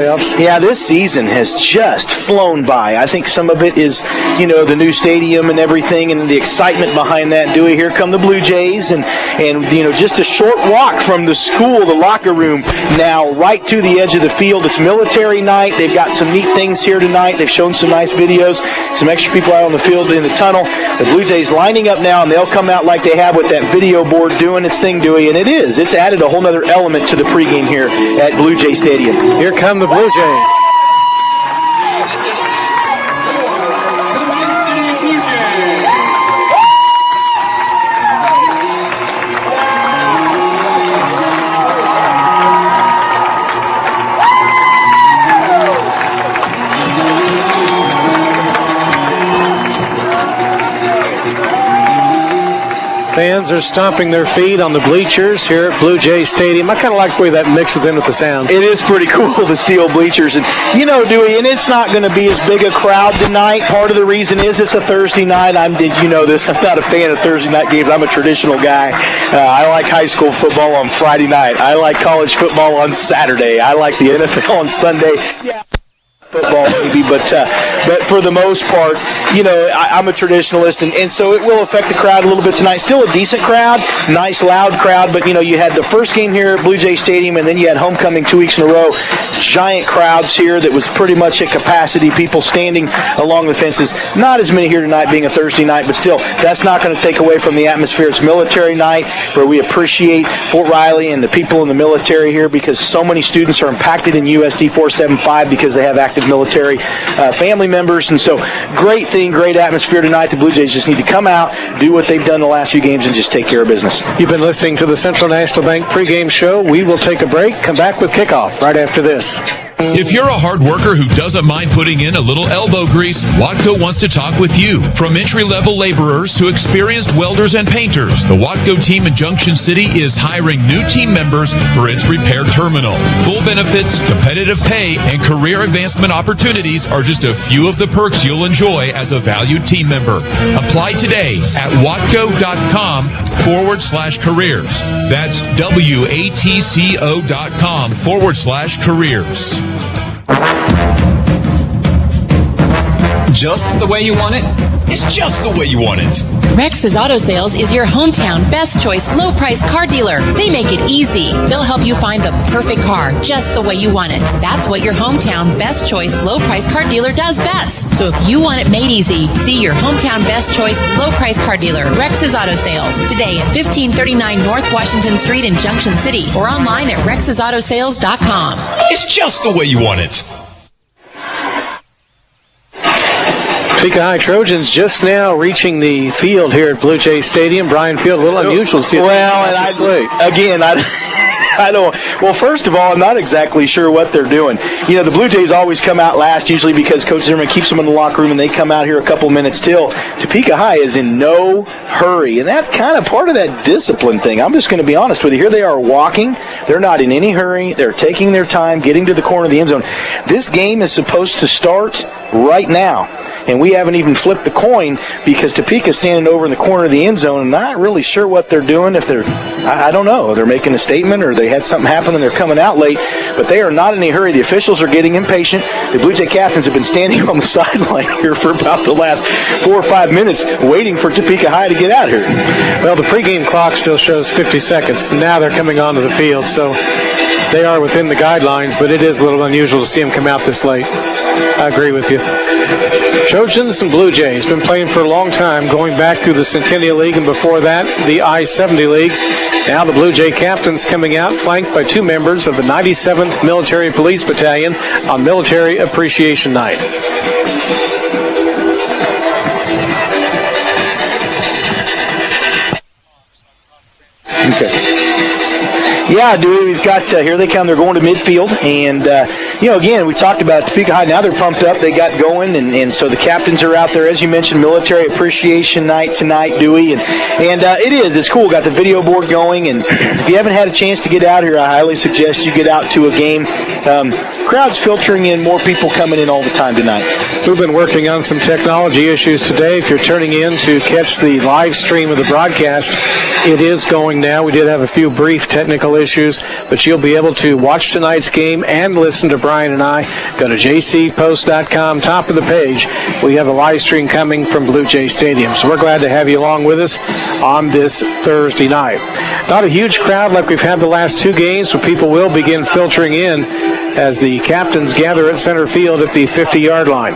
Yeah, this season has just flown by. I think some of it is, the new stadium and everything and the excitement behind that. Dewey, here come the Blue Jays, and just a short walk from the school, the locker room, now right to the edge of the field. It's military night. They've got some neat things here tonight. They've shown some nice videos, some extra people out on the field in the tunnel. The Blue Jays lining up now, and they'll come out like they have with that video board doing its thing, Dewey, and it's added a whole other element to the pregame here at Blue Jay Stadium. Here come the Blue Jays. Fans are stomping their feet on the bleachers here at Blue Jay Stadium. I kind of like the way that mixes in with the sound. It is pretty cool, the steel bleachers. And, Dewey, and it's not going to be as big a crowd tonight. Part of the reason is it's a Thursday night. Did you know this? I'm not a fan of Thursday night games. I'm a traditional guy. I like high school football on Friday night. I like college football on Saturday. I like the NFL on Sunday. Yeah. Football maybe, but for the most part, I'm a traditionalist, and so it will affect the crowd a little bit tonight. Still a decent crowd, nice loud crowd, but you had the first game here at Blue Jay Stadium, and then you had homecoming 2 weeks in a row. Giant crowds here that was pretty much at capacity, people standing along the fences. Not as many here tonight being a Thursday night, but still, that's not going to take away from the atmosphere. It's military night where we appreciate Fort Riley and the people in the military here because so many students are impacted in USD 475 because they have active military family members, and so great thing, great atmosphere tonight. The Blue Jays just need to come out, do what they've done the last few games, and just take care of business. You've been listening to the Central National Bank pregame show. We will take a break, come back with kickoff right after this. If you're a hard worker who doesn't mind putting in a little elbow grease, Watco wants to talk with you. From entry-level laborers to experienced welders and painters, the Watco team in Junction City is hiring new team members for its repair terminal. Full benefits, competitive pay, and career advancement opportunities are just a few of the perks you'll enjoy as a valued team member. Apply today at watco.com/careers. That's WATCO.com/careers. Just the way you want it? It's just the way you want it. Rex's Auto Sales is your hometown best choice low price car dealer. They make it easy. They'll help you find the perfect car just the way you want it. That's what your hometown best choice low price car dealer does best. So if you want it made easy, see your hometown best choice low price car dealer, Rex's Auto Sales, today at 1539 North Washington Street in Junction City or online at rexsautosales.com. It's just the way you want it. Topeka High Trojans just now reaching the field here at Blue Jay Stadium. Brian Field, a little unusual to see it. Well, and I don't. Well, first of all, I'm not exactly sure what they're doing. The Blue Jays always come out last, usually because Coach Zimmerman keeps them in the locker room, and they come out here a couple minutes till. Topeka High is in no hurry, and that's kind of part of that discipline thing. I'm just going to be honest with you. Here they are walking. They're not in any hurry. They're taking their time, getting to the corner of the end zone. This game is supposed to start right now. And we haven't even flipped the coin because Topeka's standing over in the corner of the end zone and not really sure what they're doing. If they're, I don't know, they're making a statement or they had something happen and they're coming out late. But they are not in a hurry. The officials are getting impatient. The Blue Jay captains have been standing on the sideline here for about the last 4 or 5 minutes waiting for Topeka High to get out here. Well, the pregame clock still shows 50 seconds. Now they're coming onto the field, so they are within the guidelines, but it is a little unusual to see them come out this late. I agree with you. Trojans and Blue Jays been playing for a long time, going back through the Centennial League and before that, the I-70 League. Now the Blue Jay captains coming out, flanked by 2 members of the 97th Military Police Battalion on Military Appreciation Night. Okay. Yeah, Dewey, we've got, here they come, they're going to midfield, and, again, we talked about Topeka High, now they're pumped up, they got going, and so the captains are out there, as you mentioned, Military Appreciation Night tonight, Dewey, and it's cool, got the video board going, and if you haven't had a chance to get out here, I highly suggest you get out to a game. Crowds filtering in, more people coming in all the time tonight. We've been working on some technology issues today. If you're turning in to catch the live stream of the broadcast, it is going now. We did have a few brief technical issues, but you'll be able to watch tonight's game and listen to Brian and I, go to jcpost.com, top of the page. We have a live stream coming from Blue Jay Stadium. So we're glad to have you along with us on this Thursday night. Not a huge crowd like we've had the last two games, but people will begin filtering in as the captains gather at center field at the 50-yard line.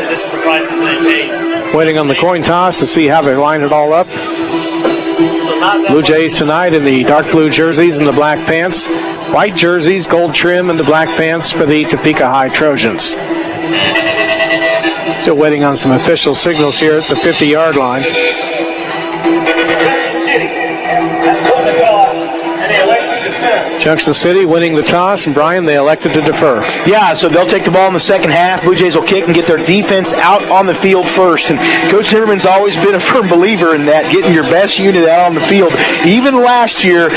This is the price that they paid. Waiting on the coin toss to see how they line it all up. Blue Jays tonight in the dark blue jerseys and the black pants. White jerseys, gold trim, and the black pants for the Topeka High Trojans. Still waiting on some official signals here at the 50-yard line. Junction City winning the toss, and Brian, they elected to defer. Yeah, so they'll take the ball in the second half. Blue Jays will kick and get their defense out on the field first. And Coach Zimmerman's always been a firm believer in that, getting your best unit out on the field. Even last year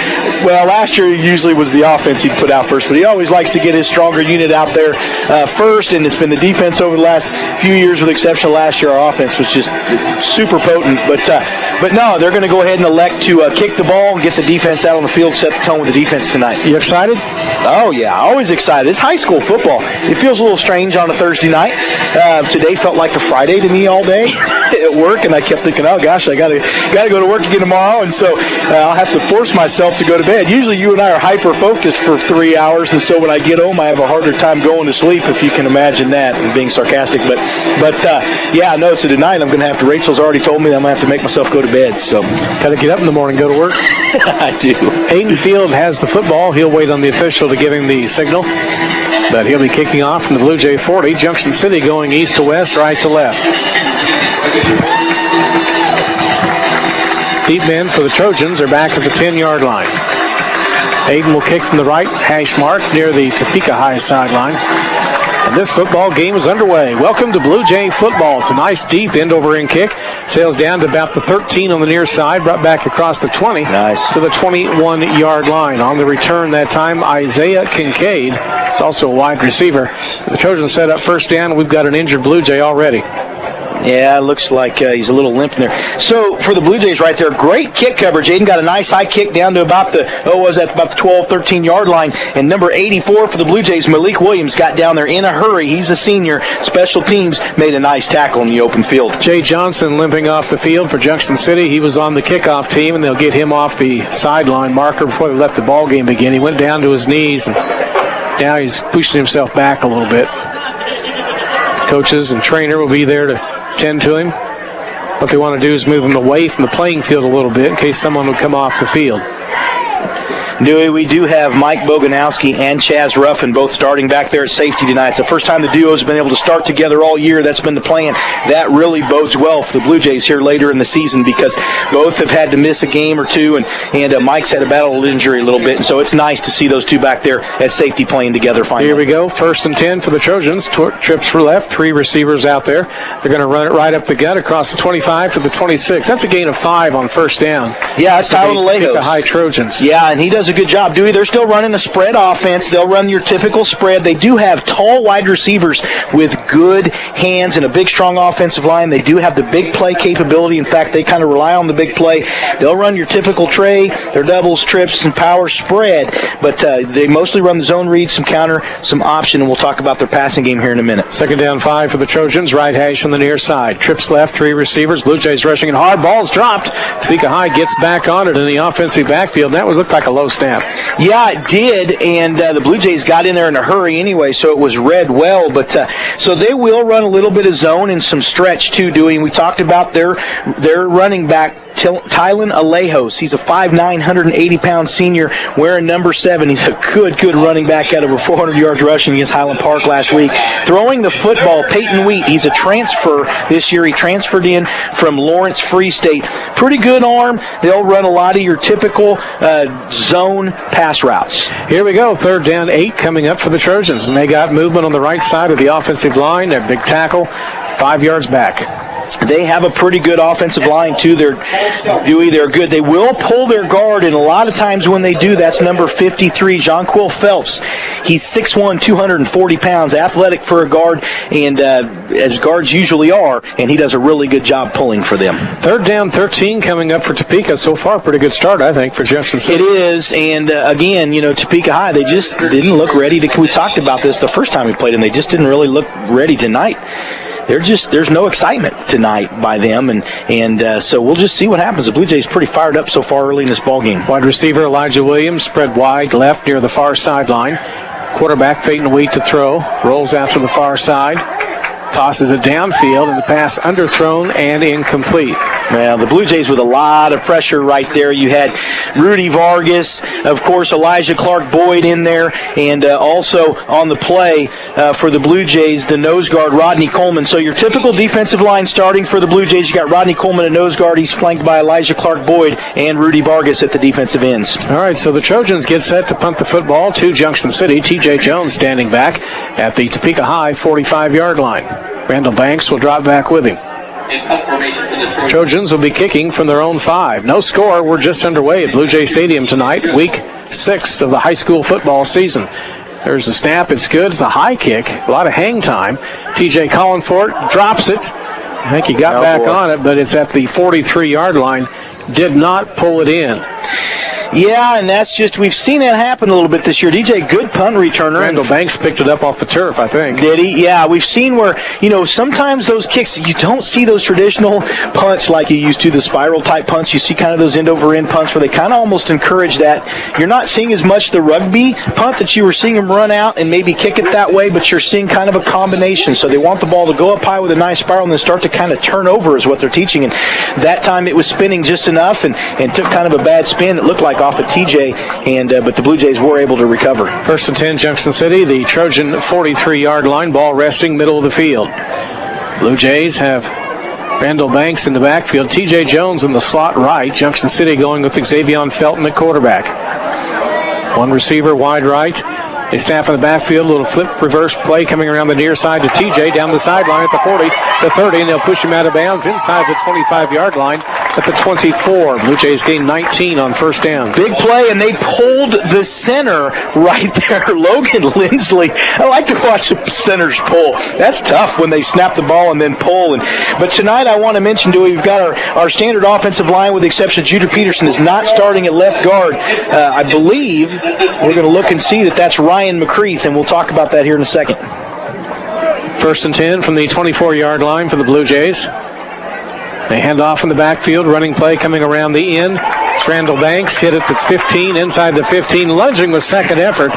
usually was the offense he'd put out first, but he always likes to get his stronger unit out there first, and it's been the defense over the last few years, with the exception of last year. Our offense was just super potent. But no, they're going to go ahead and elect to kick the ball and get the defense out on the field, set the tone with the defense tonight. You excited? Oh, yeah, always excited. It's high school football. It feels a little strange on a Thursday night. Today felt like a Friday to me all day at work, and I kept thinking, oh, gosh, I got to go to work again tomorrow, and so I'll have to force myself to go to bed. Usually you and I are hyper-focused for 3 hours, and so when I get home, I have a harder time going to sleep, if you can imagine that, and being sarcastic. But so tonight I'm going to have to, Rachel's already told me that I'm going to have to make myself go to bed. So got to get up in the morning, go to work. I do. Hayden Field has the football. He'll wait on the official to give him the signal. But he'll be kicking off from the Blue Jay 40. Junction City going east to west, right to left. Deep men for the Trojans are back at the 10-yard line. Hayden will kick from the right hash mark near the Topeka High sideline. And this football game is underway. Welcome to Blue Jay football. It's a nice deep end-over-end kick. Sails down to about the 13 on the near side, brought back across the 20 to the 21-yard line. On the return that time, Isaiah Kincaid. It's also a wide receiver. The Trojans set up first down. We've got an injured Blue Jay already. Yeah, it looks like he's a little limp in there. So for the Blue Jays right there, great kick coverage. Aiden got a nice high kick down to about the 12, 13-yard line. And number 84 for the Blue Jays, Malik Williams, got down there in a hurry. He's a senior. Special teams made a nice tackle in the open field. Jay Johnson limping off the field for Junction City. He was on the kickoff team, and they'll get him off the sideline marker before they let the ball game begin. He went down to his knees, and now he's pushing himself back a little bit. Coaches and trainer will be there to tend to him. What they want to do is move him away from the playing field a little bit in case someone would come off the field. Dewey, we do have Mike Boganowski and Chaz Ruffin both starting back there at safety tonight. It's the first time the duos have been able to start together all year. That's been the plan. That really bodes well for the Blue Jays here later in the season, because both have had to miss a game or two, and Mike's had a battle with injury a little bit, and so it's nice to see those two back there at safety playing together finally. Here we go, 1st and 10 for the Trojans. Trips for left, 3 receivers out there. They're going to run it right up the gut across the 25 to the 26. That's a gain of 5 on first down. Yeah, it's Tyler Alejo. The High Trojans. Yeah, and he does a good job. Dewey, they're still running a spread offense. They'll run your typical spread. They do have tall wide receivers with good hands and a big, strong offensive line. They do have the big play capability. In fact, they kind of rely on the big play. They'll run your typical tray, their doubles, trips, and power spread, but they mostly run the zone read, some counter, some option, and we'll talk about their passing game here in a minute. 2nd down 5 for the Trojans. Right hash on the near side. Trips left, 3 receivers. Blue Jays rushing and hard. Ball's dropped. Topeka High gets back on it in the offensive backfield. That looked like a low snap. Yeah, it did, and the Blue Jays got in there in a hurry anyway, so it was read well. But so they will run a little bit of zone and some stretch too, Dewey. And we talked about their running back, Tylen Alejos. He's a 5'9", 180-pound senior wearing number 7. He's a good running back, at over 400 yards rushing against Highland Park last week. Throwing the football, Peyton Wheat. He's a transfer this year. He transferred in from Lawrence Free State. Pretty good arm. They'll run a lot of your typical zone pass routes. Here we go. 3rd down 8 coming up for the Trojans. And they got movement on the right side of the offensive line. Their big tackle, 5 yards back. They have a pretty good offensive line, too. They're good. They will pull their guard, and a lot of times when they do, that's number 53, Jonquil Phelps. He's 6'1", 240 pounds, athletic for a guard, and as guards usually are, and he does a really good job pulling for them. 3rd down, 13 coming up for Topeka. So far, pretty good start, I think, for Junction City. It is, and again, Topeka High, they just didn't look ready to. We talked about this the first time we played them. They just didn't really look ready tonight. There's no excitement tonight by them, and so we'll just see what happens. The Blue Jays pretty fired up so far early in this ball game. Wide receiver Elijah Williams spread wide left near the far sideline. Quarterback Peyton Wheat to throw. Rolls out to the far side. Tosses it downfield, and the pass underthrown and incomplete. Well, the Blue Jays with a lot of pressure right there. You had Rudy Vargas, of course, Elijah Clark Boyd in there, and also on the play for the Blue Jays, the nose guard, Rodney Coleman. So your typical defensive line starting for the Blue Jays, you got Rodney Coleman at nose guard. He's flanked by Elijah Clark Boyd and Rudy Vargas at the defensive ends. All right, so the Trojans get set to punt the football to Junction City. T.J. Jones standing back at the Topeka High 45-yard line. Randall Banks will drop back with him. Trojans will be kicking from their own 5. No score. We're just underway at Blue Jay Stadium tonight, week 6 of the high school football season. There's the snap. It's good. It's a high kick. A lot of hang time. TJ calling for it. Drops it. I think he got back on it, but it's at the 43-yard line. Did not pull it in. Yeah, and that's just, we've seen that happen a little bit this year. DJ, good punt returner. Randall Banks picked it up off the turf, I think. Did he? Yeah, we've seen where, sometimes those kicks, you don't see those traditional punts like you used to, the spiral type punts. You see kind of those end-over-end punts where they kind of almost encourage that. You're not seeing as much the rugby punt that you were seeing them run out and maybe kick it that way, but you're seeing kind of a combination. So they want the ball to go up high with a nice spiral and then start to kind of turn over is what they're teaching. And that time it was spinning just enough and took kind of a bad spin. It looked like off of TJ, but the Blue Jays were able to recover. 1st and 10, Junction City. The Trojan 43-yard line, ball resting middle of the field. Blue Jays have Randall Banks in the backfield. TJ Jones in the slot right. Junction City going with Xavion Felton at quarterback. One receiver wide right. They snap in the backfield, a little flip reverse play coming around the near side to TJ down the sideline at the 40, the 30, and they'll push him out of bounds inside the 25-yard line at the 24. Blue Jays gain 19 on 1st down. Big play, and they pulled the center right there, Logan Lindsley. I like to watch the centers pull. That's tough when they snap the ball and then pull. But tonight I want to mention, Dewey, we've got our standard offensive line with the exception of Judah Peterson is not starting at left guard. I believe we're going to look and see that's Ryan McCreath, and we'll talk about that here in a second. 1st and 10 from the 24-yard line for the Blue Jays. They hand off in the backfield, running play coming around the end. It's Randall Banks hit at the 15, inside the 15, lunging with second effort.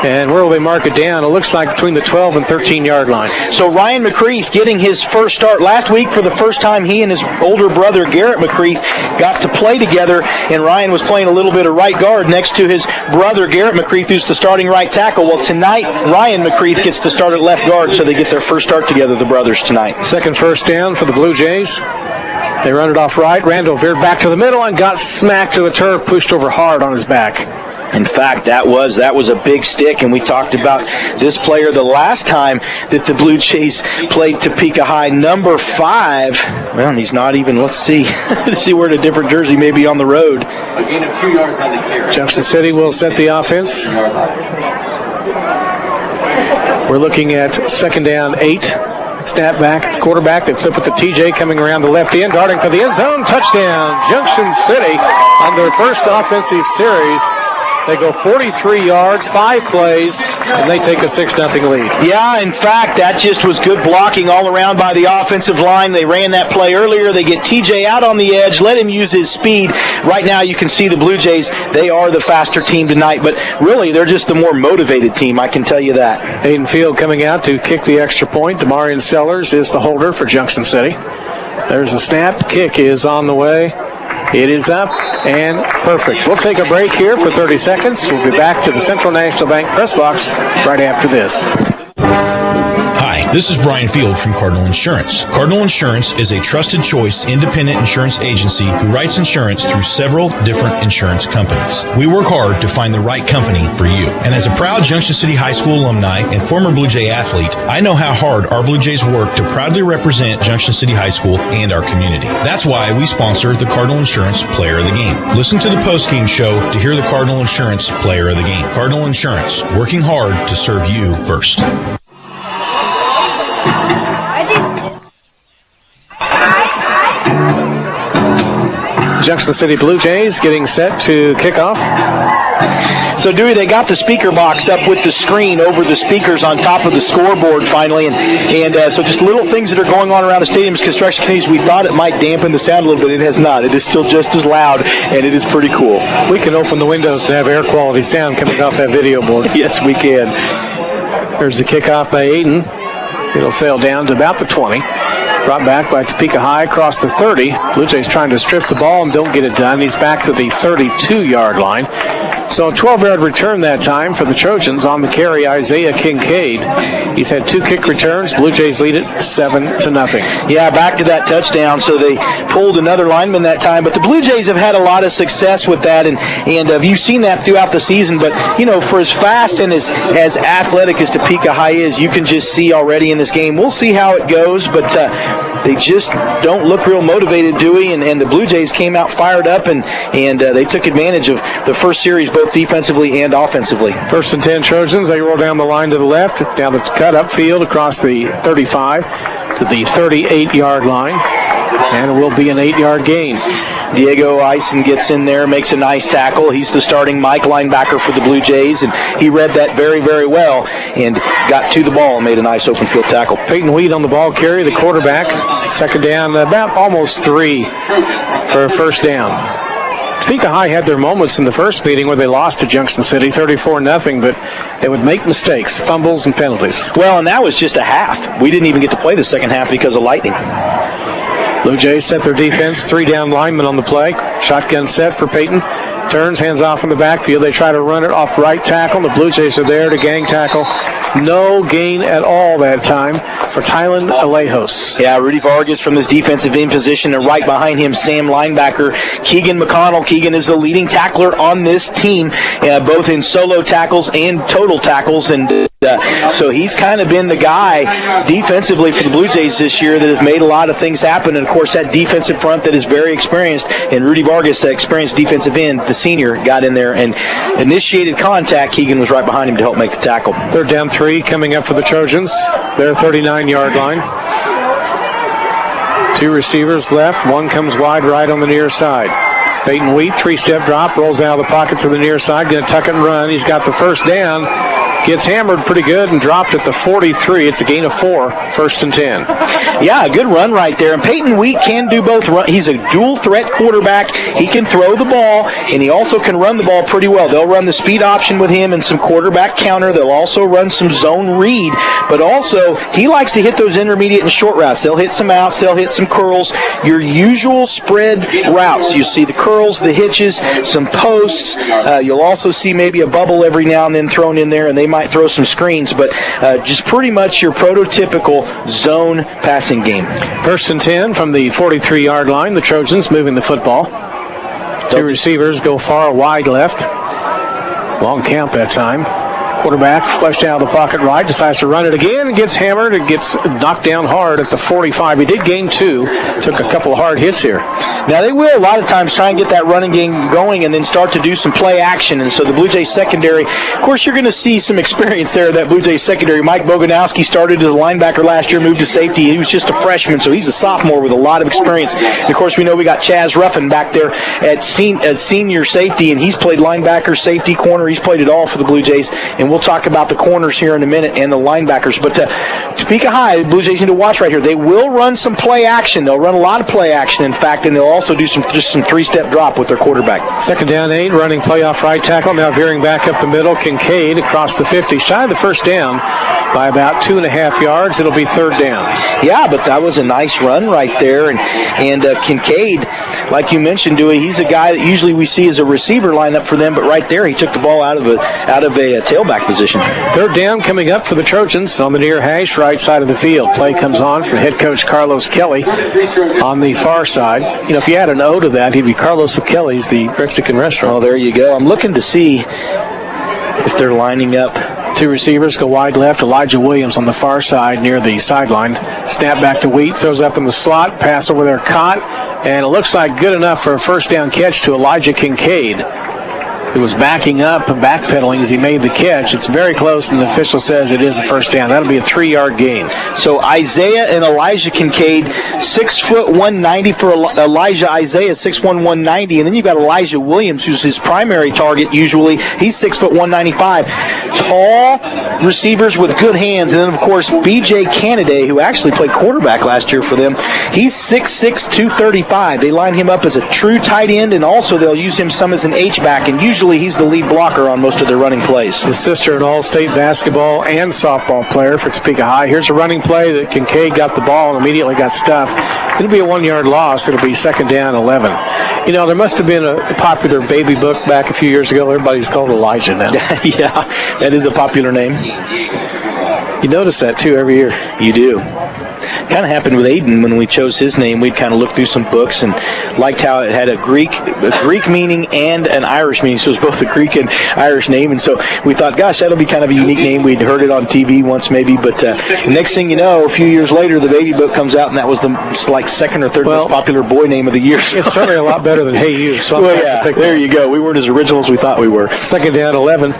And where will they mark it down? It looks like between the 12 and 13-yard line. So Ryan McCreath getting his first start. Last week, for the first time, he and his older brother, Garrett McCreath, got to play together. And Ryan was playing a little bit of right guard next to his brother, Garrett McCreath, who's the starting right tackle. Well, tonight, Ryan McCreath gets to start at left guard, so they get their first start together, the brothers, tonight. Second 1st down for the Blue Jays. They run it off right. Randall veered back to the middle and got smacked to the turf, pushed over hard on his back. In fact, that was a big stick, and we talked about this player the last time that the Blue Jays played Topeka High, number 5. Well, he's not even, let's see. Let's see where the different jersey may be on the road. A gain of 2 yards on the carry. Junction City will set the offense. We're looking at 2nd down 8. Snap back, quarterback. They flip it to TJ coming around the left end, darting for the end zone. Touchdown, Junction City on their first offensive series. They go 43 yards, 5 plays, and they take a 6-0 lead. Yeah, in fact, that just was good blocking all around by the offensive line. They ran that play earlier. They get TJ out on the edge, let him use his speed. Right now you can see the Blue Jays, they are the faster team tonight, but really they're just the more motivated team, I can tell you that. Hayden Field coming out to kick the extra point. Demarion Sellers is the holder for Junction City. There's a snap. Kick is on the way. It is up and perfect. We'll take a break here for 30 seconds. We'll be back to the Central National Bank press box right after this. Hi, This is Brian Field from Cardinal Insurance. Cardinal Insurance is a trusted choice independent insurance agency who writes insurance through several different insurance companies. We work hard to find the right company for you. And as a proud Junction City High School alumni and former Blue Jay athlete, I know how hard our Blue Jays work to proudly represent Junction City High School and our community. That's why we sponsor the Cardinal Insurance Player of the Game. Listen to the postgame show to hear the Cardinal Insurance Player of the Game. Cardinal Insurance, working hard to serve you first. Junction City Blue Jays getting set to kick off. So, Dewey, they got the speaker box up with the screen over the speakers on top of the scoreboard finally. And so just little things that are going on around the stadium as construction continues. We thought it might dampen the sound a little bit. It has not. It is still just as loud, and it is pretty cool. We can open the windows to have air quality sound coming off that video board. Yes, we can. There's the kickoff by Aiden. It'll sail down to about the 20. Brought back by Topeka High across the 30. Blue Jays trying to strip the ball and don't get it done. He's back to the 32-yard line. So a 12-yard return that time for the Trojans. On the carry, Isaiah Kincaid. He's had 2 kick returns. Blue Jays lead it 7-0. Yeah, back to that touchdown. So they pulled another lineman that time. But the Blue Jays have had a lot of success with that. And you've seen that throughout the season. But, you know, for as fast and as athletic as Topeka High is, you can just see already in this game. We'll see how it goes. But they just don't look real motivated, Dewey. And the Blue Jays came out fired up. And they took advantage of the first series, both defensively and offensively. 1st and 10 Trojans. They roll down the line to the left, down the cut upfield across the 35 to the 38-yard line, and it will be an 8-yard gain. Diego Eisen gets in there, makes a nice tackle. He's the starting Mike linebacker for the Blue Jays, and he read that very, very well and got to the ball and made a nice open field tackle. Peyton Wheat on the ball carry, the quarterback. 2nd down, about almost 3 for a first down. Topeka High had their moments in the first meeting where they lost to Junction City 34-0, but they would make mistakes, fumbles, and penalties. Well, and that was just a half. We didn't even get to play the second half because of lightning. Blue Jays set their defense, 3 down linemen on the play. Shotgun set for Peyton. Turns, hands off in the backfield. They try to run it off right tackle. The Blue Jays are there to gang tackle. No gain at all that time for Tylen Alejos. Yeah, Rudy Vargas from this defensive end position, and right behind him, Sam linebacker Keegan McConnell. Keegan is the leading tackler on this team, both in solo tackles and total tackles, and so he's kind of been the guy defensively for the Blue Jays this year that has made a lot of things happen. And, of course, that defensive front that is very experienced, and Rudy Vargas, that experienced defensive end, the senior, got in there and initiated contact. Keegan was right behind him to help make the tackle. 3rd down 3 coming up for the Trojans. Their 39-yard line. 2 receivers left. 1 comes wide right on the near side. Peyton Wheat, 3-step drop, rolls out of the pocket to the near side, going to tuck it and run. He's got the first down. Gets hammered pretty good and dropped at the 43. It's a gain of 4, 1st and 10. Yeah, a good run right there. And Peyton Wheat can do both. He's a dual threat quarterback. He can throw the ball, and he also can run the ball pretty well. They'll run the speed option with him and some quarterback counter. They'll also run some zone read. But also, he likes to hit those intermediate and short routes. They'll hit some outs. They'll hit some curls. Your usual spread routes. You see the curls, the hitches, some posts. You'll also see maybe a bubble every now and then thrown in there, and they might throw some screens, but just pretty much your prototypical zone passing game. 1st and 10 from the 43-yard line. The Trojans moving the football. 2 receivers go far wide left. Long count that time. Quarterback flushed out of the pocket right, decides to run it again, and gets hammered. It gets knocked down hard at the 45. He did gain 2, took a couple of hard hits here. Now, they will a lot of times try and get that running game going and then start to do some play action. And so the Blue Jays secondary, of course, you're going to see some experience there, that Blue Jays secondary. Mike Boganowski started as a linebacker last year, moved to safety. He was just a freshman, so he's a sophomore with a lot of experience. And, of course, we know we got Chaz Ruffin back there as senior safety, and he's played linebacker, safety, corner. He's played it all for the Blue Jays. And we'll talk about the corners here in a minute and the linebackers. But Topeka High, the Blue Jays need to watch right here. They will run some play action. They'll run a lot of play action, in fact, and they'll also do some 3-step drop with their quarterback. 2nd down 8, running play off right tackle. Now veering back up the middle. Kincaid across the 50. Shy of the first down. by about 2.5 yards. It'll be third down. Yeah, but that was a nice run right there. And Kincaid, like you mentioned, Dewey, he's a guy that usually we see as a receiver lineup for them, but right there he took the ball out of a tailback position. Third down coming up for the Trojans on the near hash, right side of the field. Play comes on from head coach Carlos Kelly on the far side. You know, if you add an O to that, he'd be Carlos Kelly's, the Mexican restaurant. Oh, there you go. I'm looking to see if they're lining up. Two receivers go wide left. Elijah Williams on the far side near the sideline. Snap back to Wheat. Throws up in the slot. Pass over there caught. And it looks like good enough for a first down catch to Elijah Kincaid, who was backing up and backpedaling as he made the catch. It's very close, and the official says it is a first down. That'll be a 3-yard gain. So Isaiah and Elijah Kincaid, 6 foot 190 for Elijah. Isaiah 6'1", 190, and then you've got Elijah Williams, who's his primary target usually. He's 6 foot 195. Tall receivers with good hands, and then of course B.J. Canaday, who actually played quarterback last year for them. He's 6'6", 235. They line him up as a true tight end, and also they'll use him some as an H-back, and usually he's the lead blocker on most of their running plays. His sister, an all-state basketball and softball player for Topeka High. Here's a running play that Kincaid got the ball and immediately got stuffed. It'll be a 1-yard loss. It'll be second down, 11. You know, there must have been a popular baby book back a few years ago. Everybody's called Elijah now. Yeah, that is a popular name. You notice that, too, every year. You do. Kind of happened with Aiden when we chose his name. We'd kind of looked through some books and liked how it had a Greek meaning and an Irish meaning. So it was both a Greek and Irish name. And so we thought, gosh, that'll be kind of a unique name. We'd heard it on TV once maybe. But next thing you know, a few years later, the baby book comes out, and that was the second or third most popular boy name of the year. It's certainly a lot better than Hey You. So there you go. We weren't as original as we thought we were. Second down, 11.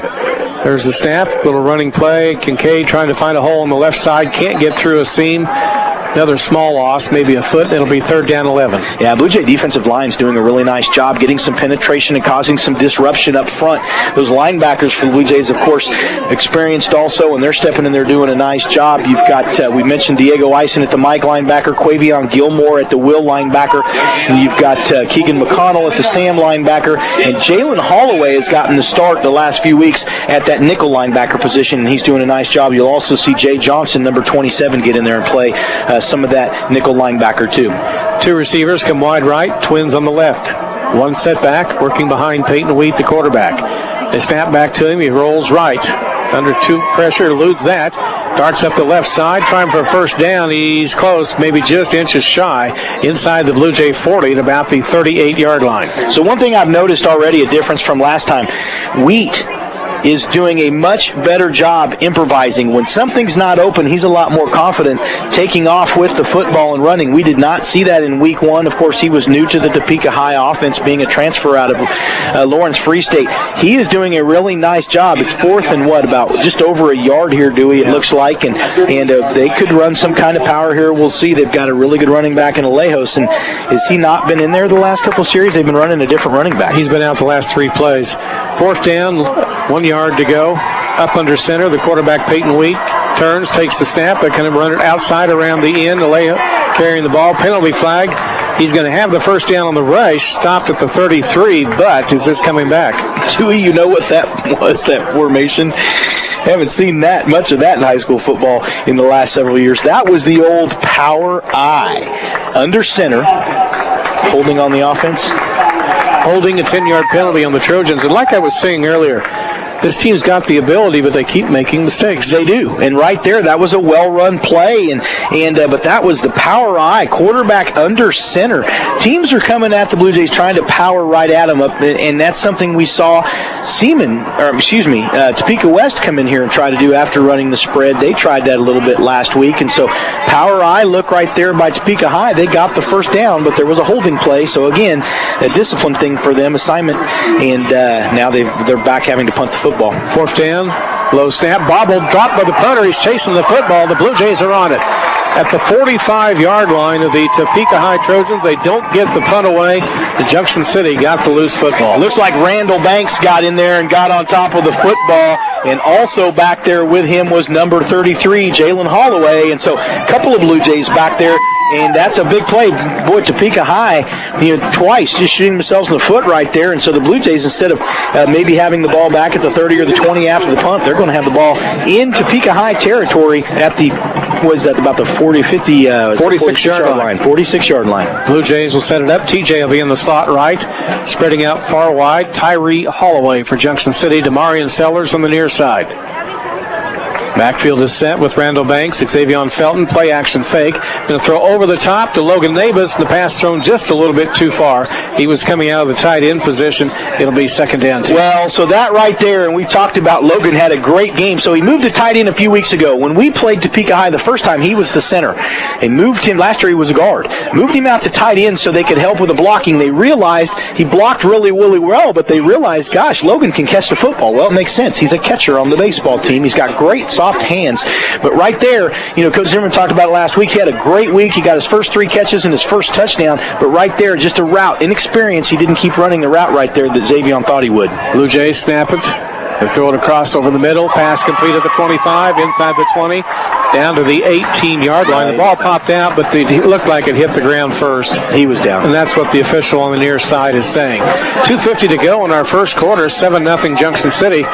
There's the snap, little running play. Kincaid trying to find a hole on the left side, can't get through a seam. Another small loss, maybe a foot. It'll be third down, 11. Yeah, Blue Jay defensive line's doing a really nice job getting some penetration and causing some disruption up front. Those linebackers for the Blue Jays, of course, experienced also, and they're stepping in there doing a nice job. You've got, we mentioned Diego Eisen at the Mike linebacker, Quavion Gilmore at the Will linebacker, and you've got Keegan McConnell at the Sam linebacker, and Jalen Holloway has gotten the start the last few weeks at that nickel linebacker position, and he's doing a nice job. You'll also see Jay Johnson, number 27, get in there and play some of that nickel linebacker too. Two receivers come wide right, twins on the left. One setback, working behind Peyton Wheat, the quarterback. They snap back to him, he rolls right. Under two pressure, eludes that. Darts up the left side, trying for a first down. He's close, maybe just inches shy, inside the Blue Jay 40 at about the 38-yard line. So one thing I've noticed already, a difference from last time, Wheat is doing a much better job improvising. When something's not open, he's a lot more confident taking off with the football and running. We did not see that in week one. Of course, he was new to the Topeka High offense, being a transfer out of Lawrence Free State. He is doing a really nice job. It's fourth and about just over a yard here, Dewey, it looks like, and they could run some kind of power here. We'll see. They've got a really good running back in Alejos, and has he not been in there the last couple of series? They've been running a different running back. He's been out the last 3 plays. Fourth down, 1 yard to go. Up under center, the quarterback Peyton Wheat turns, takes the snap. They're going to run it outside around the end. Alejo carrying the ball. Penalty flag. He's going to have the first down on the rush. Stopped at the 33, but is this coming back? Dewey, you know what that was, that formation? Haven't seen that much of that in high school football in the last several years. That was the old power I. Under center, holding on the offense. Holding a 10-yard penalty on the Trojans. And like I was saying earlier, this team's got the ability, but they keep making mistakes. They do. And right there, that was a well-run play. But that was the power I, quarterback under center. Teams are coming at the Blue Jays trying to power right at them up, and that's something we saw Topeka West come in here and try to do after running the spread. They tried that a little bit last week. And so power I, look right there by Topeka High. They got the first down, but there was a holding play. So again, a discipline thing for them, assignment. And now they're back having to punt the football. Fourth down, low snap, bobbled, dropped by the punter. He's chasing the football. The Blue Jays are on it. At the 45-yard line of the Topeka High Trojans, they don't get the punt away. The Junction City got the loose football. Looks like Randall Banks got in there and got on top of the football. And also back there with him was number 33, Jalen Holloway. And so a couple of Blue Jays back there And that's a big play. Boy, Topeka High, twice just shooting themselves in the foot right there. And so the Blue Jays, instead of maybe having the ball back at the 30 or the 20 after the punt, they're going to have the ball in Topeka High territory at the, what is that, about the 46-yard line. 46-yard line. Blue Jays will set it up. TJ will be in the slot right. Spreading out far wide, Tyree Holloway for Junction City. Demarion Sellers on the near side. Backfield is set with Randall Banks, Xavier Felton, play action fake. Going to throw over the top to Logan Nabus. The pass thrown just a little bit too far. He was coming out of the tight end position. It'll be second down. Well, so that right there, and we talked about Logan had a great game. So he moved to tight end a few weeks ago. When we played Topeka High the first time, he was the center. They moved him, last year he was a guard. Moved him out to tight end so they could help with the blocking. They realized he blocked really well, but they realized, gosh, Logan can catch the football. Well, it makes sense. He's a catcher on the baseball team. He's got great soft hands. But right there, Coach Zimmerman talked about it last week. He had a great week. He got his first 3 catches and his first touchdown. But right there, just a route. Inexperience, he didn't keep running the route right there that Xavier thought he would. Blue Jays snap it. They throw it across over the middle. Pass complete at the 25, inside the 20, down to the 18-yard line. The ball popped out, but it looked like it hit the ground first. He was down. And that's what the official on the near side is saying. 2:50 to go in our first quarter. 7-0 Junction City.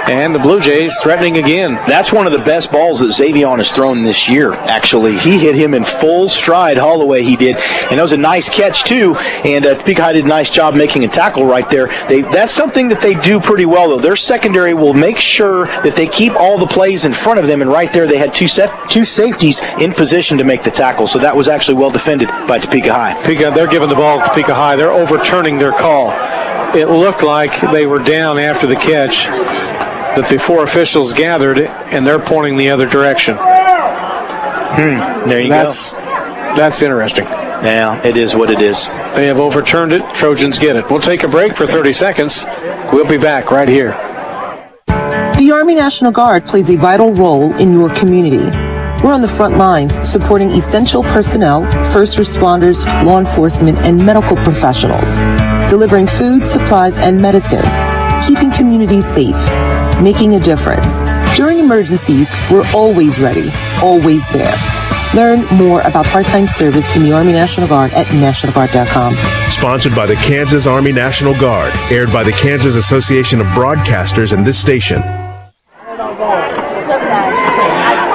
And the Blue Jays threatening again. That's one of the best balls that Xavier has thrown this year, actually. He hit him in full stride, Holloway he did. And that was a nice catch, too. And Topeka High did a nice job making a tackle right there. That's something that they do pretty well, though. Their secondary will make sure that they keep all the plays in front of them. And right there they had two safeties in position to make the tackle. So that was actually well defended by Topeka High. They're giving the ball to Topeka High. They're overturning their call. It looked like they were down after the catch, that the 4 officials gathered, and they're pointing the other direction. There you go. That's interesting. Yeah, it is what it is. They have overturned it. Trojans get it. We'll take a break for 30 seconds. We'll be back right here. The Army National Guard plays a vital role in your community. We're on the front lines supporting essential personnel, first responders, law enforcement, and medical professionals, delivering food, supplies, and medicine, keeping communities safe, making a difference. During emergencies, we're always ready, always there. Learn more about part-time service in the Army National Guard at nationalguard.com. Sponsored by the Kansas Army National Guard. Aired by the Kansas Association of Broadcasters and this station.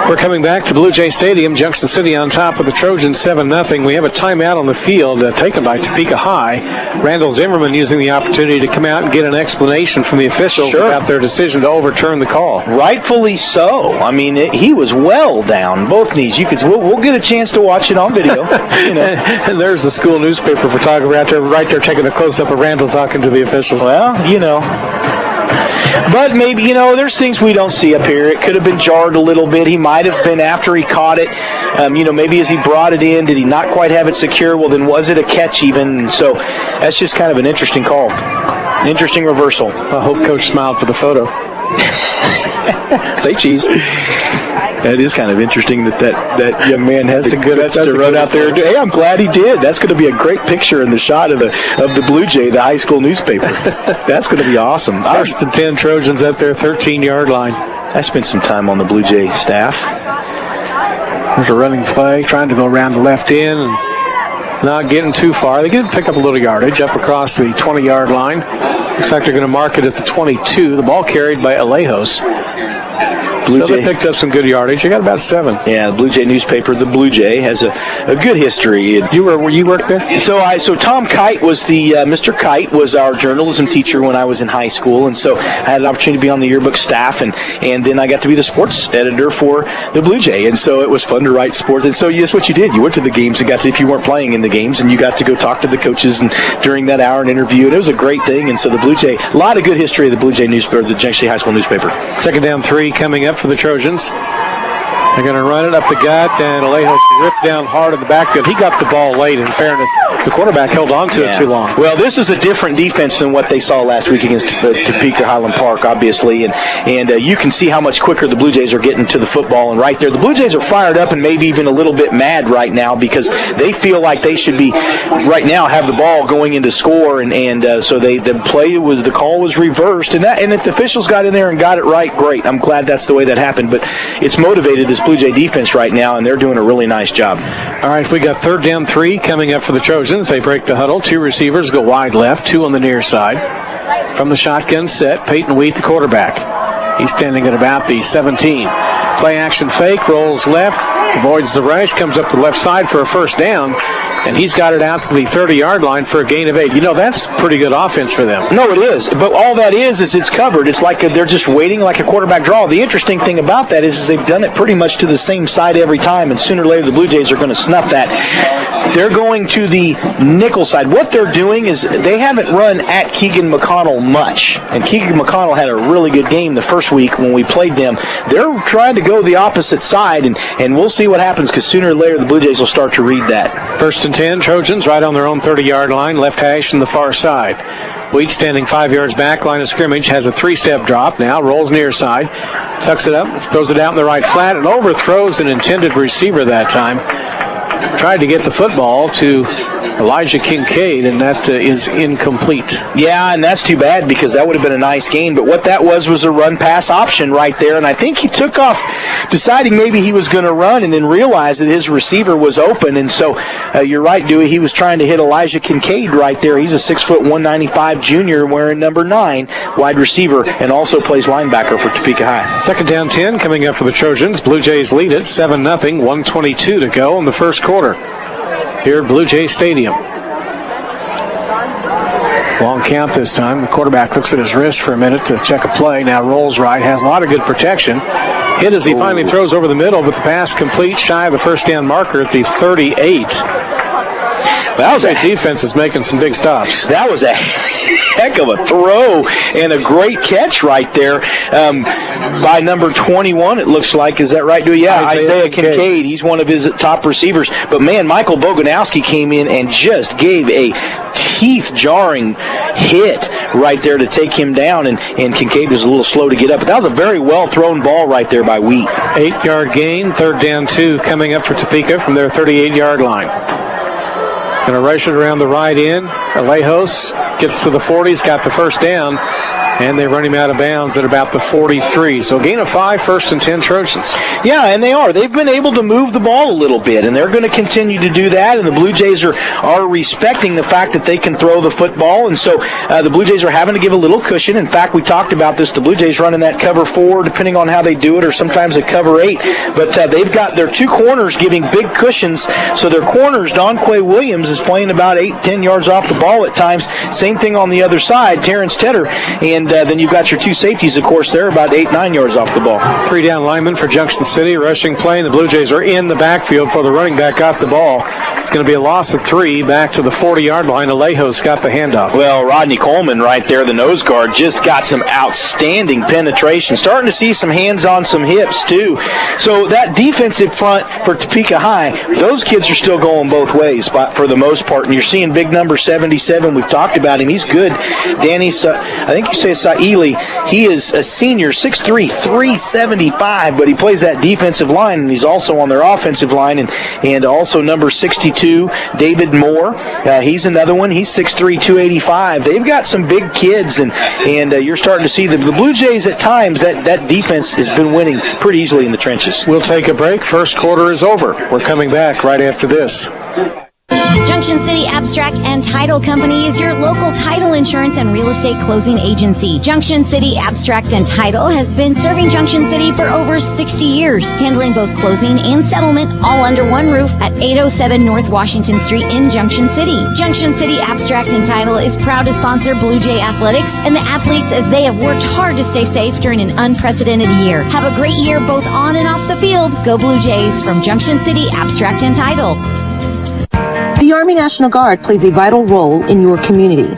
We're coming back to Blue Jay Stadium. Junction City on top of the Trojans, 7-0. We have a timeout on the field taken by Topeka High. Randall Zimmerman using the opportunity to come out and get an explanation from the officials about their decision to overturn the call. Rightfully so. I mean, he was well down, both knees. We'll get a chance to watch it on video. And there's the school newspaper photographer right there taking a close-up of Randall talking to the officials. Well, But maybe, there's things we don't see up here. It could have been jarred a little bit. He might have been after he caught it. Maybe as he brought it in, did he not quite have it secure? Well, then was it a catch even? So that's just kind of an interesting call. Interesting reversal. I hope Coach smiled for the photo. Say cheese. That is kind of interesting that young man had the guts to run out there. Hey, I'm glad he did. That's going to be a great picture in the shot of the Blue Jay, the high school newspaper. That's going to be awesome. First and 10 Trojans at their 13-yard line. I spent some time on the Blue Jay staff. There's a running play, trying to go around the left end and not getting too far. They can pick up a little yardage up across the 20-yard line. Looks like they're going to mark it at the 22. The ball carried by Alejos. They picked up some good yardage. They got about 7. Yeah, the Blue Jay newspaper, the Blue Jay, has a good history. You worked there? So Tom Kite was Mr. Kite was our journalism teacher when I was in high school, and so I had an opportunity to be on the yearbook staff, and then I got to be the sports editor for the Blue Jay, and so it was fun to write sports. And so that's what you did. You went to the games and got to, if you weren't playing in the games, and you got to go talk to the coaches and during that hour and interview, and it was a great thing. And so the Blue Jay, a lot of good history of the Blue Jay newspaper, the Junction City High School newspaper. Second down 3 coming up for the Trojans. They're going to run it up the gut, and Alejos ripped down hard in the backfield. He got the ball late, in fairness. The quarterback held on to it too long. Well, this is a different defense than what they saw last week against Topeka Highland Park, obviously, and you can see how much quicker the Blue Jays are getting to the football. And right there, the Blue Jays are fired up and maybe even a little bit mad right now because they feel like they should be, right now, have the ball going into score, and so the call was reversed, and if the officials got in there and got it right, great. I'm glad that's the way that happened, but it's motivated this this Blue Jay defense right now, and they're doing a really nice job. All right, we got 3rd down 3 coming up for the Trojans. They break the huddle. 2 receivers go wide left, 2 on the near side. From the shotgun set, Peyton Wheat, the quarterback. He's standing at about the 17. Play action fake, rolls left, avoids the rush, comes up the left side for a first down, and he's got it out to the 30-yard line for a gain of 8. You know, that's pretty good offense for them. No, it is. But all that is it's covered. It's like they're just waiting like a quarterback draw. The interesting thing about that is they've done it pretty much to the same side every time, and sooner or later the Blue Jays are going to snuff that. They're going to the nickel side. What they're doing is they haven't run at Keegan McConnell much, and Keegan McConnell had a really good game the first week when we played them. They're trying to go the opposite side, and we'll see what happens because sooner or later the Blue Jays will start to read that. 1st and 10, Trojans right on their own 30-yard line, left hash on the far side. Wheat standing 5 yards back, line of scrimmage, has a 3-step drop now, rolls near side, tucks it up, throws it out in the right flat, and overthrows an intended receiver that time. Tried to get the football to Elijah Kincaid, and that is incomplete. Yeah, and that's too bad because that would have been a nice game. But what that was a run-pass option right there, and I think he took off deciding maybe he was going to run and then realized that his receiver was open. And so you're right, Dewey, he was trying to hit Elijah Kincaid right there. He's a 6', 195 junior wearing number 9, wide receiver, and also plays linebacker for Topeka High. 2nd down 10 coming up for the Trojans. Blue Jays lead it 7-0, 1:22 to go in the first quarter here at Blue Jay Stadium. Long count this time. The quarterback looks at his wrist for a minute to check a play. Now rolls right, has a lot of good protection. Hit as he finally throws over the middle, but the pass complete shy of the first down marker at the 38. That was a defense is making some big stops. That was a heck of a throw and a great catch right there by number 21, it looks like. Is that right, Dewey? Yeah, Isaiah Kincaid. He's one of his top receivers. But, man, Michael Boganowski came in and just gave a teeth-jarring hit right there to take him down, and Kincaid was a little slow to get up. But that was a very well-thrown ball right there by Wheat. 8-yard gain, 3rd down 2 coming up for Topeka from their 38-yard line. Going to rush it around the right end. Alejos gets to the 40s, got the first down, and they run him out of bounds at about the 43. So gain of 5, 1st and 10 Trojans. Yeah, and they are. They've been able to move the ball a little bit, and they're going to continue to do that, and the Blue Jays are respecting the fact that they can throw the football, and so the Blue Jays are having to give a little cushion. In fact, we talked about this. The Blue Jays running that cover 4, depending on how they do it, or sometimes a cover 8, but they've got their 2 corners giving big cushions, so their corners, Donquay Williams, is playing about 8-10 yards off the ball at times. Same thing on the other side, Terrence Tedder, and then you've got your 2 safeties, of course, they're about 8-9 yards off the ball. 3 down linemen for Junction City, rushing play, and the Blue Jays are in the backfield for the running back got the ball. It's going to be a loss of 3 back to the 40-yard line. Alejos got the handoff. Well, Rodney Coleman right there, the nose guard, just got some outstanding penetration. Starting to see some hands on some hips, too. So that defensive front for Topeka High, those kids are still going both ways for the most part. And you're seeing big number 77. We've talked about him. He's good. Danny, I think you say Saili. He is a senior, 6'3", 375, but he plays that defensive line, and he's also on their offensive line. And also number 62, David Moore. He's another one. He's 6'3", 285. They've got some big kids, and you're starting to see the Blue Jays at times, that defense has been winning pretty easily in the trenches. We'll take a break. First quarter is over. We're coming back right after this. Junction City Abstract and Title Company is your local title insurance and real estate closing agency. Junction City Abstract and Title has been serving Junction City for over 60 years, handling both closing and settlement all under one roof at 807 North Washington Street in Junction City. Junction City Abstract and Title is proud to sponsor Blue Jay Athletics and the athletes as they have worked hard to stay safe during an unprecedented year. Have a great year both on and off the field. Go Blue Jays from Junction City Abstract and Title. The Army National Guard plays a vital role in your community.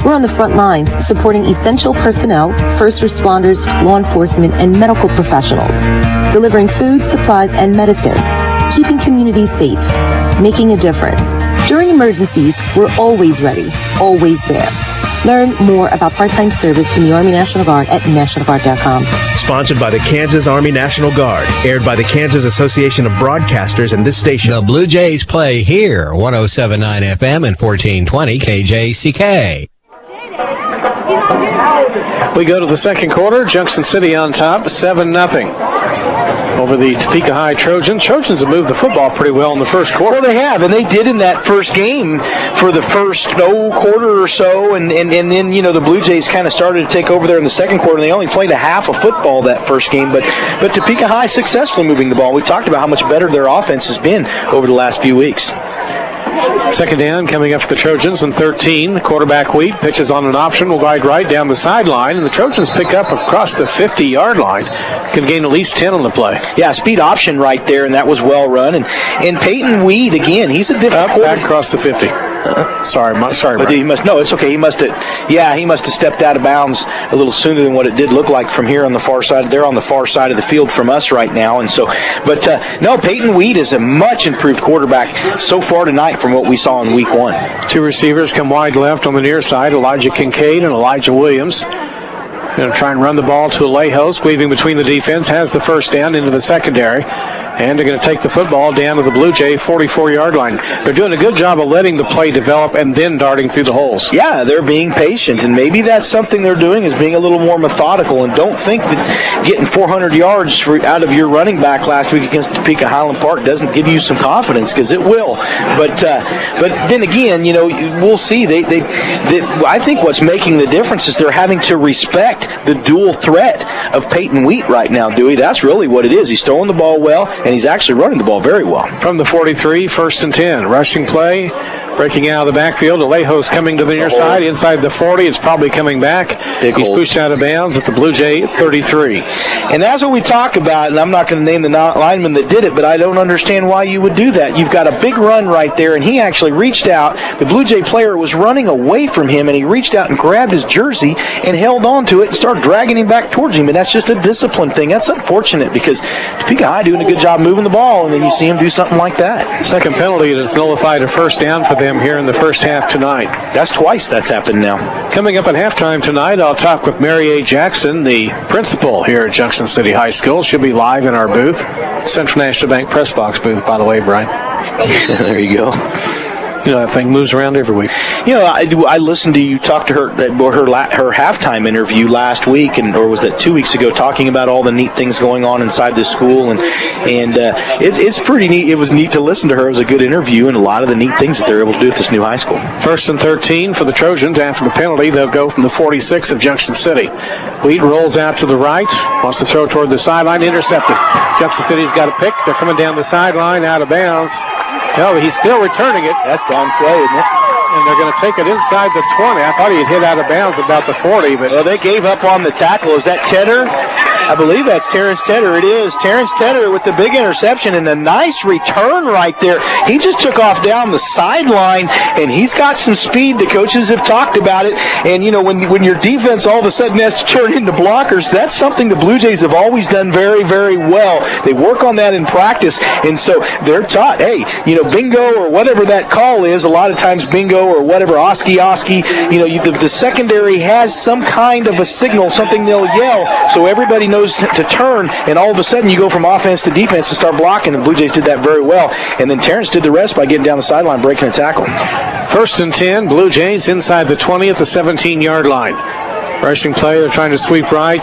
We're on the front lines supporting essential personnel, first responders, law enforcement, and medical professionals, delivering food, supplies, and medicine, keeping communities safe, making a difference. During emergencies, we're always ready, always there. Learn more about part-time service in the Army National Guard at nationalguard.com. Sponsored by the Kansas Army National Guard. Aired by the Kansas Association of Broadcasters and this station. The Blue Jays play here, 107.9 FM and 1420 KJCK. We go to the second quarter. Junction City on top, 7-0. over the Topeka High Trojans. Trojans have moved the football pretty well in the first quarter. Well, they have, and they did in that first game for the first quarter or so, and then, the Blue Jays kind of started to take over there in the second quarter, and they only played a half of football that first game, but Topeka High successfully moving the ball. We talked about how much better their offense has been over the last few weeks. Second down coming up for the Trojans in 13. The quarterback Wheat pitches on an option, will guide right down the sideline, and the Trojans pick up across the 50-yard line. Can gain at least 10 on the play. Yeah, speed option right there, and that was well run. And Peyton Weed, again, he's a different quarterback. Back across the 50. Sorry, but he must. No, it's okay. He must have stepped out of bounds a little sooner than what it did look like from here on the far side. They're on the far side of the field from us right now, and so. But no, Peyton Weed is a much improved quarterback so far tonight from what we saw in Week 1. Two receivers come wide left on the near side: Elijah Kincaid and Elijah Williams. Going to try and run the ball to Alejo, squeezing between the defense, has the first down into the secondary. And they're going to take the football down to the Blue Jay 44-yard line. They're doing a good job of letting the play develop and then darting through the holes. Yeah, they're being patient, and maybe that's something they're doing is being a little more methodical. And don't think that getting 400 yards out of your running back last week against Topeka Highland Park doesn't give you some confidence, because it will. But then again, we'll see. I think what's making the difference is they're having to respect the dual threat of Peyton Wheat right now, Dewey. That's really what it is. He's throwing the ball well, and he's actually running the ball very well. From the 43, 1st and 10. Rushing play, breaking out of the backfield. Alejo's coming to the near side. Inside the 40, it's probably coming back. He's pushed out of bounds at the Blue Jay 33. And that's what we talk about, and I'm not going to name the lineman that did it, but I don't understand why you would do that. You've got a big run right there, and he actually reached out. The Blue Jay player was running away from him, and he reached out and grabbed his jersey and held on to it and started dragging him back towards him, and that's just a discipline thing. That's unfortunate, because Topeka High doing a good job moving the ball, and then you see him do something like that. Second penalty has nullified a first down for them here in the first half tonight. That's twice that's happened now. Coming up at halftime tonight, I'll talk with Mary A. Jackson, the principal here at Junction City High School. She'll be live in our booth. Central National Bank press box booth, by the way, Brian. There you go. That thing moves around every week. I listened to you talk to her halftime interview last week, or was that 2 weeks ago, talking about all the neat things going on inside this school, and it's pretty neat. It was neat to listen to her. It was a good interview, and a lot of the neat things that they're able to do at this new high school. 1st and 13 for the Trojans. After the penalty, they'll go from the 46 of Junction City. Wheat rolls out to the right, wants to throw toward the sideline, intercepted. Junction City's got a pick. They're coming down the sideline, out of bounds. No, but he's still returning it. That's down play, isn't it? And they're going to take it inside the 20. I thought he had hit out of bounds about the 40. But well, they gave up on the tackle. Is that Tedder? I believe that's Terrence Tedder. It is. Terrence Tedder with the big interception and a nice return right there. He just took off down the sideline, and he's got some speed. The coaches have talked about it. And, when your defense all of a sudden has to turn into blockers, that's something the Blue Jays have always done very, very well. They work on that in practice, and so they're taught, hey, bingo or whatever that call is, a lot of times bingo or whatever, oski, the secondary has some kind of a signal, something they'll yell, so everybody knows to turn, and all of a sudden you go from offense to defense and start blocking, and the Blue Jays did that very well. And then Terrence did the rest by getting down the sideline, breaking a tackle. 1st and 10, Blue Jays inside the 20 at the 17-yard line. Rushing play, they're trying to sweep right.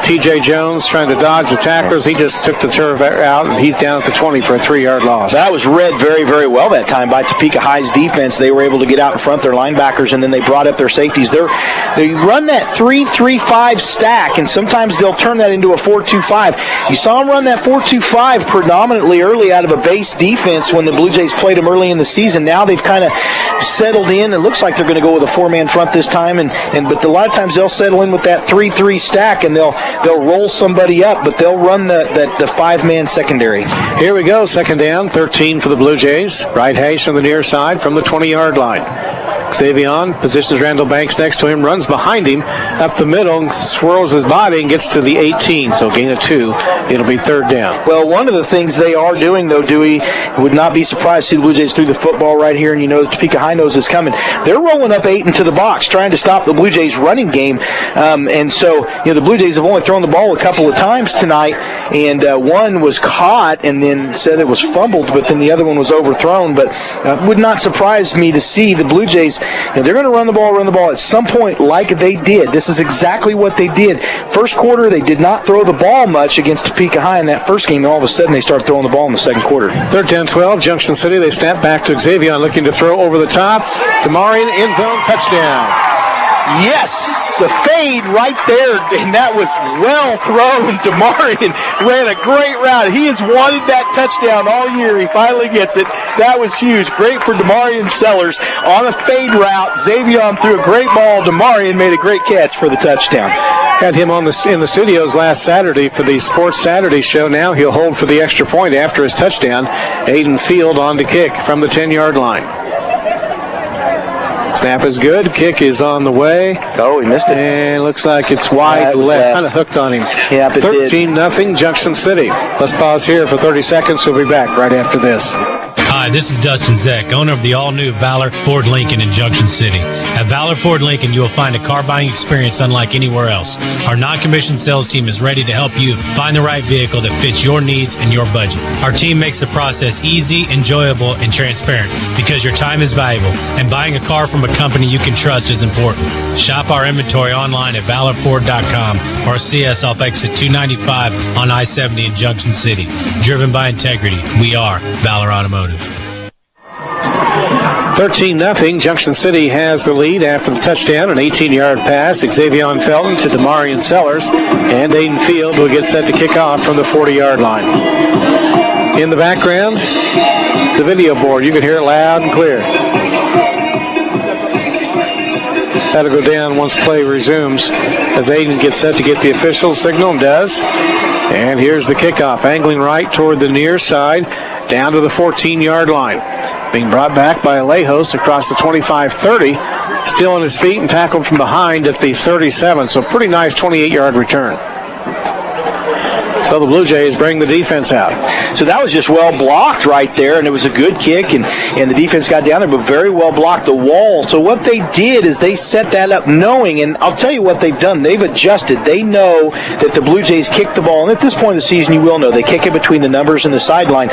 T.J. Jones trying to dodge the tacklers. He just took the turf out, and he's down at the 20 for a 3-yard loss. That was read very, very well that time by Topeka High's defense. They were able to get out in front of their linebackers, and then they brought up their safeties. They run that 3-3-5 stack, and sometimes they'll turn that into a 4-2-5. You saw them run that 4-2-5 predominantly early out of a base defense when the Blue Jays played them early in the season. Now they've kind of settled in. It looks like they're going to go with a 4-man front this time, but a lot of times they'll settle in with that 3-3 stack, and they'll roll somebody up, but they'll run the 5-man secondary. Here we go, second down, 13 for the Blue Jays. Right hash on the near side from the 20-yard line. Xavion positions Randall Banks next to him, runs behind him up the middle, swirls his body and gets to the 18, so gain of 2. It'll be 3rd down. Well, one of the things they are doing, though, Dewey, would not be surprised to see the Blue Jays through the football right here, and Topeka High knows it's coming. They're rolling up 8 into the box, trying to stop the Blue Jays running game, and so the Blue Jays have only thrown the ball a couple of times tonight, and one was caught and then said it was fumbled, but then the other one was overthrown. But would not surprise me to see the Blue Jays is they're going to run the ball at some point like they did. This is exactly what they did. First quarter, they did not throw the ball much against Topeka High in that first game. All of a sudden, they start throwing the ball in the second quarter. 3rd and 12, Junction City. They snap back to Xavier, looking to throw over the top. Demarian, end zone, touchdown. Yes, the fade right there, and that was well thrown. Demarian ran a great route. He has wanted that touchdown all year. He finally gets it. That was huge. Great for Demarian Sellers on a fade route. Xavier threw a great ball. Demarian made a great catch for the touchdown. Had him in the studios last Saturday for the Sports Saturday show. Now he'll hold for the extra point after his touchdown. Aiden Field on to kick from the 10-yard line. Snap is good. Kick is on the way. Oh, he missed it. And looks like it's wide left. Kind of hooked on him. Yeah, 13-0 Junction City. Let's pause here for 30 seconds. We'll be back right after this. Hi, this is Dustin Zeck, owner of the all-new Valor Ford Lincoln in Junction City. At Valor Ford Lincoln, you will find a car buying experience unlike anywhere else. Our non-commissioned sales team is ready to help you find the right vehicle that fits your needs and your budget. Our team makes the process easy, enjoyable, and transparent because your time is valuable, and buying a car from a company you can trust is important. Shop our inventory online at valorford.com or see us off exit 295 on I-70 in Junction City. Driven by integrity, we are Valor Automotive. 13-0. Junction City has the lead after the touchdown, an 18-yard pass. Xavier Felton to Demarian Sellers, and Aiden Field will get set to kick off from the 40-yard line. In the background, the video board. You can hear it loud and clear. That'll go down once play resumes as Aiden gets set to get the official signal, and does. And here's the kickoff, angling right toward the near side, down to the 14-yard line. Being brought back by Alejos across the 25-30, still on his feet and tackled from behind at the 37. So pretty nice 28-yard return. So the Blue Jays bring the defense out. So that was just well blocked right there, and it was a good kick, and the defense got down there, but very well blocked the wall. So what they did is they set that up knowing, and I'll tell you what they've done. They've adjusted. They know that the Blue Jays kick the ball, and at this point of the season, you will know, they kick it between the numbers and the sideline.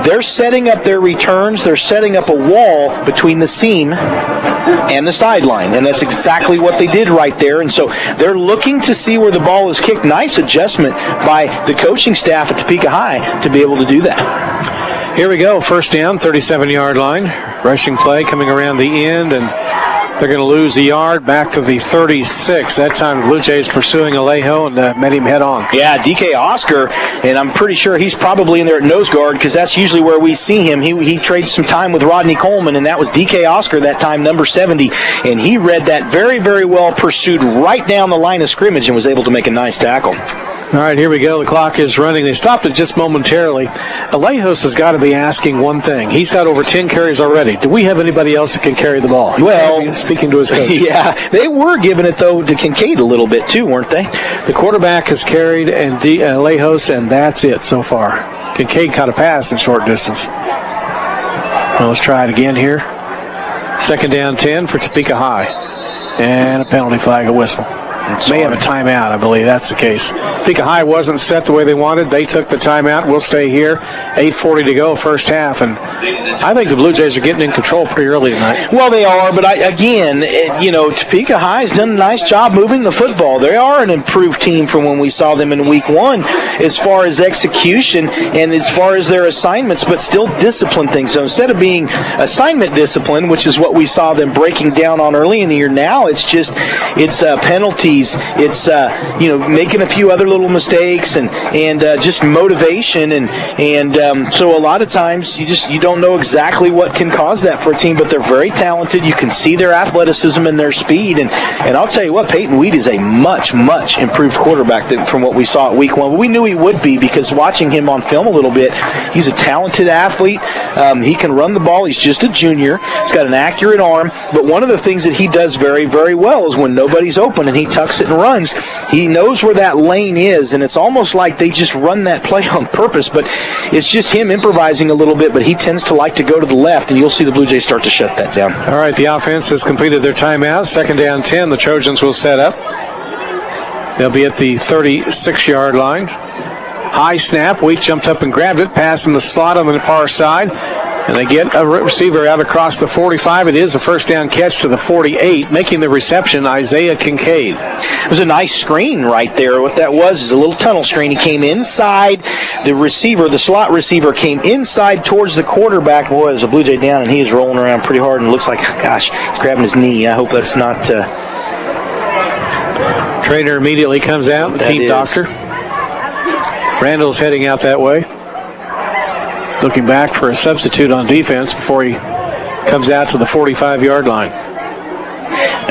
They're setting up their returns. They're setting up a wall between the seam and the sideline, and that's exactly what they did right there. And so they're looking to see where the ball is kicked. Nice adjustment by the coaching staff at Topeka High to be able to do that. Here we go, first down, 37-yard line. Rushing play coming around the end, and they're going to lose a yard back to the 36. That time the Blue Jays pursuing Alejo and met him head on. Yeah, DK Oscar, and I'm pretty sure he's probably in there at nose guard because that's usually where we see him. He trades some time with Rodney Coleman, and that was DK Oscar that time, number 70, and he read that very, very well, pursued right down the line of scrimmage and was able to make a nice tackle. All right, here we go. The clock is running. They stopped it just momentarily. Alejos has got to be asking one thing. He's got over 10 carries already. Do we have anybody else that can carry the ball? Well, speaking to his coach. Yeah, they were giving it, though, to Kincaid a little bit, too, weren't they? The quarterback has carried and Alejos, and that's it so far. Kincaid caught a pass in short distance. Well, let's try it again here. Second down 10 for Topeka High. And a penalty flag, a whistle. May have a timeout, I believe. That's the case. Topeka High wasn't set the way they wanted. They took the timeout. We'll stay here. 8:40 to go, first half. And I think the Blue Jays are getting in control pretty early tonight. Well, they are, but Topeka High has done a nice job moving the football. They are an improved team from when we saw them in week one as far as execution and as far as their assignments, but still discipline things. So instead of being assignment discipline, which is what we saw them breaking down on early in the year, now it's penalties. It's making a few other little mistakes and just motivation and so a lot of times you don't know exactly what can cause that for a team, but they're very talented. You can see their athleticism and their speed, and I'll tell you what, Peyton Weed is a much improved quarterback from what we saw at week one. We knew he would be because watching him on film a little bit, he's a talented athlete. He can run the ball. He's just a junior. He's got an accurate arm, but one of the things that he does very, very well is when nobody's open and he tucks it and runs, he knows where that lane is, and it's almost like they just run that play on purpose, but it's just him improvising a little bit, but he tends to like to go to the left, and you'll see the Blue Jays start to shut that down. All right, the offense has completed their timeout. Second down 10, the Trojans will set up. They'll be at the 36-yard line. High snap, Wheat jumped up and grabbed it, pass in the slot on the far side. And they get a receiver out across the 45. It is a first down catch to the 48. Making the reception, Isaiah Kincaid. It was a nice screen right there. What that was is a little tunnel screen. He came inside the receiver. The slot receiver came inside towards the quarterback. Boy, there's a Blue Jay down, and he is rolling around pretty hard, and looks like, gosh, he's grabbing his knee. I hope that's not... Trainer immediately comes out, the team doctor. Randall's heading out that way. Looking back for a substitute on defense before he comes out to the 45-yard line.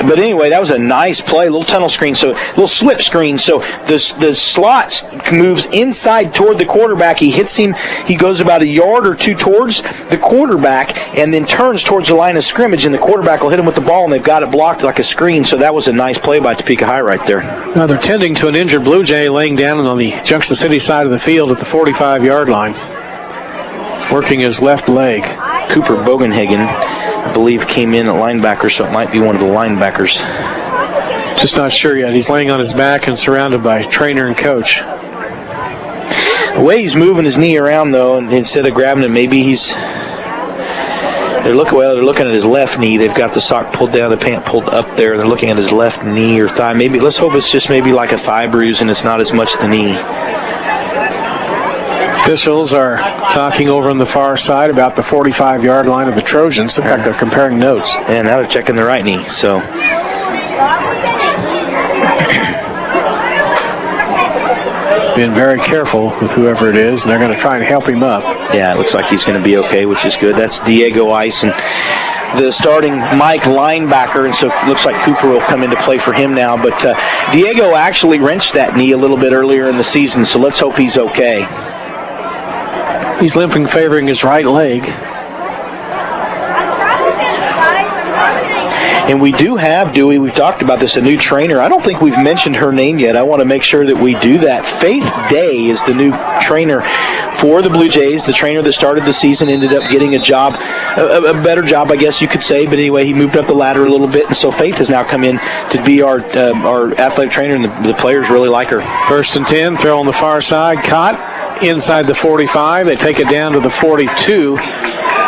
But anyway, that was a nice play, little tunnel screen, so little slip screen. So the slot moves inside toward the quarterback. He hits him. He goes about a yard or two towards the quarterback and then turns towards the line of scrimmage, and the quarterback will hit him with the ball, and they've got it blocked like a screen. So that was a nice play by Topeka High right there. Now they're tending to an injured Blue Jay laying down on the Junction City side of the field at the 45-yard line, working his left leg. Cooper Bogenhagen, I believe, came in at linebacker, so it might be one of the linebackers. Just not sure yet. He's laying on his back and surrounded by trainer and coach. The way he's moving his knee around, though, and instead of grabbing it, maybe they're looking at his left knee. They've got the sock pulled down, the pant pulled up there. They're looking at his left knee or thigh. Maybe, let's hope it's just maybe like a thigh bruise and it's not as much the knee. Officials are talking over on the far side about the 45-yard line of the Trojans. Look like they're comparing notes. And now they're checking the right knee. So being very careful with whoever it is, and they're going to try and help him up. Yeah, it looks like he's going to be okay, which is good. That's Diego Ice, and the starting Mike linebacker, and so it looks like Cooper will come into play for him now. But Diego actually wrenched that knee a little bit earlier in the season, so let's hope he's okay. He's limping, favoring his right leg. And we do have, Dewey, we've talked about this, a new trainer. I don't think we've mentioned her name yet. I want to make sure that we do that. Faith Day is the new trainer for the Blue Jays. The trainer that started the season ended up getting a job, a better job, I guess you could say. But anyway, he moved up the ladder a little bit, and so Faith has now come in to be our athletic trainer, and the players really like her. 1st and 10, throw on the far side, caught inside the 45. They take it down to the 42.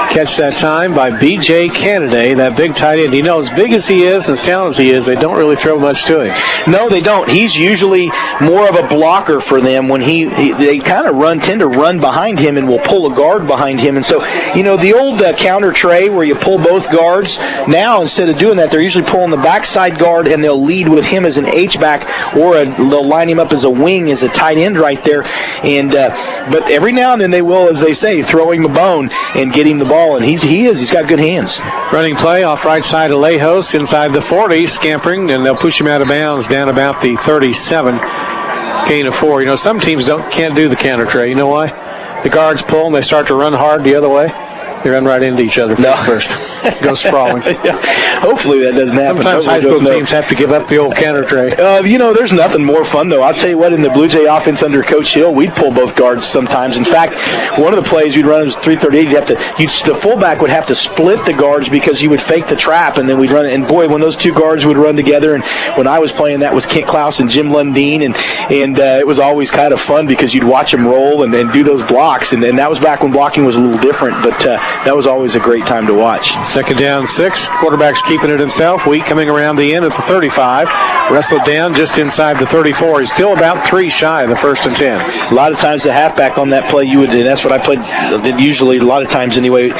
Catch that time by B.J. Canada, that big tight end. You know, as big as he is, as talented as he is, they don't really throw much to him. No, they don't. He's usually more of a blocker for them when they kind of tend to run behind him and will pull a guard behind him. And so, you know, the old counter tray where you pull both guards, now instead of doing that, they're usually pulling the backside guard and they'll lead with him as an H-back, or they'll line him up as a wing, as a tight end right there. And but every now and then they will, as they say, throw him a bone and get him the ball. And he's got good hands. Running play off right side of Lejos, inside the 40, scampering, and they'll push him out of bounds down about the 37. Gain of 4. You know, some teams can't do the counter tray. You know why? The guards pull and they start to run hard the other way. They run right into each other first. Go sprawling. Yeah. Hopefully that doesn't happen. Sometimes high school teams have to give up the old counter tray. You know, there's nothing more fun, though. I'll tell you what, in the Blue Jay offense under Coach Hill, we'd pull both guards sometimes. In fact, one of the plays we'd run was 338. The fullback would have to split the guards because you would fake the trap, and then we'd run it. And boy, when those two guards would run together, and when I was playing, that was Kent Klaus and Jim Lundeen, and it was always kind of fun because you'd watch them roll and do those blocks. And that was back when blocking was a little different, but that was always a great time to watch. 2nd down, 6. Quarterback's keeping it himself. Wheat coming around the end at the 35. Wrestled down just inside the 34. He's still about 3 shy of the 1st and 10. A lot of times the halfback on that play, and that's what I played usually a lot of times anyway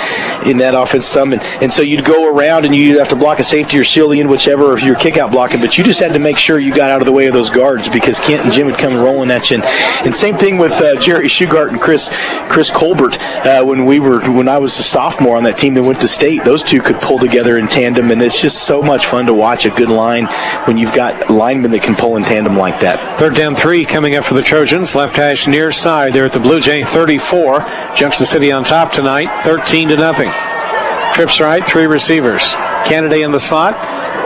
in that offense. And so you'd go around and you'd have to block a safety or seal the end, whichever, if you're kick out blocking. But you just had to make sure you got out of the way of those guards because Kent and Jim would come rolling at you. And same thing with Jerry Shugart and Chris Colbert when I was a sophomore on that team that went to state. Those two could pull together in tandem, and it's just so much fun to watch a good line when you've got linemen that can pull in tandem like that. 3rd down, 3 coming up for the Trojans. Left hash near side there at the Blue Jay 34. Junction City on top tonight, 13-0. Trips right, 3 receivers. Canada in the slot.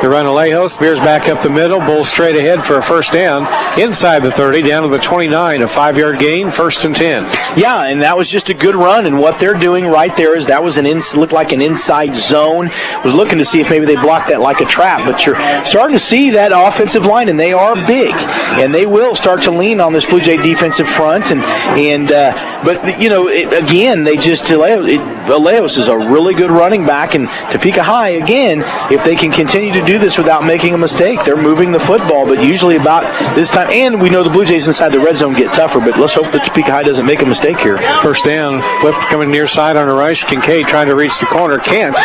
The run of Lejos veers back up the middle. Bulls straight ahead for a first down inside the 30, down to the 29. A 5-yard gain, 1st and 10. Yeah, and that was just a good run. And what they're doing right there is that was looked like an inside zone. Was looking to see if maybe they blocked that like a trap. But you're starting to see that offensive line, and they are big, and they will start to lean on this Blue Jay defensive front. But you know, again, they just Lejos is a really good running back, and Topeka High again, if they can continue to do this without making a mistake, they're moving the football. But usually about this time, and we know the Blue Jays inside the red zone get tougher. But let's hope that Topeka High doesn't make a mistake here. First down, flip coming near side on the right. Kincaid trying to reach the corner, can't,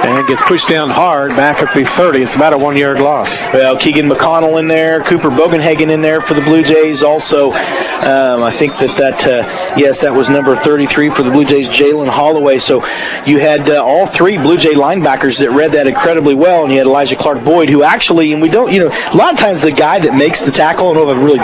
and gets pushed down hard back at the 30. It's about a 1-yard loss. Well, Keegan McConnell in there, Cooper Bogenhagen in there for the Blue Jays. Also, I think that was number 33 for the Blue Jays, Jalen Holloway. So you had all three Blue Jay linebackers that read that incredibly well, and you had Elijah Clark Boyd, who actually, and we don't, you know, a lot of times the guy that makes the tackle, I don't know if I've really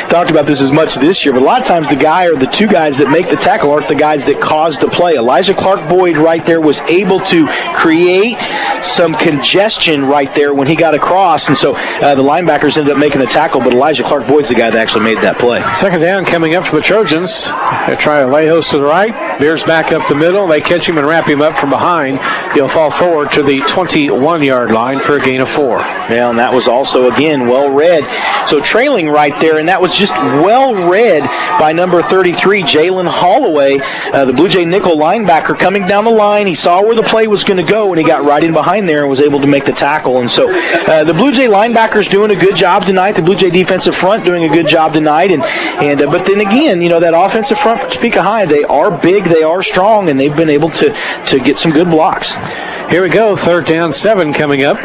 talked about this as much this year, but a lot of times the guy or the two guys that make the tackle aren't the guys that cause the play. Elijah Clark Boyd right there was able to create some congestion right there when he got across, and so the linebackers ended up making the tackle, but Elijah Clark Boyd's the guy that actually made that play. Second down coming up for the Trojans. They try Lejos to the right, veers back up the middle. They catch him and wrap him up from behind. He'll fall forward to the 21-yard line for a gain of 4. Yeah, and that was also, again, well read. So trailing right there, and that was just well read by number 33, Jalen Holloway, the Blue Jay nickel linebacker coming down the line. He saw where the play was going to go, and he got right in behind there and was able to make the tackle. And so the Blue Jay linebackers doing a good job tonight. The Blue Jay defensive front doing a good job tonight. But then again, you know, that offensive front for Topeka High, they are big, they are strong, and they've been able to get some good blocks. Here we go, 3rd down 7 coming up.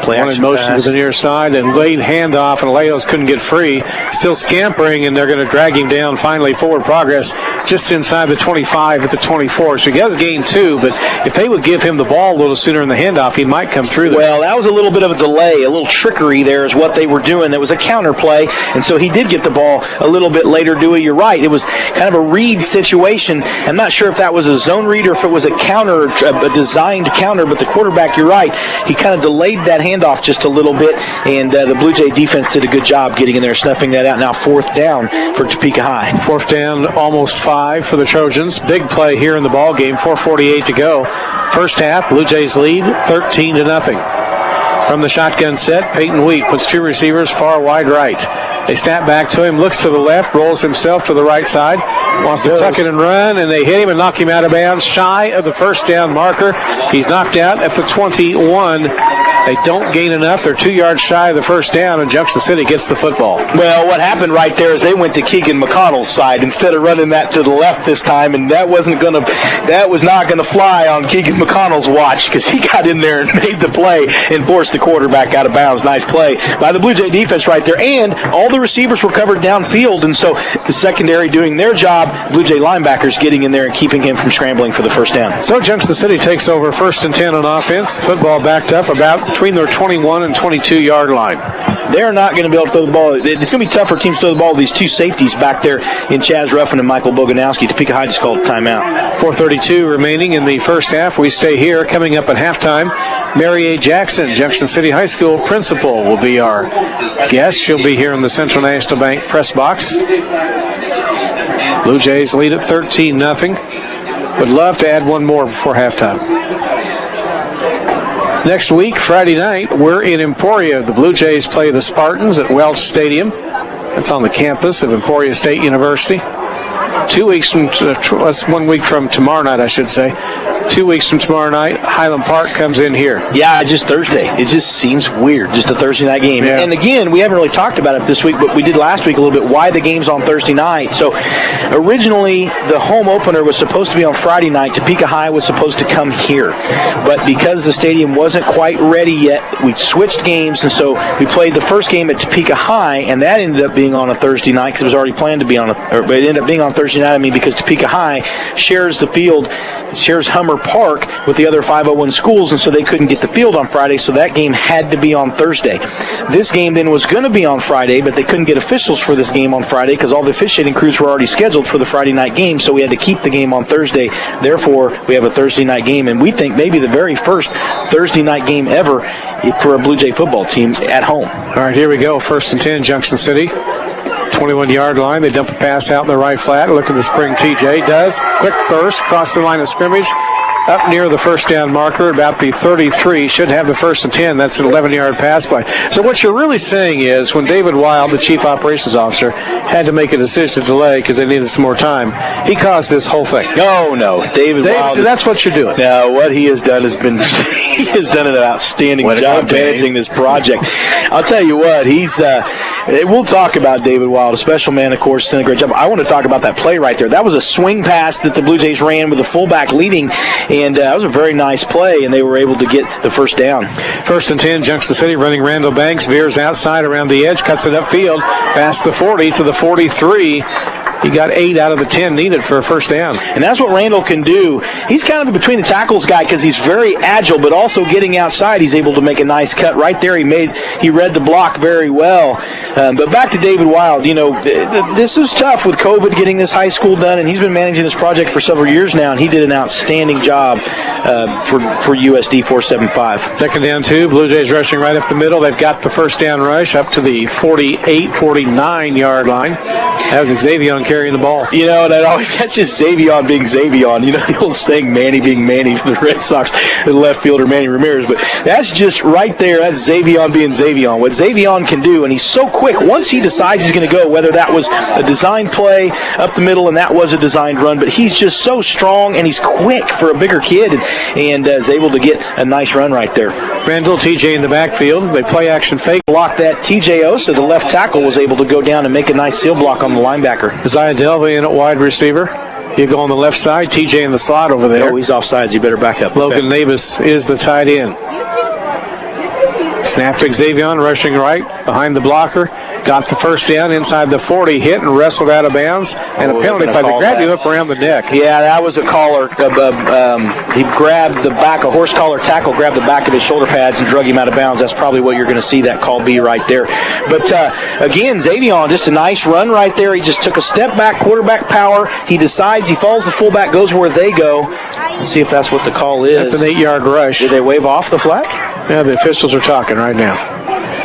One in motion to the near side, and late handoff, and Lejos couldn't get free. Still scampering, and they're going to drag him down. Finally, forward progress just inside the 25 at the 24. So he does gain 2, but if they would give him the ball a little sooner in the handoff, he might come through there. Well, that was a little bit of a delay, a little trickery there is what they were doing. That was a counter play, and so he did get the ball a little bit later, Dewey. You're right. It was kind of a read situation. I'm not sure if that was a zone read or if it was a counter, a designed counter, but the quarterback, you're right, he kind of delayed that handoff a little bit, and the Blue Jay defense did a good job getting in there, snuffing that out. Now 4th down for Topeka High. 4th down, almost 5 for the Trojans. Big play here in the ball game. 4:48 to go. First half, Blue Jays lead 13-0. From the shotgun set, Peyton Wheat puts 2 receivers far wide right. They snap back to him, looks to the left, rolls himself to the right side, wants to tuck it and run, and they hit him and knock him out of bounds, shy of the first down marker. He's knocked out at the 21. They don't gain enough. They're 2 yards shy of the first down, and Junction City gets the football. Well, what happened right there is they went to Keegan McConnell's side instead of running that to the left this time, and that was not going to fly on Keegan McConnell's watch, because he got in there and made the play and forced the quarterback out of bounds. Nice play by the Blue Jay defense right there, and all the receivers were covered downfield, and so the secondary doing their job, Blue Jay linebackers getting in there and keeping him from scrambling for the first down. So Junction City takes over 1st and 10 on offense. Football backed up about between their 21 and 22-yard line. They're not going to be able to throw the ball. It's going to be tough for teams to throw the ball with these 2 safeties back there in Chaz Ruffin and Michael Boganowski. Topeka High just called a timeout. 4:32 remaining in the first half. We stay here. Coming up at halftime, Mary A. Jackson, Junction City High School principal, will be our guest. She'll be here in the Central National Bank press box. Blue Jays lead at 13-0. Would love to add one more before halftime. Next week, Friday night, we're in Emporia. The Blue Jays play the Spartans at Welch Stadium. That's on the campus of Emporia State University. 2 weeks from, 1 week from tomorrow night, I should say. 2 weeks from tomorrow night, Highland Park comes in here. Yeah, just Thursday. It just seems weird, just a Thursday night game. Yeah. And again, we haven't really talked about it this week, but we did last week a little bit, why the game's on Thursday night. So originally, the home opener was supposed to be on Friday night. Topeka High was supposed to come here. But because the stadium wasn't quite ready yet, we switched games, and so we played the first game at Topeka High, and that ended up being on a Thursday night because it was already planned to be on but it ended up being on Thursday night, because Topeka High shares the field, shares Hummer summer park with the other 501 schools, and so they couldn't get the field on Friday, so that game had to be on Thursday. This game then was going to be on Friday, but they couldn't get officials for this game on Friday because all the officiating crews were already scheduled for the Friday night game, so we had to keep the game on Thursday. Therefore, we have a Thursday night game, and we think maybe the very first Thursday night game ever for a Blue Jay football team at home. All right, here we go. 1st and 10, Junction City. 21-yard line. They dump a pass out in the right flat. Looking to spring TJ. Does. Quick burst across the line of scrimmage. Up near the first down marker, about the 33. Should have the 1st and 10. That's an 11-yard pass play. So what you're really saying is when David Wild, the chief operations officer, had to make a decision to delay because they needed some more time, he caused this whole thing. No. David Wild. That's what you're doing. Now, what he has done has been he has done an outstanding job managing this project. I'll tell you what, we'll talk about David Wild, a special man, of course, done a great job. I want to talk about that play right there. That was a swing pass that the Blue Jays ran with the fullback leading, and that was a very nice play, and they were able to get the first down. 1st and 10, Junction City running Randall Banks, veers outside around the edge, cuts it upfield, past the 40 to the 43. He got 8 out of the 10 needed for a first down. And that's what Randall can do. He's kind of a between the tackles guy because he's very agile, but also getting outside, he's able to make a nice cut right there. He read the block very well. But back to David Wild, this is tough with COVID getting this high school done, and he's been managing this project for several years now, and he did an outstanding job for USD 475. 2nd down 2, Blue Jays rushing right up the middle. They've got the first down rush up to the 48, 49-yard line. That was Xavier carrying the ball. That's just Xavier being Xavier. The old saying, Manny being Manny for the Red Sox, the left fielder Manny Ramirez. But that's just right there. That's Xavier being Xavier. What Xavier can do, and he's so quick. Once he decides he's going to go, whether that was a designed play up the middle and that was a designed run, but he's just so strong and he's quick for a bigger kid and is able to get a nice run right there. Randall, TJ in the backfield. They play action fake. Block that. TJ Osa, the left tackle, was able to go down and make a nice seal block on the linebacker. Isaiah Delvey in at wide receiver. You go on the left side. TJ in the slot over there. Oh, he's offsides. You better back up. Logan Navis is the tight end. Snap to Xavier, rushing right behind the blocker. Got the first down inside the 40, hit and wrestled out of bounds, and a penalty by the grab you up around the neck. Yeah, that was a caller. He grabbed the back, a horse collar tackle, grabbed the back of his shoulder pads and drug him out of bounds. That's probably what you're going to see that call be right there. But again, Xavier, just a nice run right there. He just took a step back, quarterback power. He decides, he follows the fullback, goes where they go. Let's see if that's what the call is. That's an 8-yard rush. Did they wave off the flag? Yeah, the officials are talking right now.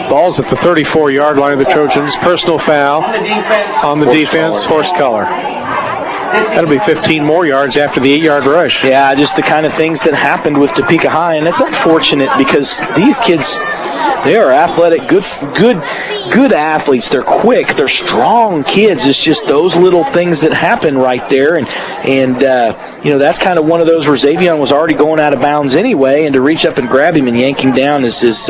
Ball's at the 34-yard line of the Trojans. Personal foul on the defense. Horse collar. That'll be 15 more yards after the 8-yard rush. Yeah, just the kind of things that happened with Topeka High, and it's unfortunate because these kids, they are athletic, good athletes. They're quick, they're strong kids. It's just those little things that happen right there, and that's kind of one of those where Xavier was already going out of bounds anyway, and to reach up and grab him and yank him down is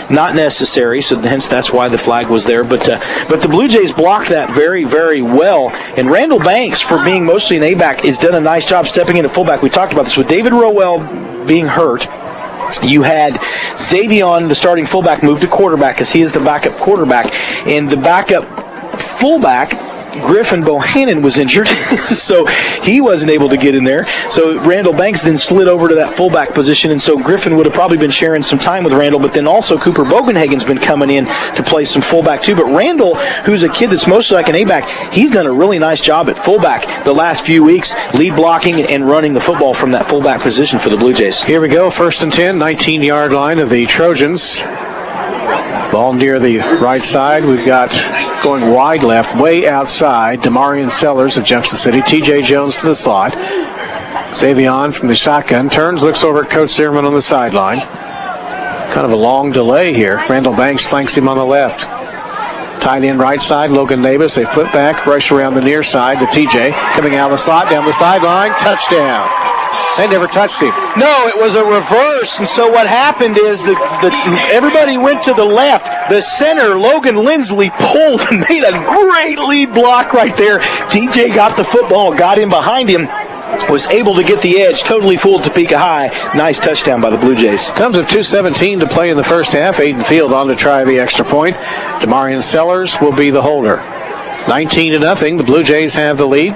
not necessary. So hence that's why the flag was there. But the Blue Jays blocked that very, very well, and Randall Banks, for being mostly an A-back, has done a nice job stepping into fullback. We talked about this with David Rowell being hurt. You had Xavier, the starting fullback, move to quarterback because he is the backup quarterback, and the backup fullback, Griffin Bohannon, was injured, so he wasn't able to get in there. So Randall Banks then slid over to that fullback position, and so Griffin would have probably been sharing some time with Randall, but then also Cooper Bogenhagen's been coming in to play some fullback too. But Randall, who's a kid that's mostly like an A-back, he's done a really nice job at fullback the last few weeks, lead blocking and running the football from that fullback position for the Blue Jays. Here we go, 1st and 10, 19-yard line of the Trojans. Ball near the right side. We've got going wide left, way outside, Damarian Sellers of Junction City. TJ Jones to the slot. Xavier from the shotgun. Turns, looks over at Coach Zimmerman on the sideline. Kind of a long delay here. Randall Banks flanks him on the left. Tight end right side, Logan Davis. They flip back, rush around the near side to TJ. Coming out of the slot, down the sideline. Touchdown. They never touched him. No, it was a reverse, and so what happened is everybody went to the left. The center, Logan Lindsley, pulled and made a great lead block right there. TJ got the football, got in behind him, was able to get the edge, totally fooled Topeka High. Nice touchdown by the Blue Jays. Comes with 2:17 to play in the first half. Aiden Field on to try the extra point. Damarian Sellers will be the holder. 19-0. The Blue Jays have the lead.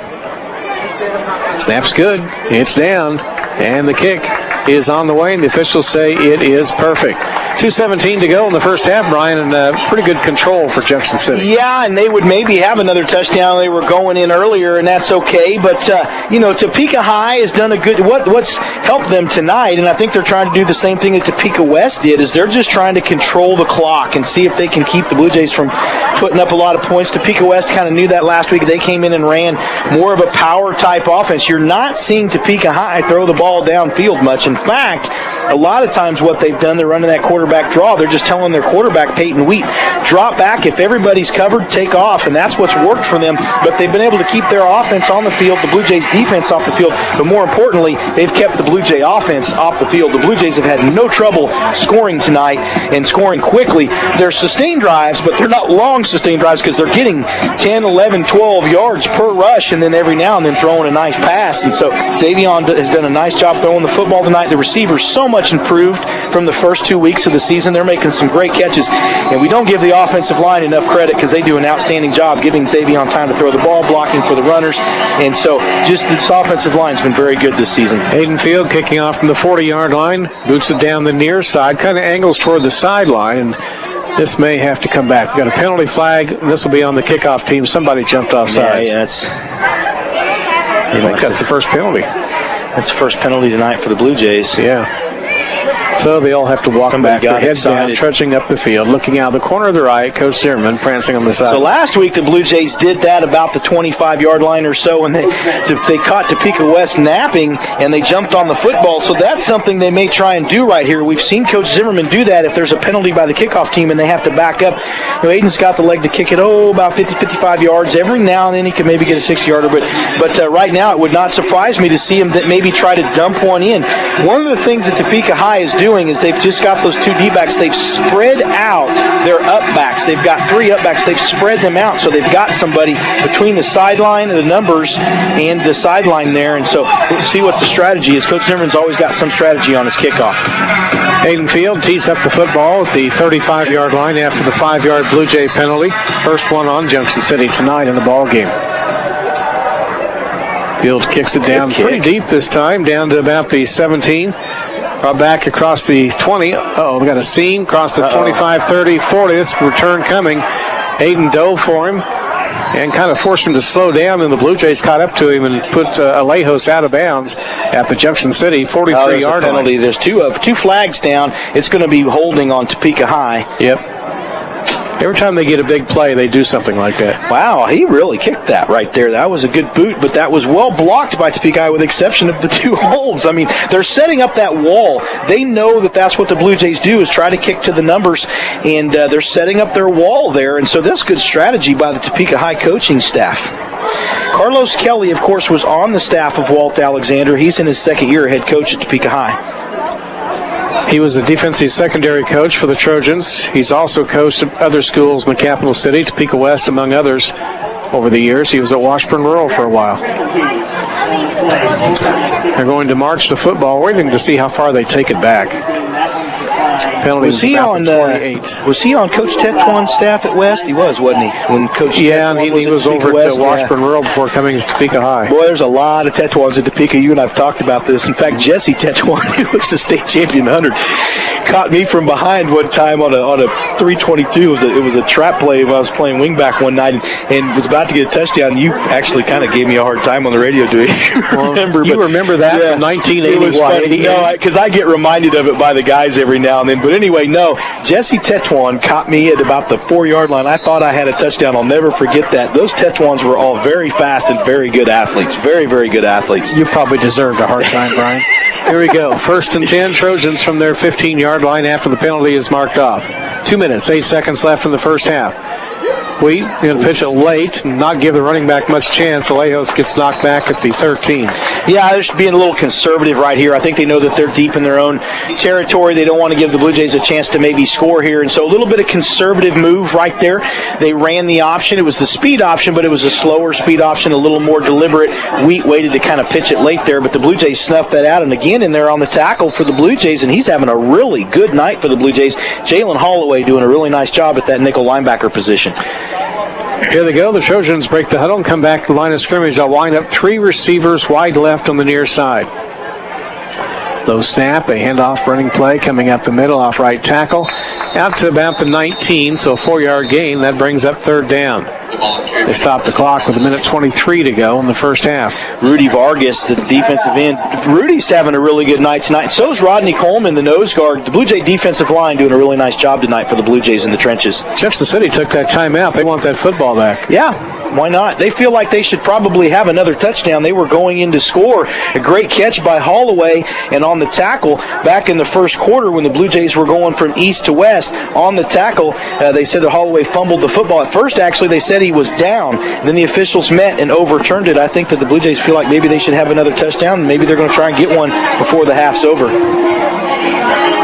Snap's good. It's down. And the kick is on the way, and the officials say it is perfect. 2:17 to go in the first half, Brian, and pretty good control for Junction City. Yeah, and they would maybe have another touchdown. They were going in earlier, and that's okay. But, Topeka High has done a good – what's helped them tonight, and I think they're trying to do the same thing that Topeka West did, is they're just trying to control the clock and see if they can keep the Blue Jays from putting up a lot of points. Topeka West kind of knew that last week. They came in and ran more of a power-type offense. You're not seeing Topeka High throw the ball downfield much. In fact, a lot of times what they've done, they're running that quarterback draw. They're just telling their quarterback, Peyton Wheat, drop back. If everybody's covered, take off, and that's what's worked for them. But they've been able to keep their offense on the field, the Blue Jays' defense off the field, but more importantly, they've kept the Blue Jay offense off the field. The Blue Jays have had no trouble scoring tonight and scoring quickly. They're sustained drives, but they're not long sustained drives because they're getting 10, 11, 12 yards per rush, and then every now and then throwing a nice pass. And so Xavion has done a nice job throwing the football tonight. The receivers so much improved from the first 2 weeks of the season. They're making some great catches, and we don't give the offensive line enough credit because they do an outstanding job giving Xavion time to throw the ball, blocking for the runners. And so just this offensive line has been very good this season. Hayden Field kicking off from the 40-yard line, boots it down the near side, kind of angles toward the sideline, and this may have to come back. We've got a penalty flag. This will be on the kickoff team. Somebody jumped off sides. Yeah, I think that's the first penalty. That's the first penalty tonight for the Blue Jays. Yeah. So they all have to walk back, their heads down, trudging up the field, looking out the corner of their eye. Coach Zimmerman prancing on the side. So last week the Blue Jays did that about the 25-yard line or so, and they caught Topeka West napping, and they jumped on the football. So that's something they may try and do right here. We've seen Coach Zimmerman do that if there's a penalty by the kickoff team and they have to back up. Aiden's got the leg to kick it, about 50, 55 yards. Every now and then he can maybe get a 60-yarder, but right now it would not surprise me to see him that maybe try to dump one in. One of the things that Topeka High is doing is they've just got those two D-backs. They've spread out their up-backs. They've got three up-backs. They've spread them out, so they've got somebody between the sideline, the numbers, and the sideline there. And so we'll see what the strategy is. Coach Zimmerman's always got some strategy on his kickoff. Hayden Field tees up the football at the 35-yard line after the 5-yard Blue Jay penalty. First one on Junction City tonight in the ball game. Field kicks it down pretty deep this time, down to about the 17. Brought back across the 20. We got a seam across the 25, 30, 40. This return coming. Hayden dove for him and kind of forced him to slow down, and the Blue Jays caught up to him and put Alejos out of bounds at the Junction City 43-yard penalty. line. There's two flags down. It's going to be holding on Topeka High. Yep. Every time they get a big play, they do something like that. Wow, he really kicked that right there. That was a good boot, but that was well blocked by Topeka High with the exception of the two holds. I mean, they're setting up that wall. They know that that's what the Blue Jays do, is try to kick to the numbers, and they're setting up their wall there. And so that's good strategy by the Topeka High coaching staff. Carlos Kelly, of course, was on the staff of Walt Alexander. He's in his second year head coach at Topeka High. He was a defensive secondary coach for the Trojans. He's also coached at other schools in the capital city, Topeka West, among others, over the years. He was at Washburn Rural for a while. They're going to march the football, waiting to see how far they take it back. Penalty was he on 28. Was he on Coach Tetuan's staff at West? He was, wasn't he? When Coach and he was over at Washburn Rural before coming to Topeka High. Boy, there's a lot of Tetuans at Topeka. You and I have talked about this. In fact, Jesse Tetuan, who was the state champion 100, caught me from behind one time on a 322. It was a trap play when I was playing wingback one night and was about to get a touchdown. You actually kind of gave me a hard time on the radio, do you? Remember that from 1980? No, because I get reminded of it by the guys every now and then. But anyway, no, Jesse Tetuan caught me at about the 4-yard line. I thought I had a touchdown. I'll never forget that. Those Tetuans were all very fast and very good athletes. Very, very good athletes. You probably deserved a hard time, Brian. Here we go. 1st and 10, Trojans from their 15-yard line after the penalty is marked off. 2 minutes, 8 seconds left in the first half. Wheat going to pitch it late and not give the running back much chance. Alejos gets knocked back at the 13. Yeah, they're just being a little conservative right here. I think they know that they're deep in their own territory. They don't want to give the Blue Jays a chance to maybe score here. And so a little bit of conservative move right there. They ran the option. It was the speed option, but it was a slower speed option, a little more deliberate. Wheat waited to kind of pitch it late there, but the Blue Jays snuffed that out. And again, in there on the tackle for the Blue Jays, and he's having a really good night for the Blue Jays. Jalen Holloway doing a really nice job at that nickel linebacker position. Here they go. The Trojans break the huddle and come back to the line of scrimmage. They'll wind up 3 receivers wide left on the near side. Low snap, a handoff running play coming up the middle off right tackle. Out to about the 19, so a 4-yard gain. That brings up third down. They stop the clock with 1:23 to go in the first half. Rudy Vargas, the defensive end. Rudy's having a really good night tonight. So is Rodney Coleman, the nose guard. The Blue Jay defensive line doing a really nice job tonight for the Blue Jays in the trenches. Jefferson City took that timeout. They want that football back. Yeah, why not? They feel like they should probably have another touchdown. They were going in to score. A great catch by Holloway, and on the tackle back in the first quarter when the Blue Jays were going from east to west, on the tackle, they said that Holloway fumbled the football. At first, actually, they said he was down. Then the officials met and overturned it. I think that the Blue Jays feel like maybe they should have another touchdown. Maybe they're going to try and get one before the half's over.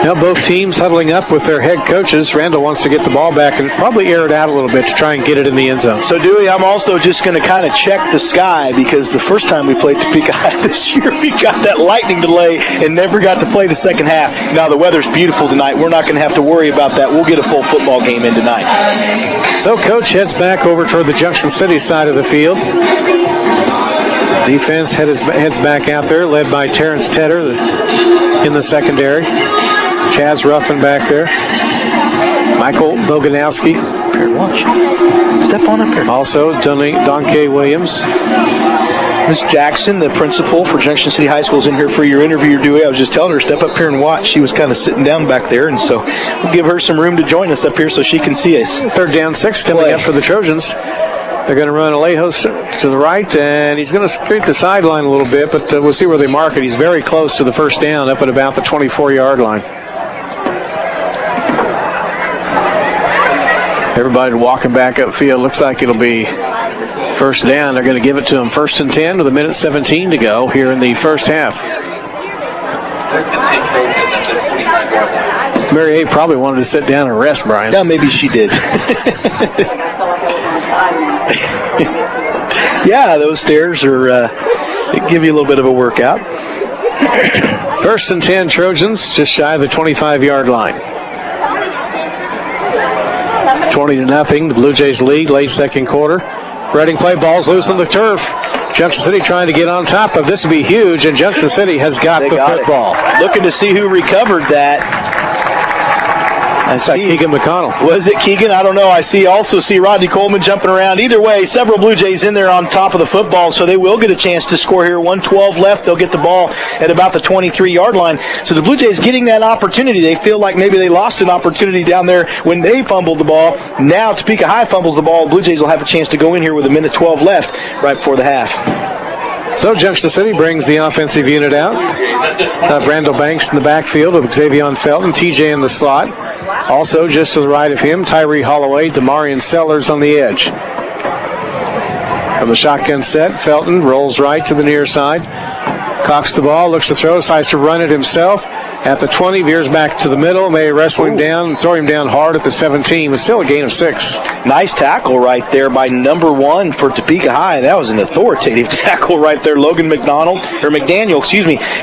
Now both teams huddling up with their head coaches. Randall wants to get the ball back and probably air it out a little bit to try and get it in the end zone. So, Dewey, I'm also just going to kind of check the sky because the first time we played Topeka High this year, we got that lightning delay and never got to play the second half. Now the weather's beautiful tonight. We're not going to have to worry about that. We'll get a full football game in tonight. So Coach heads back over toward the Junction City side of the field. Defense heads back out there, led by Terrence Tedder in the secondary. Chaz Ruffin back there. Michael Boganowski. Watch. Step on up here. Also, Donkey Williams. Miss Jackson, the principal for Junction City High School, is in here for your interview, Dewey. I was just telling her, step up here and watch. She was kind of sitting down back there, and so we'll give her some room to join us up here so she can see us. Third down, 6 coming up for the Trojans. They're going to run Alejos to the right, and he's going to scrape the sideline a little bit, but we'll see where they mark it. He's very close to the first down, up at about the 24-yard line. Everybody walking back upfield. Looks like it'll be first down. They're going to give it to him 1st and 10 with 1:17 to go here in the first half. Mary A. probably wanted to sit down and rest, Brian. Yeah, maybe she did. Yeah, those stairs are give you a little bit of a workout. 1st and 10 Trojans, just shy of the 25-yard line. 20-0. The Blue Jays lead late second quarter. Reading play, ball's loose on the turf. Junction City trying to get on top of this would be huge, and Junction City has got the football. Looking to see who recovered that. I see Keegan McConnell. Was it Keegan? I don't know. I also see Rodney Coleman jumping around. Either way, several Blue Jays in there on top of the football, so they will get a chance to score here. 1:12 left. They'll get the ball at about the 23-yard line. So the Blue Jays getting that opportunity. They feel like maybe they lost an opportunity down there when they fumbled the ball. Now Topeka High fumbles the ball. Blue Jays will have a chance to go in here with 1:12 left right before the half. So Junction City brings the offensive unit out. Randall Banks in the backfield with Xavier Felton, TJ in the slot. Also, just to the right of him, Tyree Holloway, Damarian Sellers on the edge. From the shotgun set, Felton rolls right to the near side. Cocks the ball, looks to throw, decides to run it himself. At the 20, veers back to the middle, may wrestle him down and throw him down hard at the 17, but still a gain of 6. Nice tackle right there by number 1 for Topeka High. That was an authoritative tackle right there. Logan McDaniel,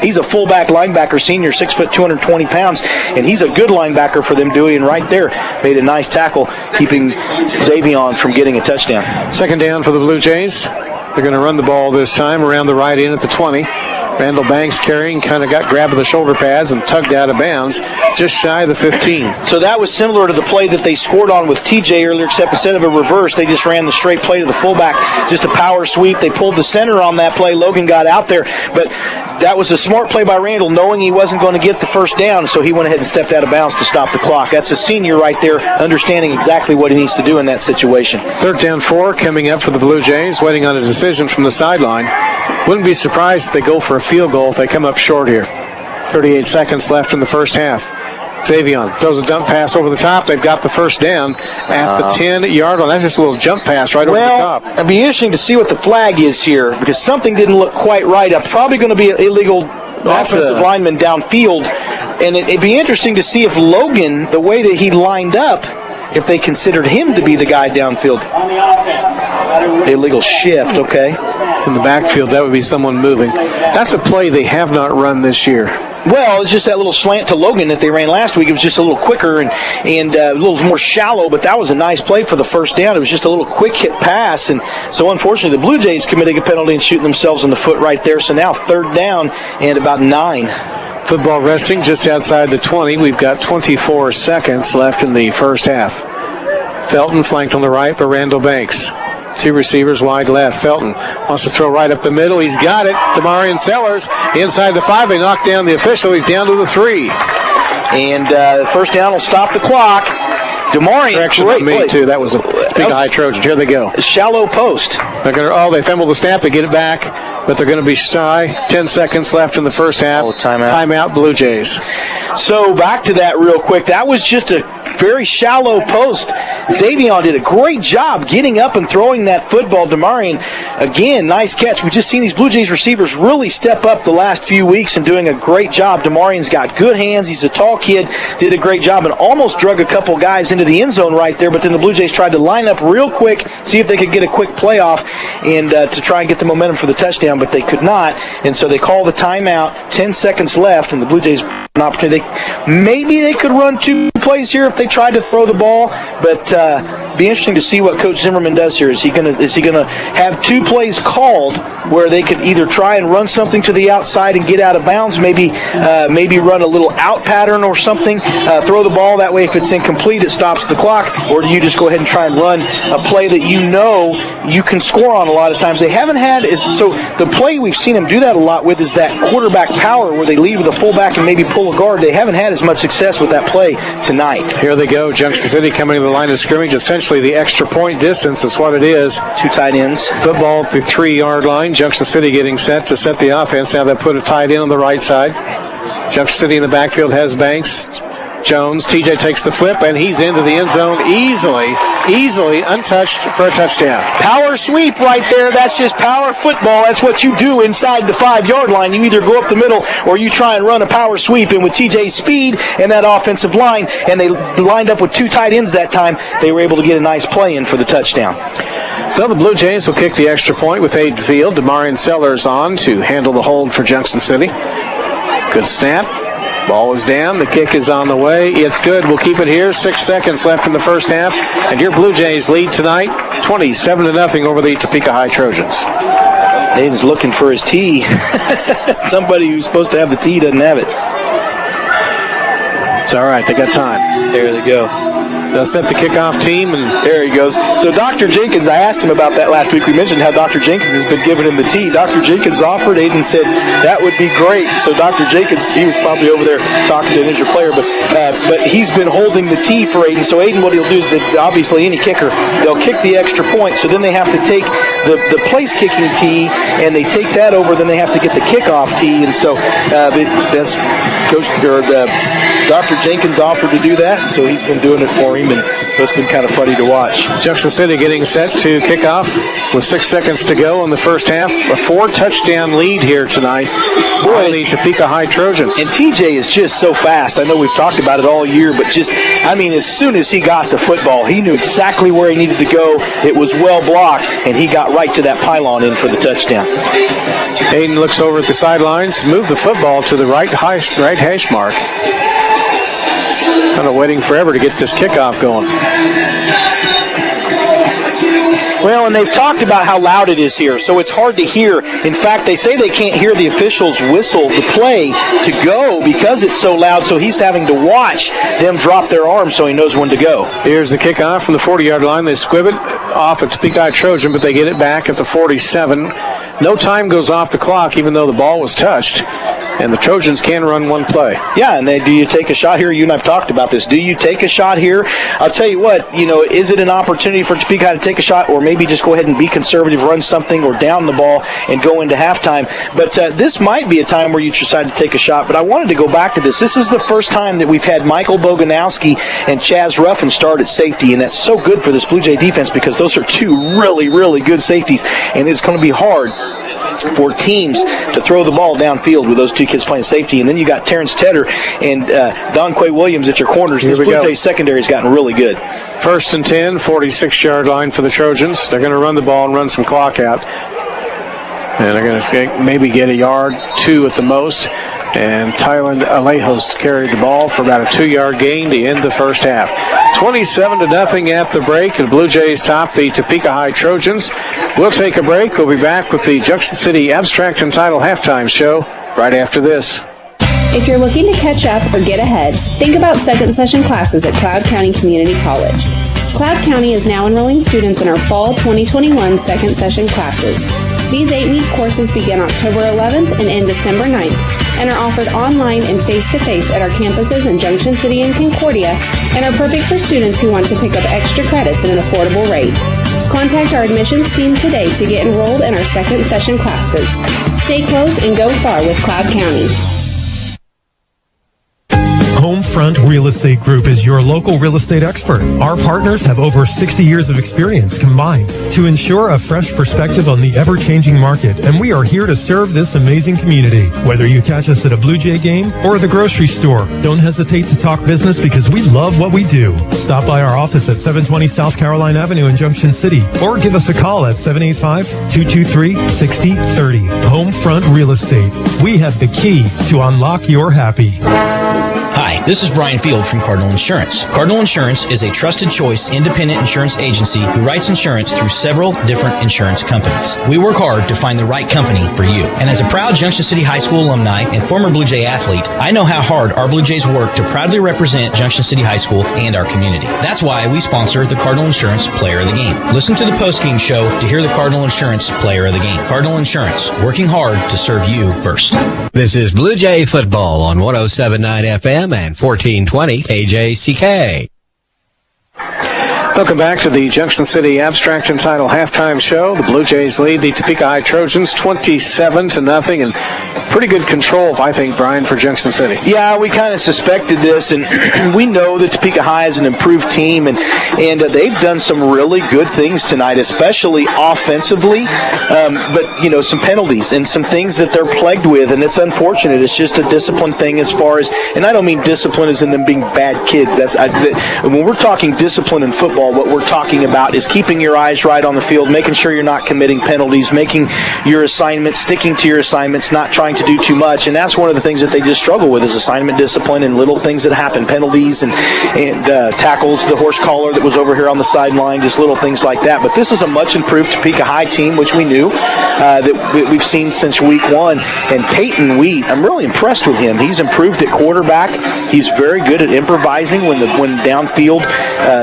He's a fullback linebacker, senior, 6 foot, 220 pounds, and he's a good linebacker for them, Dewey, and right there made a nice tackle, keeping Xavier from getting a touchdown. Second down for the Blue Jays. They're going to run the ball this time around the right end at the 20. Randall Banks carrying, kind of got grabbed by the shoulder pads and tugged out of bounds just shy of the 15. So that was similar to the play that they scored on with TJ earlier, except instead of a reverse, they just ran the straight play to the fullback, just a power sweep. They pulled the center on that play. Logan got out there, but that was a smart play by Randall, knowing he wasn't going to get the first down, so he went ahead and stepped out of bounds to stop the clock. That's a senior right there, understanding exactly what he needs to do in that situation. Third down 4 coming up for the Blue Jays, waiting on a decision from the sideline. Wouldn't be surprised if they go for a field goal if they come up short here. 38 seconds left in the first half. Xavier throws a dump pass over the top. They've got the first down at the 10-yard line. That's just a little jump pass right over the top. Well, it'll be interesting to see what the flag is here because something didn't look quite right. It's probably going to be an illegal offensive lineman downfield. And it'd be interesting to see if Logan, the way that he lined up, if they considered him to be the guy downfield. Illegal shift, okay. In the backfield, that would be someone moving. That's a play they have not run this year. Well, it's just that little slant to Logan that they ran last week. It was just a little quicker and a little more shallow, but that was a nice play for the first down. It was just a little quick hit pass, and so unfortunately the Blue Jays committing a penalty and shooting themselves in the foot right there. So now third down and about 9. Football resting just outside the 20. We've got 24 seconds left in the first half. Felton flanked on the right by Randall Banks. Two receivers wide left. Felton wants to throw right up the middle. He's got it. Demarion Sellers inside the 5. They knock down the official. He's down to the 3. And first down will stop the clock. Demarion, great play. Too. That was a Topeka High Trojan. Here they go. Shallow post. They fumble the snap. They get it back, but they're going to be shy. 10 seconds left in the first half. Timeout, Blue Jays. So back to that real quick. That was just a very shallow post. Xavier did a great job getting up and throwing that football. Demarion, again, nice catch. We've just seen these Blue Jays receivers really step up the last few weeks and doing a great job. Demarion's got good hands. He's a tall kid, did a great job, and almost drug a couple guys into the end zone right there, but then the Blue Jays tried to line up real quick, see if they could get a quick playoff and to try and get the momentum for the touchdown, but they could not, and so they call the timeout. 10 seconds left, and the Blue Jays an opportunity. Maybe they could run 2 plays here if they tried to throw the ball, but be interesting to see what Coach Zimmerman does here. Is he gonna have 2 plays called where they could either try and run something to the outside and get out of bounds, maybe run a little out pattern or something, throw the ball that way. If it's incomplete, it stops the clock, or do you just go ahead and try and run a play that you know you can score on? A lot of times they haven't had so the play we've seen them do that a lot with is that quarterback power where they lead with a fullback and maybe pull a guard. They haven't had as much success with that play tonight. Here they go. Junction City coming to the line of scrimmage. Essentially the extra point distance is what it is. 2 tight ends. Football at the 3-yard line. Junction City getting set to set the offense. Now they put a tight end on the right side. Junction City in the backfield has Banks. Jones. TJ takes the flip, and he's into the end zone easily untouched for a touchdown. Power sweep right there. That's just power football. That's what you do inside the 5-yard line. You either go up the middle or you try and run a power sweep. And with TJ's speed and that offensive line, and they lined up with 2 tight ends that time, they were able to get a nice play in for the touchdown. So the Blue Jays will kick the extra point with Aiden Field. Demarion Sellers on to handle the hold for Junction City. Good snap. Ball is down. The kick is on the way. It's good. We'll keep it here. 6 seconds left in the first half. And your Blue Jays lead tonight 27-0 over the Topeka High Trojans. Aiden's looking for his tee. Somebody who's supposed to have the tee doesn't have it. It's all right. They got time. There they go. They'll set the kickoff team, and there he goes. So Dr. Jenkins, I asked him about that last week. We mentioned how Dr. Jenkins has been giving him the tee. Dr. Jenkins offered. Aiden said that would be great. So Dr. Jenkins, he was probably over there talking to an injured player, but he's been holding the tee for Aiden. So Aiden, what he'll do, obviously any kicker, they'll kick the extra point. So then they have to take the place kicking tee, and they take that over. Then they have to get the kickoff tee, and so that's Dr. Jenkins offered to do that. So he's been doing it for him. And so it's been kind of funny to watch. Junction City getting set to kick off with 6 seconds to go in the first half. A 4-touchdown lead here tonight. Boy, the Topeka High Trojans. And TJ is just so fast. I know we've talked about it all year, but as soon as he got the football, he knew exactly where he needed to go. It was well blocked, and he got right to that pylon in for the touchdown. Aiden looks over at the sidelines, moved the football to the right hash mark. Kind of waiting forever to get this kickoff going. Well, and they've talked about how loud it is here, so it's hard to hear. In fact, they say they can't hear the officials whistle the play to go because it's so loud, so he's having to watch them drop their arms so he knows when to go. Here's the kickoff from the 40-yard line. They squib it off at Topeka High Trojan, but they get it back at the 47. No time goes off the clock, even though the ball was touched. And the Trojans can run one play. Yeah, and do you take a shot here? You and I have talked about this. Do you take a shot here? I'll tell you what, is it an opportunity for Topeka to take a shot, or maybe just go ahead and be conservative, run something, or down the ball and go into halftime? But this might be a time where you decide to take a shot. But I wanted to go back to this. This is the first time that we've had Michael Boganowski and Chaz Ruffin start at safety, and that's so good for this Blue Jay defense because those are 2 really, really good safeties, and it's going to be hard for teams to throw the ball downfield with those 2 kids playing safety. And then you got Terrence Tedder and Donquay Williams at your corners. This Blue Jays secondary has gotten really good. 1st and 10, 46-yard line for the Trojans. They're going to run the ball and run some clock out. And they're going to maybe get a yard, 2 at the most. And Tyland Alejos carried the ball for about a 2-yard gain to end the first half. 27-0 at the break, and Blue Jays top the Topeka High Trojans. We'll take a break. We'll be back with the Junction City Abstract and Title halftime show right after this. If you're looking to catch up or get ahead, think about second session classes at Cloud County Community College. Cloud County is now enrolling students in our fall 2021 second session classes. These 8-week courses begin October 11th and end December 9th and are offered online and face-to-face at our campuses in Junction City and Concordia and are perfect for students who want to pick up extra credits at an affordable rate. Contact our admissions team today to get enrolled in our second session classes. Stay close and go far with Cloud County. Homefront Real Estate Group is your local real estate expert. Our partners have over 60 years of experience combined to ensure a fresh perspective on the ever-changing market, and we are here to serve this amazing community. Whether you catch us at a Blue Jay game or the grocery store, don't hesitate to talk business because we love what we do. Stop by our office at 720 South Caroline Avenue in Junction City or give us a call at 785-223-6030. Homefront Real Estate. We have the key to unlock your happy. Hi, this is Brian Field from Cardinal Insurance. Cardinal Insurance is a trusted choice independent insurance agency who writes insurance through several different insurance companies. We work hard to find the right company for you. And as a proud Junction City High School alumni and former Blue Jay athlete, I know how hard our Blue Jays work to proudly represent Junction City High School and our community. That's why we sponsor the Cardinal Insurance Player of the Game. Listen to the postgame show to hear the Cardinal Insurance Player of the Game. Cardinal Insurance, working hard to serve you first. This is Blue Jay Football on 107.9 FM and 1420 KJCK. Welcome back to the Junction City Abstract and Title halftime show. The Blue Jays lead the Topeka High Trojans 27-0, and pretty good control, I think, Brian, for Junction City. Yeah, we kind of suspected this, and we know that Topeka High is an improved team, and they've done some really good things tonight, especially offensively. But some penalties and some things that they're plagued with, and it's unfortunate. It's just a discipline thing as far as, and I don't mean discipline as in them being bad kids. When we're talking discipline in football, what we're talking about is keeping your eyes right on the field, making sure you're not committing penalties, making your assignments, sticking to your assignments, not trying to do too much. And that's one of the things that they just struggle with is assignment discipline and little things that happen, penalties and tackles, the horse collar that was over here on the sideline, just little things like that. But this is a much improved Topeka High team, which we knew that we've seen since week one. And Peyton Wheat, I'm really impressed with him. He's improved at quarterback. He's very good at improvising when downfield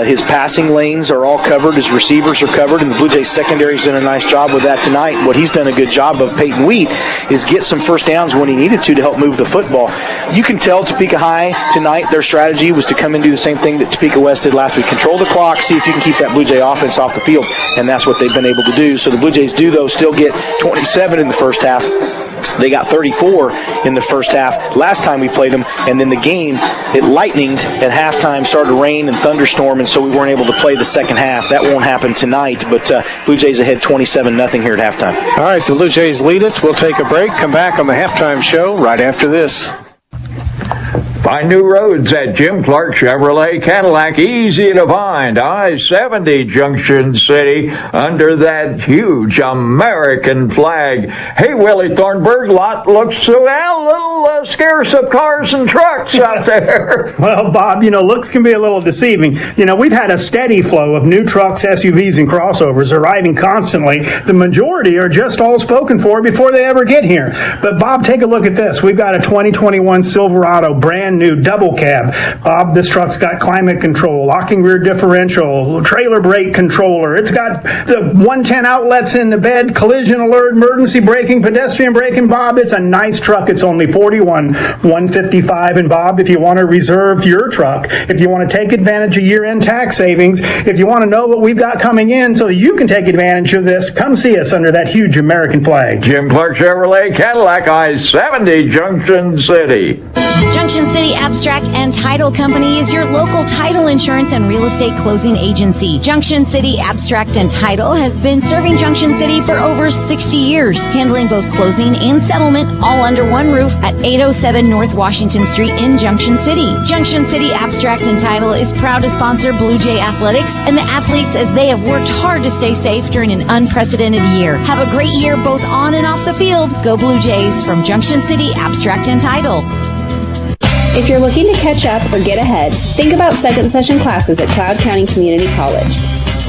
his passing lanes are all covered, his receivers are covered, and the Blue Jays secondary's done a nice job with that tonight. What he's done a good job of, Peyton Wheat, is get some first downs when he needed to help move the football. You can tell Topeka High tonight, their strategy was to come and do the same thing that Topeka West did last week. Control the clock, see if you can keep that Blue Jay offense off the field, and that's what they've been able to do. So the Blue Jays do, though, still get 27 in the first half. They got 34 in the first half last time we played them, and then the game, it lightened at halftime, started to rain and thunderstorm, and so we weren't able to play the second half. That won't happen tonight, but Blue Jays ahead 27-0 here at halftime. All right, the Blue Jays lead it. We'll take a break, come back on the halftime show right after this. Find new roads at Jim Clark Chevrolet Cadillac. Easy to find. I-70 Junction City under that huge American flag. Hey, Willie Thornburg, lot looks a little scarce of cars and trucks out there. Well, Bob, looks can be a little deceiving. We've had a steady flow of new trucks, SUVs, and crossovers arriving constantly. The majority are just all spoken for before they ever get here. But, Bob, take a look at this. We've got a 2021 Silverado brand new double cab. Bob, this truck's got climate control, locking rear differential, trailer brake controller. It's got the 110 outlets in the bed, collision alert, emergency braking, pedestrian braking. Bob, it's a nice truck. It's only $41,155. And Bob, if you want to reserve your truck, if you want to take advantage of year-end tax savings, if you want to know what we've got coming in so you can take advantage of this, come see us under that huge American flag. Jim Clark Chevrolet Cadillac, I-70 Junction City. Junction City Abstract and Title Company is your local title insurance and real estate closing agency. Junction City Abstract and Title has been serving Junction City for over 60 years, handling both closing and settlement all under one roof at 807 North Washington Street in Junction City. Junction City Abstract and Title is proud to sponsor Blue Jay Athletics and the athletes as they have worked hard to stay safe during an unprecedented year. Have a great year both on and off the field. Go Blue Jays from Junction City Abstract and Title. If you're looking to catch up or get ahead, think about second session classes at Cloud County Community College.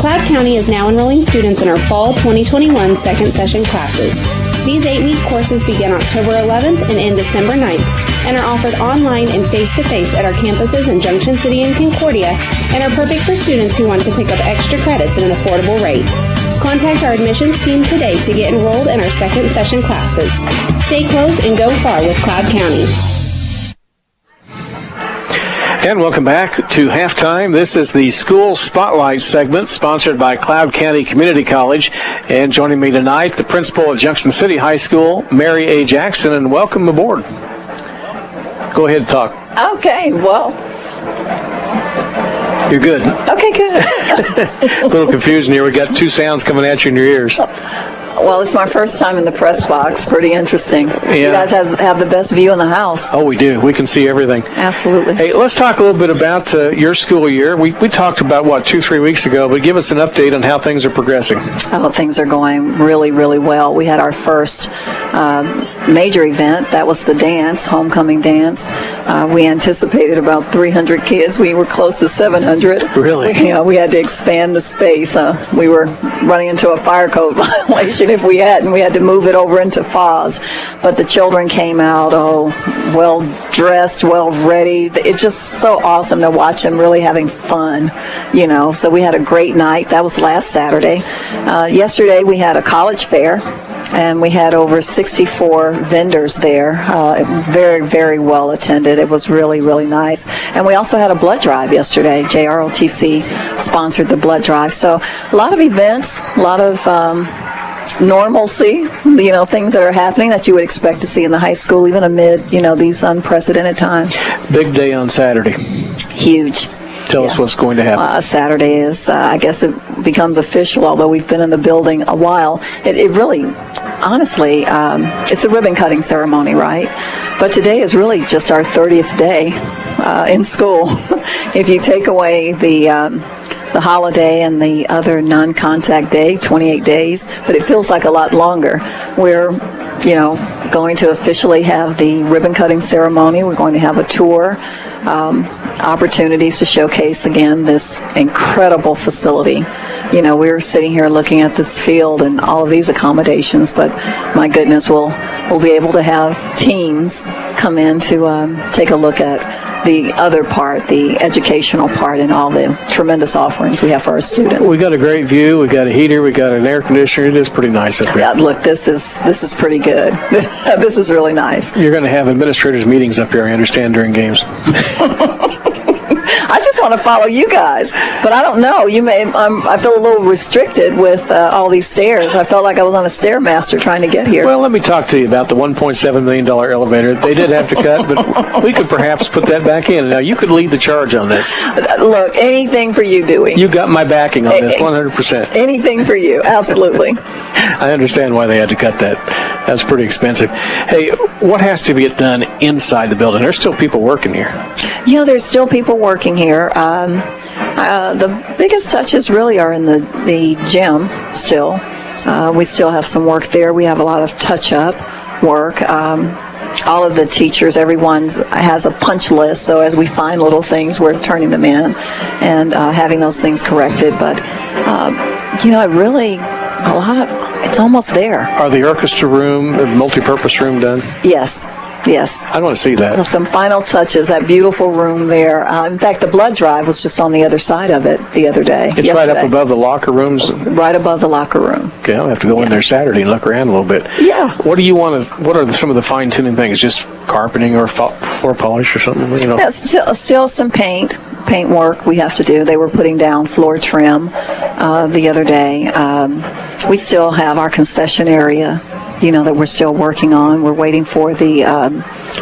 Cloud County is now enrolling students in our fall 2021 second session classes. These 8-week courses begin October 11th and end December 9th and are offered online and face-to-face at our campuses in Junction City and Concordia and are perfect for students who want to pick up extra credits at an affordable rate. Contact our admissions team today to get enrolled in our second session classes. Stay close and go far with Cloud County. And welcome back to halftime. This is the School Spotlight segment sponsored by Cloud County Community College. And joining me tonight, the principal at Junction City High School, Mary A. Jackson, and welcome aboard. Go ahead and talk. Okay, well. You're good. Okay, good. A little confusion here. We got two sounds coming at you in your ears. Well, it's my first time in the press box. Pretty interesting. Yeah. You guys have the best view in the house. Oh, we do. We can see everything. Absolutely. Hey, let's talk a little bit about your school year. We talked about, 2-3 weeks ago, but give us an update on how things are progressing. Oh, things are going really, really well. We had our first major event. That was the dance, homecoming dance. We anticipated about 300 kids. We were close to 700. Really? We had to expand the space. We were running into a fire code violation if we hadn't. We had to move it over into FOS. But the children came out, well dressed, well ready. It's just so awesome to watch them really having fun, So we had a great night. That was last Saturday. Yesterday we had a college fair. And we had over 64 vendors there. It was very, very well attended. It was really, really nice. And we also had a blood drive yesterday. JROTC sponsored the blood drive. So a lot of events, a lot of normalcy, things that are happening that you would expect to see in the high school, even amid, these unprecedented times. Big day on Saturday. Huge. Tell us what's going to happen. Saturday is, I guess it becomes official, although we've been in the building a while. It really, honestly, it's a ribbon cutting ceremony, right? But today is really just our 30th day in school. If you take away the holiday and the other non-contact day, 28 days, but it feels like a lot longer. We're, going to officially have the ribbon cutting ceremony. We're going to have a tour. Opportunities to showcase again this incredible facility. We're sitting here looking at this field and all of these accommodations, but my goodness, we'll be able to have teams come in to take a look at the other part, the educational part, and all the tremendous offerings we have for our students. We got a great view. We got a heater. We got an air conditioner. It is pretty nice up here. Yeah, look, this is pretty good. This is really nice. You're going to have administrators meetings up here, I understand, during games. I just want to follow you guys, but I don't know. I feel a little restricted with all these stairs. I felt like I was on a Stairmaster trying to get here. Well, let me talk to you about the $1.7 million elevator. They did have to cut, but we could perhaps put that back in. Now, you could lead the charge on this. Look, anything for you, Dewey. You got my backing on this, 100%. Anything for you, absolutely. I understand why they had to cut that. That's pretty expensive. Hey, what has to get done inside the building? There's still people working here. There's still people working here. The biggest touches really are in the gym still. We still have some work there. We have a lot of touch-up work. All of the teachers, everyone has a punch list, so as we find little things, we're turning them in and having those things corrected. But, it's almost there. Are the orchestra room, the multi-purpose room done? Yes. I want to see that. Some final touches, that beautiful room there. In fact, the blood drive was just on the other side of it the other day. It's yesterday. Right up above the locker rooms? Right above the locker room. Okay, I'll have to go in there Saturday and look around a little bit. Yeah. What are some of the fine-tuning things? Just carpeting or floor polish or something? Yeah, still some paint work we have to do. They were putting down floor trim the other day. We still have our concession area, that we're still working on. We're waiting for the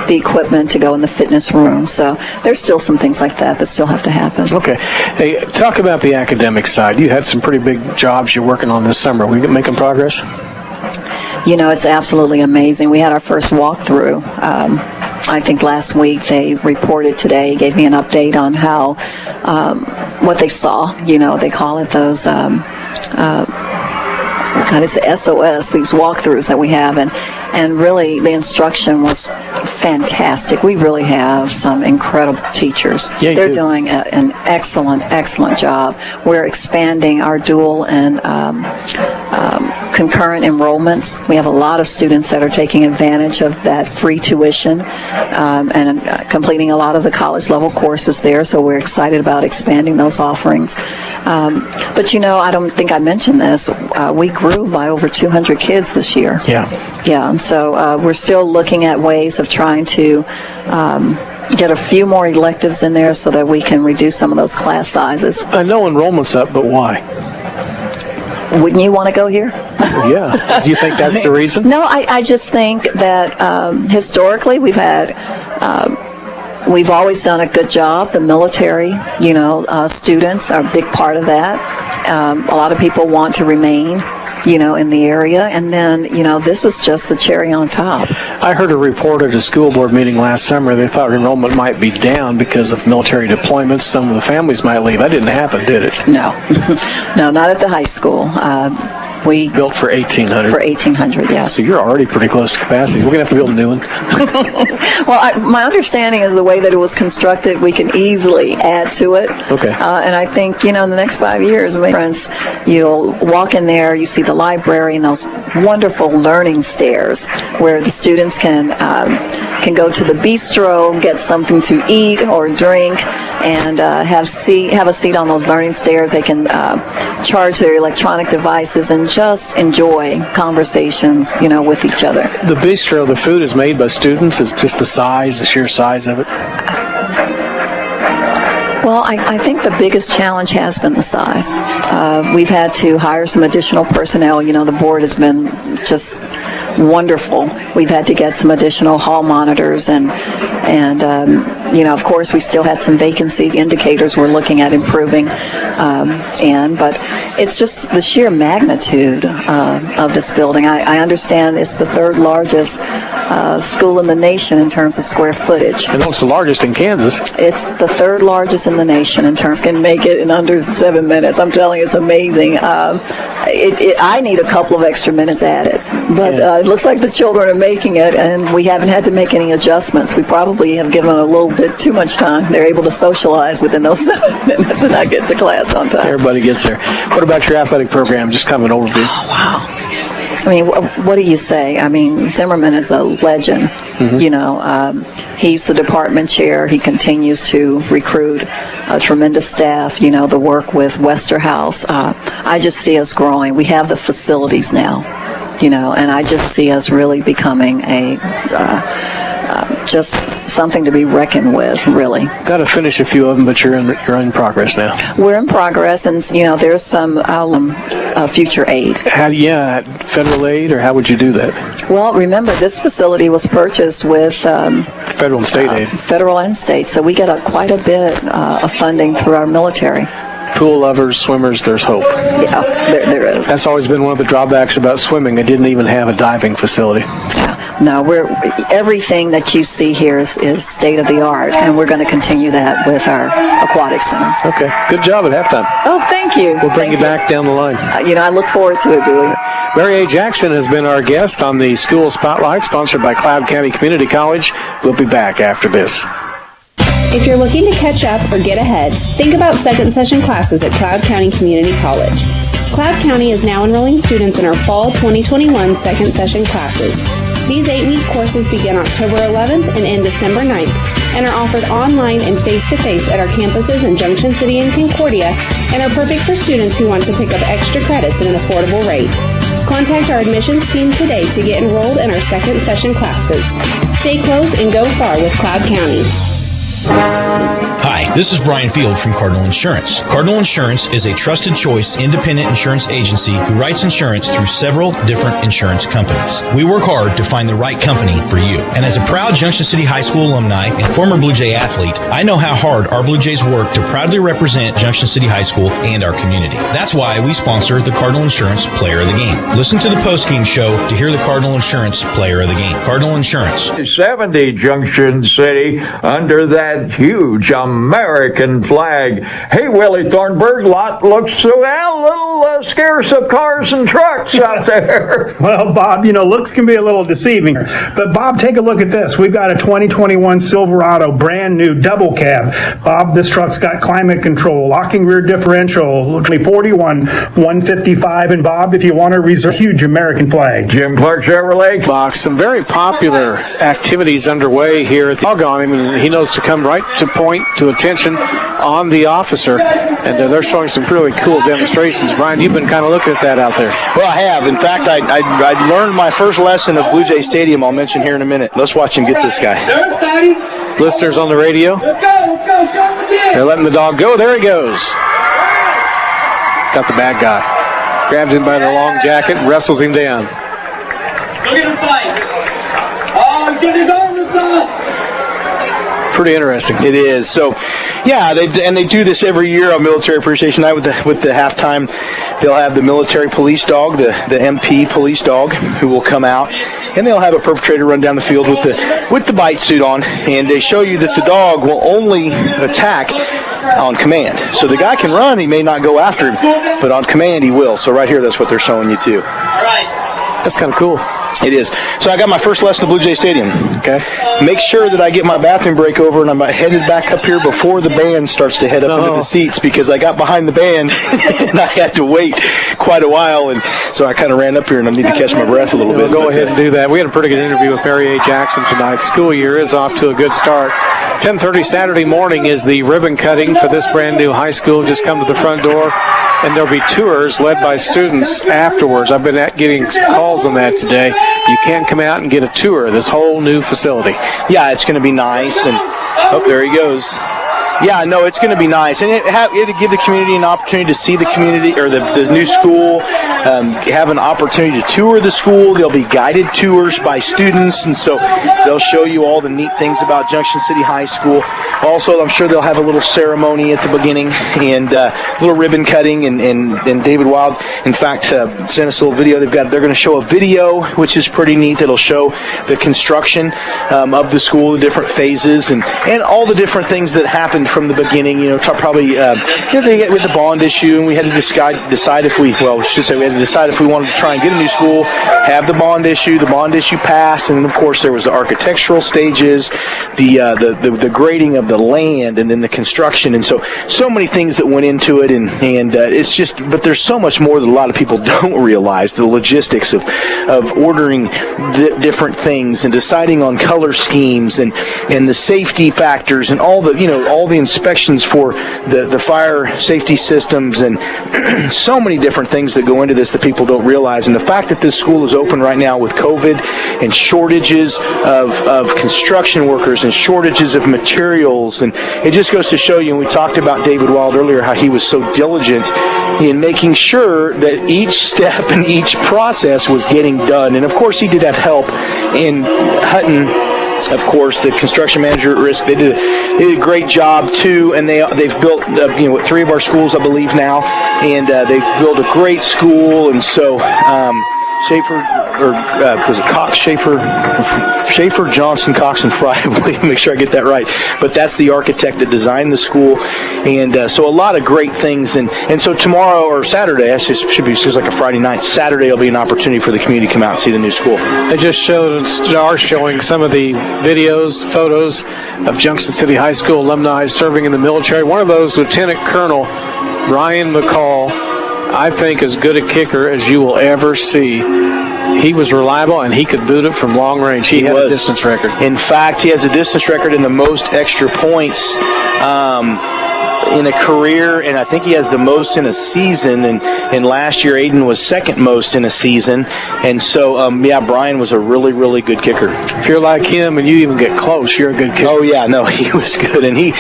equipment to go in the fitness room. So there's still some things like that still have to happen. Okay. Hey, talk about the academic side. You had some pretty big jobs you're working on this summer. We making progress? It's absolutely amazing. We had our first walkthrough. I think last week they reported today, gave me an update on how, what they saw. They call it those, it's the SOS, these walkthroughs that we have, and really the instruction was fantastic. We really have some incredible teachers. Yeah, they're doing an excellent job. We're expanding our dual and concurrent enrollments. We have a lot of students that are taking advantage of that free tuition and completing a lot of the college level courses there, so we're excited about expanding those offerings. But I don't think I mentioned this. We grew by over 200 kids this year. Yeah, and so we're still looking at ways of trying to get a few more electives in there so that we can reduce some of those class sizes. I know enrollment's up, but why? Wouldn't you want to go here? Yeah. Do you think that's the reason? No, I just think that historically we've always done a good job. The military, students are a big part of that. A lot of people want to remain, in the area. And then, this is just the cherry on top. I heard a report at a school board meeting last summer. They thought enrollment might be down because of military deployments. Some of the families might leave. That didn't happen, did it? No. No, not at the high school. We built for 1,800. For 1,800, yes. So you're already pretty close to capacity. We're going to have to build a new one. Well, my understanding is the way that it was constructed, we can easily add to it. Okay. And I think, in the next 5 years, my friends, you'll walk in there, you see the library and those wonderful learning stairs where the students can go to the bistro, get something to eat or drink, and have a seat on those learning stairs. They can charge their electronic devices and just enjoy conversations, with each other. The bistro, the food is made by students. It's just the sheer size of it. Well, I think the biggest challenge has been the size. We've had to hire some additional personnel. The board has been just wonderful. We've had to get some additional hall monitors and of course, we still had some vacancies, indicators we're looking at improving, but it's just the sheer magnitude of this building. I understand it's the third largest school in the nation in terms of square footage. I know it's the largest in Kansas. It's the third largest in the nation in terms, can make it in under 7 minutes. I'm telling you, it's amazing. I need a couple of extra minutes at it, but it looks like the children are making it, and we haven't had to make any adjustments. We probably have given a little bit too much time. They're able to socialize within those 7 minutes and not get to class on time. Everybody gets there. What about your athletic program? Just kind of an overview. Oh, wow. I mean, what do you say? I mean, Zimmerman is a legend. Mm-hmm. He's the department chair. He continues to recruit a tremendous staff, the work with Westerhouse. I just see us growing. We have the facilities now, and I just see us really becoming just something to be reckoned with, really. Got to finish a few of them, but you're in progress now. We're in progress, and there's some future aid. Federal aid, or how would you do that? Well, remember, this facility was purchased with federal and state aid. Federal and state, so we get quite a bit of funding through our military. Pool lovers, swimmers, there's hope. Yeah, there is. That's always been one of the drawbacks about swimming. They didn't even have a diving facility. Yeah. No, everything that you see here is state of the art, and we're going to continue that with our aquatic center. Okay. Good job at halftime. Oh, thank you. We'll bring you back down the line. I look forward to it, Dewey. Mary A. Jackson has been our guest on the School Spotlight, sponsored by Cloud County Community College. We'll be back after this. If you're looking to catch up or get ahead, think about second session classes at Cloud County Community College. Cloud County is now enrolling students in our fall 2021 second session classes. These 8-week courses begin October 11th and end December 9th and are offered online and face-to-face at our campuses in Junction City and Concordia and are perfect for students who want to pick up extra credits at an affordable rate. Contact our admissions team today to get enrolled in our second session classes. Stay close and go far with Cloud County. Hi, this is Brian Field from Cardinal Insurance. Cardinal Insurance is a trusted choice independent insurance agency who writes insurance through several different insurance companies. We work hard to find the right company for you. And as a proud Junction City High School alumni and former Blue Jay athlete, I know how hard our Blue Jays work to proudly represent Junction City High School and our community. That's why we sponsor the Cardinal Insurance Player of the Game. Listen to the postgame show to hear the Cardinal Insurance Player of the Game. Cardinal Insurance. 70 Junction City under that huge American American flag. Hey, Willie Thornburg, lot looks a little scarce of cars and trucks out there. Well, Bob, looks can be a little deceiving. But, Bob, take a look at this. We've got a 2021 Silverado, brand new double cab. Bob, this truck's got climate control, locking rear differential, 41, 155. And, Bob, if you want to reserve, huge American flag. Jim Clark Chevrolet. Box. Some very popular activities underway here at the dog on him, and he knows to come right to point to attention on the officer, and they're showing some really cool demonstrations. Brian, you've been kind of looking at that out there. Well, I have. In fact, I learned my first lesson of Blue Jay Stadium. I'll mention here in a minute. Let's watch him get this guy. Listeners on the radio. They're letting the dog go. There he goes. Got the bad guy. Grabs him by the long jacket, wrestles him down. Look at him fight. Oh, he's getting his arms up. Pretty interesting. It is. So, yeah, they do this every year on Military Appreciation Night with the halftime. They'll have the military police dog, the MP police dog, who will come out, and they'll have a perpetrator run down the field with the bite suit on, and they show you that the dog will only attack on command. So the guy can run, he may not go after him, but on command he will. So right here, that's what they're showing you too. All right. That's kind of cool. It is. So I got my first lesson at Blue Jay Stadium. Okay. Make sure that I get my bathroom break over and I'm headed back up here before the band starts to head up into the seats, because I got behind the band and I had to wait quite a while, and so I kind of ran up here and I need to catch my breath a little bit. Go ahead and do that. We had a pretty good interview with Barry A. Jackson tonight. School year is off to a good start. 10:30 Saturday morning is the ribbon cutting for this brand new high school. Just come to the front door, and there'll be tours led by students afterwards. I've been getting calls on that today. You can come out and get a tour of this whole new facility. Yeah, it's going to be nice. And oh, there he goes. Yeah, no, it's going to be nice, and it'll give the community an opportunity to see the community or the new school, have an opportunity to tour the school. There'll be guided tours by students, and so they'll show you all the neat things about Junction City High School. Also, I'm sure they'll have a little ceremony at the beginning and a little ribbon cutting, and David Wild, in fact, sent us a little video. They're going to show a video, which is pretty neat. That'll show the construction of the school, the different phases, and all the different things that happened from the beginning. Probably they get with the bond issue, and we had to decide if we had to decide if we wanted to try and get a new school, have the bond issue passed, and then of course there was the architectural stages, the grading of the land, and then the construction, and so many things that went into it, and it's just, but there's so much more that a lot of people don't realize, the logistics of ordering different things and deciding on color schemes and the safety factors and all the inspections for the fire safety systems, and so many different things that go into this that people don't realize. And the fact that this school is open right now with COVID and shortages of construction workers and shortages of materials, and it just goes to show you, and we talked about David Wild earlier, how he was so diligent in making sure that each step and each process was getting done. And of course he did have help in Hutton. Of course, the construction manager at Risk, they did a great job too, and they've built 3 of our schools, I believe now, and they've built a great school. And so Schaefer, Johnson, Cox, and Fry, I believe, make sure I get that right. But that's the architect that designed the school, and so a lot of great things. And so tomorrow, or Saturday, should be like a Friday night. Saturday will be an opportunity for the community to come out and see the new school. They just are showing some of the videos, photos of Junction City High School alumni serving in the military. One of those, Lieutenant Colonel Ryan McCall, I think as good a kicker as you will ever see. He was reliable, and he could boot it from long range. He had a distance record. In fact, he has a distance record in the most extra points in a career, and I think he has the most in a season, and last year Aiden was second most in a season, and so Brian was a really, really good kicker. If you're like him and you even get close, you're a good kicker. Oh yeah, no, he was good, and you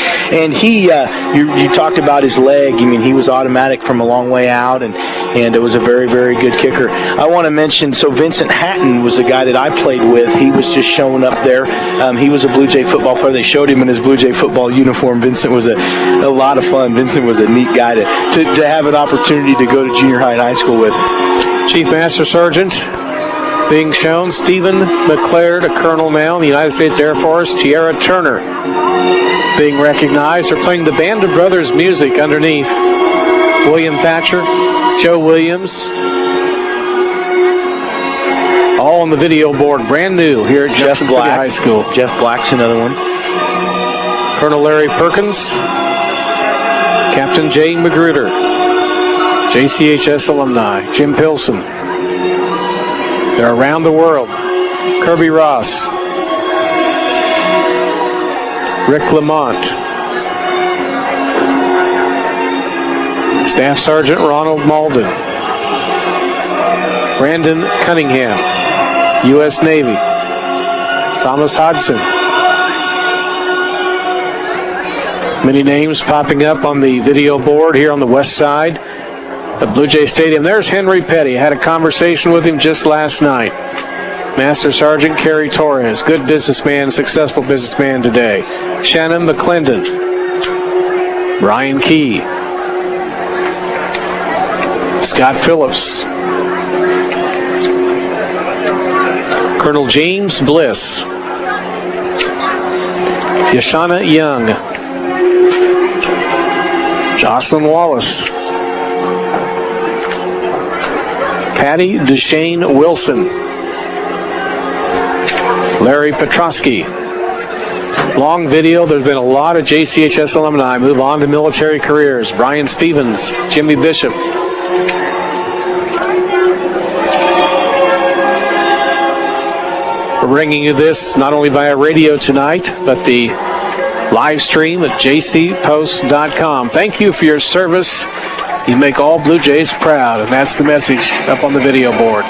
talked about his leg. I mean, he was automatic from a long way out, and it was a very, very good kicker. I want to mention, so Vincent Hatton was the guy that I played with. He was just showing up there. He was a Blue Jay football player. They showed him in his Blue Jay football uniform. Vincent was a lot of fun. Vincent was a neat guy to have an opportunity to go to junior high and high school with. Chief Master Sergeant being shown, Stephen McClared, a colonel now in the United States Air Force. Tiara Turner being recognized. They're playing the Band of Brothers music underneath. William Thatcher, Joe Williams, all on the video board, brand new here at Junction City High School. Jeff Black's another one. Colonel Larry Perkins, Captain Jay Magruder, JCHS alumni, Jim Pilson. They're around the world. Kirby Ross, Rick Lamont, Staff Sergeant Ronald Malden, Brandon Cunningham, U.S. Navy, Thomas Hodgson. Many names popping up on the video board here on the west side of Blue Jay Stadium. There's Henry Petty. I had a conversation with him just last night. Master Sergeant Kerry Torres, good businessman, successful businessman today. Shannon McClendon, Ryan Key, Scott Phillips, Colonel James Bliss, Yashana Young, Jocelyn Wallace, Patty Duchesne Wilson, Larry Petrosky. Long video. There's been a lot of JCHS alumni move on to military careers. Brian Stevens, Jimmy Bishop. We're bringing you this not only via radio tonight, but the live stream at jcpost.com. Thank you for your service. You make all Blue Jays proud, and that's the message up on the video board.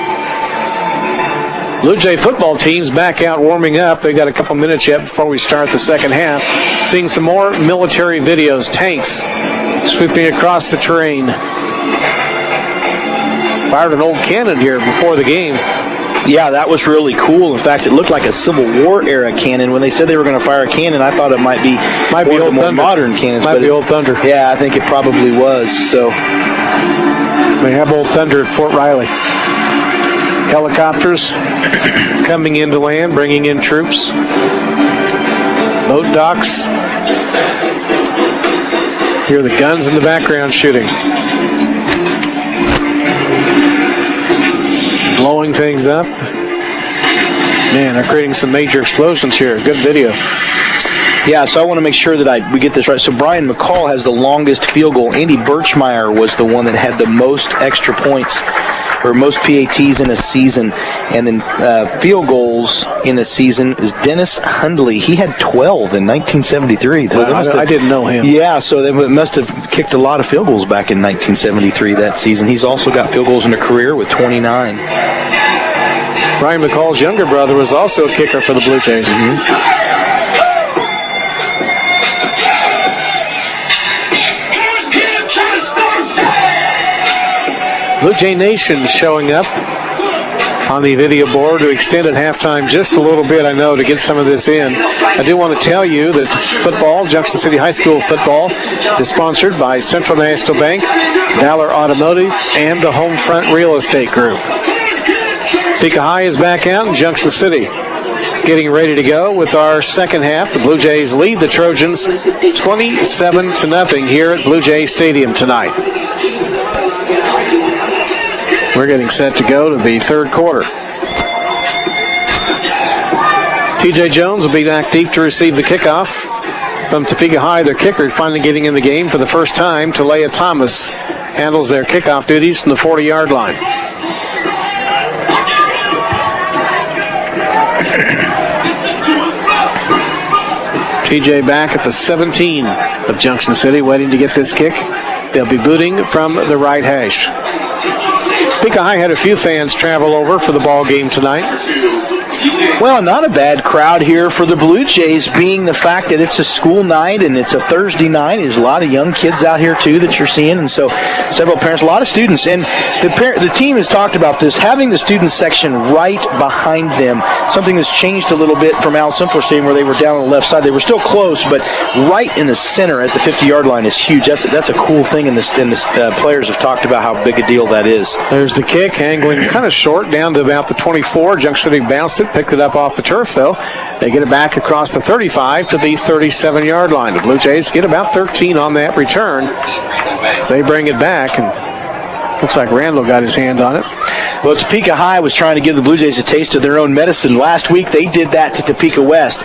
Blue Jay football team's back out warming up. They've got a couple minutes yet before we start the second half. Seeing some more military videos. Tanks sweeping across the terrain. Fired an old cannon here before the game. Yeah, that was really cool. In fact, it looked like a Civil War era cannon. When they said they were going to fire a cannon, I thought it might be old more modern cannons. Might be Old Thunder. Yeah, I think it probably was. So they have Old Thunder at Fort Riley. Helicopters coming into land, bringing in troops. Boat docks. Hear the guns in the background shooting. Blowing things up. Man, they're creating some major explosions here. Good video. Yeah, so I want to make sure that we get this right. So Brian McCall has the longest field goal. Andy Birchmeyer was the one that had the most extra points or most PATs in a season. And then field goals in a season is Dennis Hundley. He had 12 in 1973. So I didn't know him. Yeah, so they must have kicked a lot of field goals back in 1973 that season. He's also got field goals in a career with 29. Brian McCall's younger brother was also a kicker for the Blue Jays. Blue Jay Nation showing up on the video board to extend at halftime just a little bit, I know, to get some of this in. I do want to tell you that football, Junction City High School football, is sponsored by Central National Bank, Valor Automotive, and the Homefront Real Estate Group. Topeka High is back out in Junction City, getting ready to go with our second half. The Blue Jays lead the Trojans 27-0 here at Blue Jay Stadium tonight. We're getting set to go to the third quarter. TJ Jones will be back deep to receive the kickoff from Topeka High. Their kicker finally getting in the game for the first time. Talea Thomas handles their kickoff duties from the 40-yard line. TJ back at the 17 of Junction City, waiting to get this kick. They'll be booting from the right hash. Topeka High had a few fans travel over for the ball game tonight. Well, not a bad crowd here for the Blue Jays, being the fact that it's a school night and it's a Thursday night. There's a lot of young kids out here, too, that you're seeing, and so several parents, a lot of students. And the team has talked about this, having the student section right behind them, something that's changed a little bit from Al Simpler Stadium where they were down on the left side. They were still close, but right in the center at the 50-yard line is huge. That's a cool thing, and the players have talked about how big a deal that is. There's the kick, angling kind of short down to about the 24. Junction City bounced it, picked it up up off the turf, though. They get it back across the 35 to the 37-yard line. The Blue Jays get about 13 on that return. So they bring it back, and looks like Randall got his hand on it. Well, Topeka High was trying to give the Blue Jays a taste of their own medicine. Last week, they did that to Topeka West.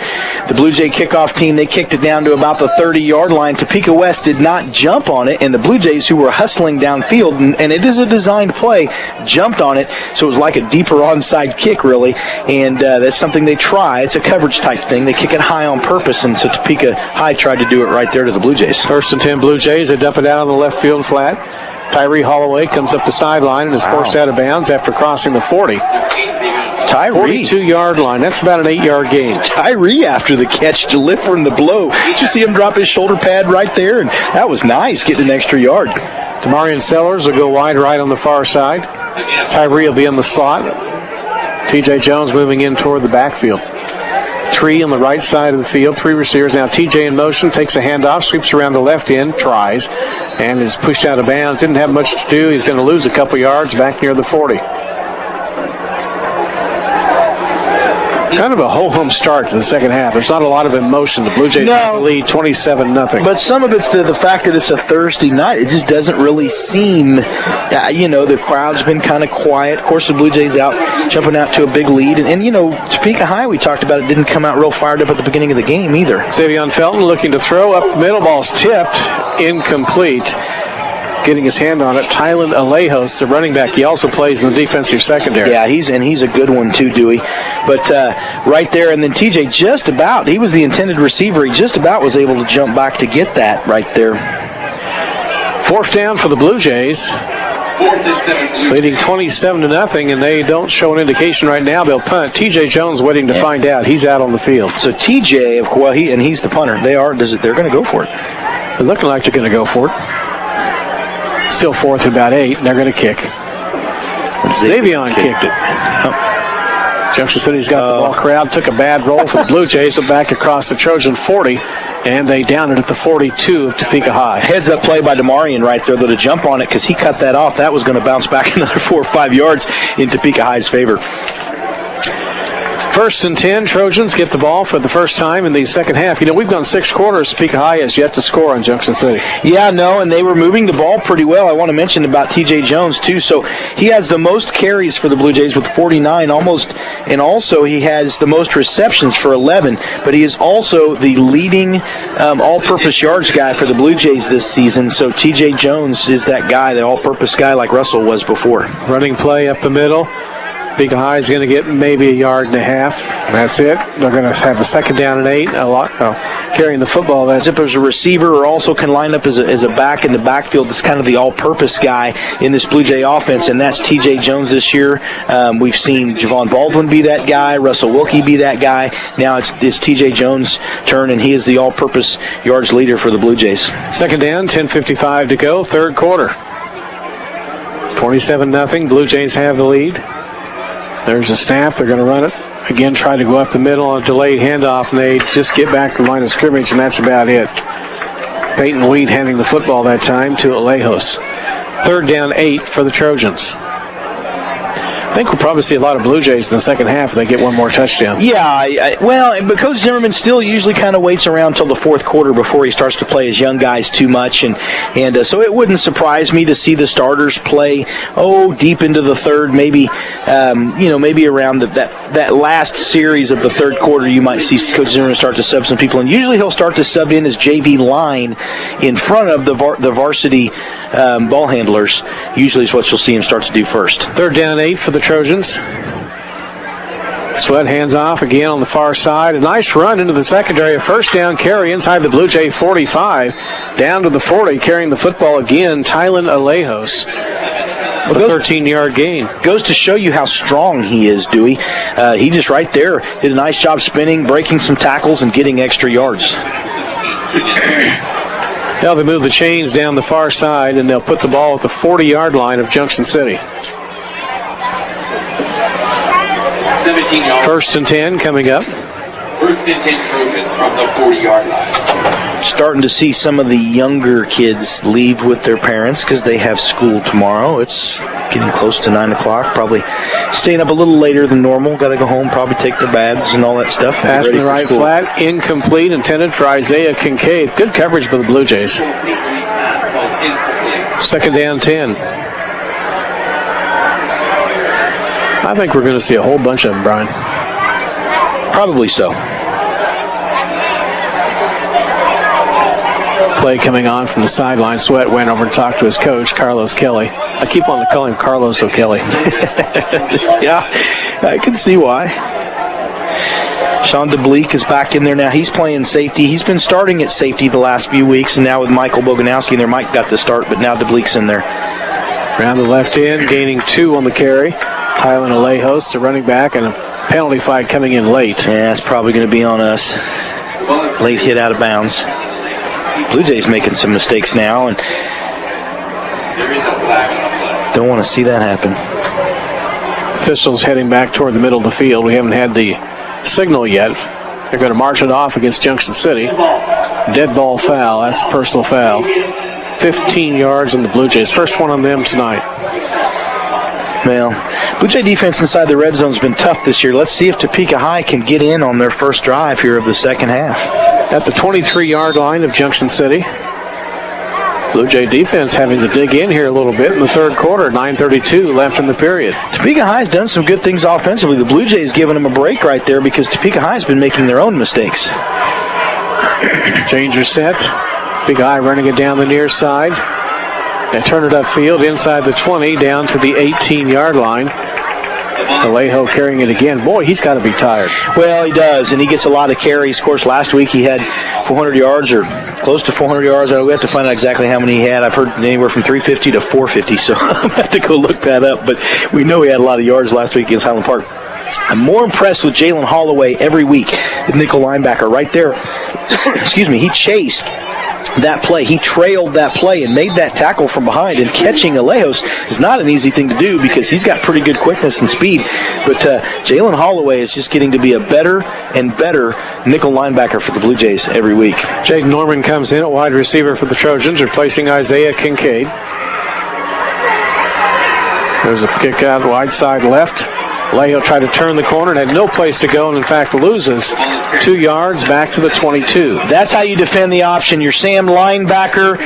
The Blue Jay kickoff team, they kicked it down to about the 30-yard line. Topeka West did not jump on it, and the Blue Jays, who were hustling downfield, and it is a designed play, jumped on it, so it was like a deeper onside kick, really, and that's something they try. It's a coverage type thing. They kick it high on purpose, and so Topeka High tried to do it right there to the Blue Jays. 1st and 10 Blue Jays. They dump it out on the left field flat. Tyree Holloway comes up the sideline and is forced out of bounds after crossing the 40. Tyree. 42-yard line. That's about an 8-yard gain. Tyree after the catch, delivering the blow. Did you see him drop his shoulder pad right there? And that was nice, getting an extra yard. Demarion Sellers will go wide right on the far side. Tyree will be in the slot. TJ Jones moving in toward the backfield. 3 on the right side of the field, 3 receivers. Now TJ in motion, takes a handoff, sweeps around the left end, tries, and is pushed out of bounds. Didn't have much to do. He's going to lose a couple yards back near the 40. Kind of a ho-hum start to the second half. There's not a lot of emotion. The Blue Jays have the lead 27-0. But some of it's the fact that it's a Thursday night. It just doesn't really seem, the crowd's been kind of quiet. Of course, the Blue Jays jumping out to a big lead. And Topeka High, we talked about it, didn't come out real fired up at the beginning of the game either. Savion Felton looking to throw up the middle. Ball's tipped, incomplete. Getting his hand on it, Tylen Alejos, the running back. He also plays in the defensive secondary. Yeah, he's a good one too, Dewey. But right there, and then TJ he was the intended receiver. He just about was able to jump back to get that right there. 4th down for the Blue Jays. Leading 27-0, and they don't show an indication right now. They'll punt. TJ Jones waiting to find out. He's out on the field. So TJ, he's the punter. They're going to go for it. They're looking like they're going to go for it. Still 4th and about 8, and they're going to kick. Xavion kicked it. Junction City's got the ball corralled, took a bad roll for the Blue Jays, but back across the Trojan 40, and they down it at the 42 of Topeka High. Heads up play by Demarion right there, though, to jump on it because he cut that off. That was going to bounce back another 4 or 5 yards in Topeka High's favor. 1st and 10, Trojans get the ball for the first time in the second half. We've gone 6 quarters. Topeka High has yet to score on Junction City. Yeah, and they were moving the ball pretty well. I want to mention about TJ Jones, too. So he has the most carries for the Blue Jays with 49 almost, and also he has the most receptions for 11, but he is also the leading all-purpose yards guy for the Blue Jays this season. So TJ Jones is that guy, the all-purpose guy like Russell was before. Running play up the middle. Topeka High is going to get maybe 1.5 yards. That's it. They're going to have a 2nd down and 8. Carrying the football. That's if there's a receiver or also can line up as a back in the backfield. It's kind of the all-purpose guy in this Blue Jay offense, and that's TJ Jones this year. We've seen Javon Baldwin be that guy, Russell Wilkie be that guy. Now it's TJ Jones' turn, and he is the all-purpose yards leader for the Blue Jays. 2nd down, 10:55 to go, 3rd quarter. 27-0. Blue Jays have the lead. There's a snap. They're going to run it. Again, try to go up the middle on a delayed handoff, and they just get back to the line of scrimmage, and that's about it. Peyton Weed handing the football that time to Alejos. 3rd down, 8 for the Trojans. I think we'll probably see a lot of Blue Jays in the second half if they get one more touchdown. Yeah, but Coach Zimmerman still usually kind of waits around until the 4th quarter before he starts to play his young guys too much, and so it wouldn't surprise me to see the starters play deep into the 3rd, maybe maybe around that last series of the 3rd quarter. You might see Coach Zimmerman start to sub some people, and usually he'll start to sub in his JV line in front of the varsity ball handlers. Usually is what you'll see him start to do first. 3rd down, 8 for the Trojans. Sweat hands off again on the far side. A nice run into the secondary. A 1st down carry inside the Blue Jay 45. Down to the 40, carrying the football again, Tylen Alejos. A 13-yard gain. Goes to show you how strong he is, Dewey. He just right there did a nice job spinning, breaking some tackles, and getting extra yards. Now they move the chains down the far side, and they'll put the ball at the 40-yard line of Junction City. 17 yards. 1st and 10 coming up. 1st and 10 Trojans from the 40-yard line. Starting to see some of the younger kids leave with their parents because they have school tomorrow. It's getting close to 9 o'clock. Probably staying up a little later than normal. Got to go home, probably take their baths and all that stuff. Pass in the right flat, incomplete, intended for Isaiah Kincaid. Good coverage by the Blue Jays. Second down 10. I think we're going to see a whole bunch of them, Brian. Probably so. Play coming on from the sideline. Sweat went over and talked to his coach, Carlos Kelly. I keep on calling him Carlos O'Kelly. Yeah, I can see why. Sean DeBleek is back in there now. He's playing safety. He's been starting at safety the last few weeks, and now with Michael Boganowski in there, Mike got the start, but now DeBleek's in there. Around the left end, gaining 2 on the carry. Tylen Alejos, the running back, and a penalty flag coming in late. Yeah, it's probably going to be on us. Late hit out of bounds. Blue Jays making some mistakes now, and don't want to see that happen. Officials heading back toward the middle of the field. We haven't had the signal yet. They're going to march it off against Junction City. Dead ball foul. That's a personal foul. 15 yards on the Blue Jays. First one on them tonight. Well, Blue Jay defense inside the red zone has been tough this year. Let's see if Topeka High can get in on their first drive here of the second half. At the 23-yard line of Junction City. Blue Jay defense having to dig in here a little bit in the third quarter. 9:32 left in the period. Topeka High's done some good things offensively. The Blue Jays giving them a break right there because Topeka High's been making their own mistakes. Changer set. Topeka High running it down the near side. They turn it upfield inside the 20 down to the 18-yard line. Alejo carrying it again. Boy, he's got to be tired. Well, he does, and he gets a lot of carries. Of course, last week he had 400 yards or close to 400 yards. We have to find out exactly how many he had. I've heard anywhere from 350 to 450, so I'm going to have to go look that up. But we know he had a lot of yards last week against Highland Park. I'm more impressed with Jalen Holloway every week, the nickel linebacker right there. Excuse me, he chased that play. He trailed that play and made that tackle from behind, and catching Alejos is not an easy thing to do because he's got pretty good quickness and speed. But Jalen Holloway is just getting to be a better and better nickel linebacker for the Blue Jays every week. Jake Norman comes in at wide receiver for the Trojans, replacing Isaiah Kincaid. There's a kick out wide side left. Alejo tried to turn the corner and had no place to go, and in fact loses 2 yards back to the 22. That's how you defend the option. Your Sam linebacker,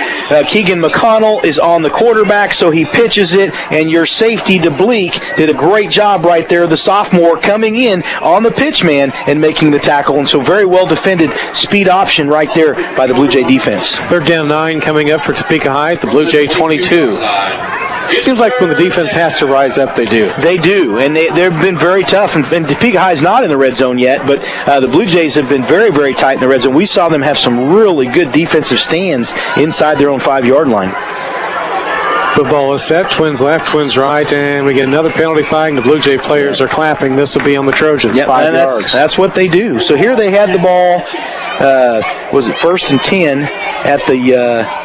Keegan McConnell, is on the quarterback, so he pitches it, and your safety, DeBleek, did a great job right there, the sophomore, coming in on the pitch man and making the tackle. And so very well defended speed option right there by the Blue Jay defense. Third down 9 coming up for Topeka High at the Blue Jay 22. It seems like when the defense has to rise up, they do. They do, and they've been very tough. And Topeka High is not in the red zone yet, but the Blue Jays have been very, very tight in the red zone. We saw them have some really good defensive stands inside their own 5-yard line. Football is set. Twins left, Twins right, and we get another penalty flag. The Blue Jay players are clapping. This will be on the Trojans. Yep, 5 yards. That's what they do. So here they had the ball. Was it 1st and 10 at the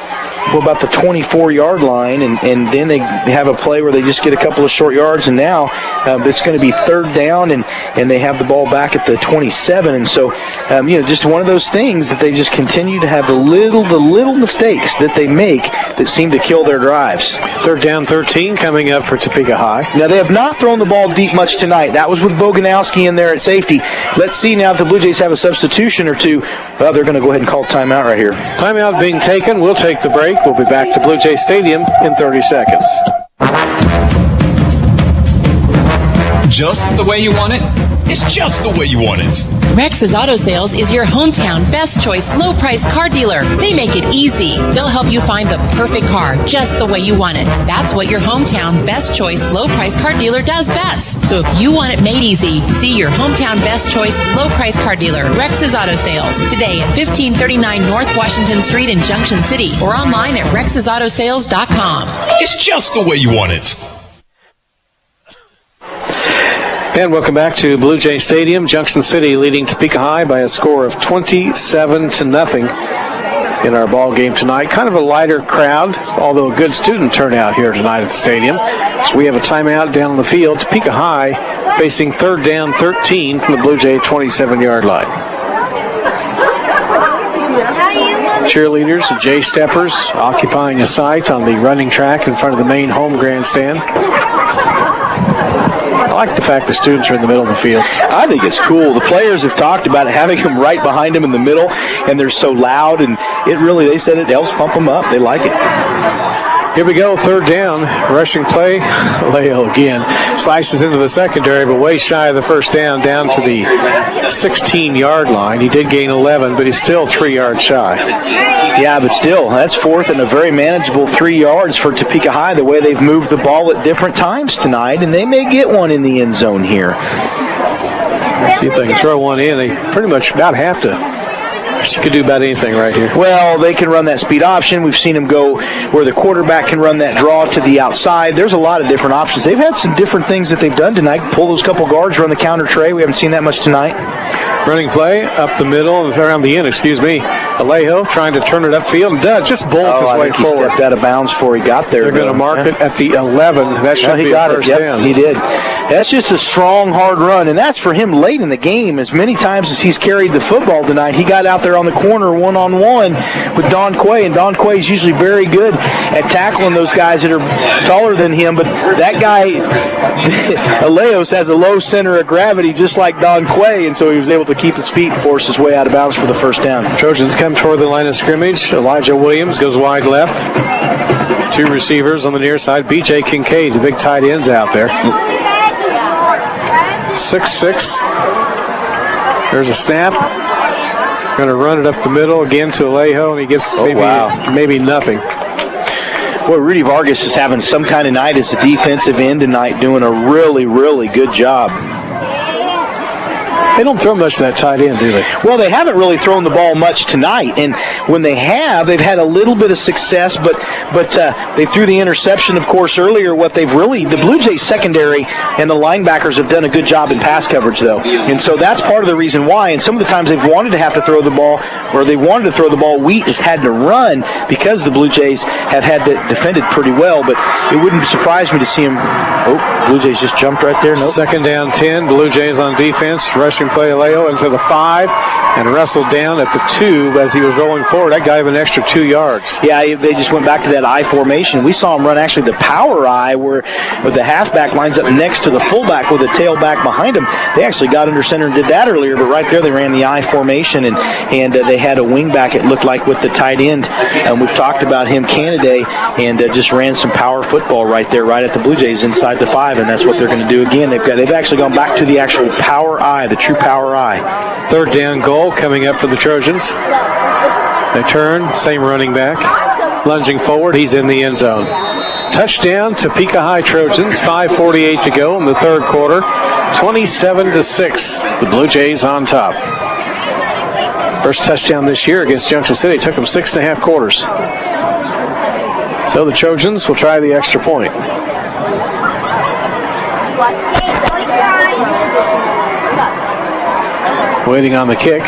about the 24-yard line, and then they have a play where they just get a couple of short yards, and now it's going to be third down, and they have the ball back at the 27. And so, just one of those things that they just continue to have the little mistakes that they make that seem to kill their drives. Third down 13 coming up for Topeka High. Now, they have not thrown the ball deep much tonight. That was with Boganowski in there at safety. Let's see now if the Blue Jays have a substitution or two. Well, they're going to go ahead and call timeout right here. Timeout being taken. We'll take the break. We'll be back to Blue Jay Stadium in 30 seconds. Just the way you want it? It's just the way you want it. Rex's Auto Sales is your hometown best choice low price car dealer. They make it easy. They'll help you find the perfect car just the way you want it. That's what your hometown best choice low price car dealer does best. So if you want it made easy, see your hometown best choice low price car dealer, Rex's Auto Sales, today at 1539 North Washington Street in Junction City, or online at rexsautosales.com. It's just the way you want it. And welcome back to Blue Jay Stadium. Junction City leading Topeka High by a score of 27-0 in our ball game tonight. Kind of a lighter crowd, although a good student turnout here tonight at the stadium. So we have a timeout down on the field. Topeka High facing third down 13 from the Blue Jay 27-yard line. cheerleaders and J-steppers occupying a site on the running track in front of the main home grandstand. I like the fact the students are in the middle of the field. I think it's cool. The players have talked about having them right behind them in the middle, and they're so loud, and they said it helps pump them up. They like it. Here we go, third down, rushing play. Leo again slices into the secondary, but way shy of the first down to the 16-yard line. He did gain 11, but he's still 3 yards shy. Yeah, but still, that's fourth and a very manageable 3 yards for Topeka High, the way they've moved the ball at different times tonight, and they may get one in the end zone here. See if they can throw one in. They pretty much about have to. You could do about anything right here. Well, they can run that speed option. We've seen them go where the quarterback can run that draw to the outside. There's a lot of different options. They've had some different things that they've done tonight. Pull those couple guards, run the counter tray. We haven't seen that much tonight. Running play up the middle, around the end, Alejo trying to turn it upfield and does. Just bolts his way forward. He stepped out of bounds before he got there. They're going to mark it at the 11. That should be a first down. He did. That's just a strong, hard run, and that's for him late in the game. As many times as he's carried the football tonight, he got out there on the corner one-on-one with Don Quay, and Don Quay is usually very good at tackling those guys that are taller than him, but that guy, Alejos, has a low center of gravity just like Don Quay, and so he was able to keep his feet and force his way out of bounds for the first down. Trojans come toward the line of scrimmage. Elijah Williams goes wide left. Two receivers on the near side. B.J. Kincaid, the big tight end's out there. 6'6". There's a snap. Going to run it up the middle again to Alejo, and he gets maybe nothing. Boy, Rudy Vargas is having some kind of night as a defensive end tonight, doing a really, really good job. They don't throw much to that tight end, do they? Well, they haven't really thrown the ball much tonight, and when they have, they've had a little bit of success, but they threw the interception, of course, earlier. The Blue Jays secondary and the linebackers have done a good job in pass coverage, though, and so that's part of the reason why, and some of the times they've wanted to have to throw the ball, or they wanted to throw the ball, Wheat has had to run because the Blue Jays have had that defended pretty well, but it wouldn't surprise me to see them. Blue Jays just jumped right there. Nope. Second down 10, Blue Jays on defense, rushing play Alejo into the 5 and wrestled down at the 2 as he was rolling forward. That gave him an extra 2 yards. Yeah, they just went back to that I formation. We saw him run actually the power I where the halfback lines up next to the fullback with the tailback behind him. They actually got under center and did that earlier, but right there they ran the I formation and they had a wingback, it looked like, with the tight end. And we've talked about him, Canaday, and just ran some power football right there, right at the Blue Jays inside the 5, and that's what they're going to do again. They've actually gone back to the actual power I, the true power I. Third down goal coming up for the Trojans. They turn, same running back, lunging forward. He's in the end zone. Touchdown, Topeka High Trojans. 5:48 to go in the third quarter. 27-6. The Blue Jays on top. First touchdown this year against Junction City. It took them 6.5 quarters. So the Trojans will try the extra point. Waiting on the kick.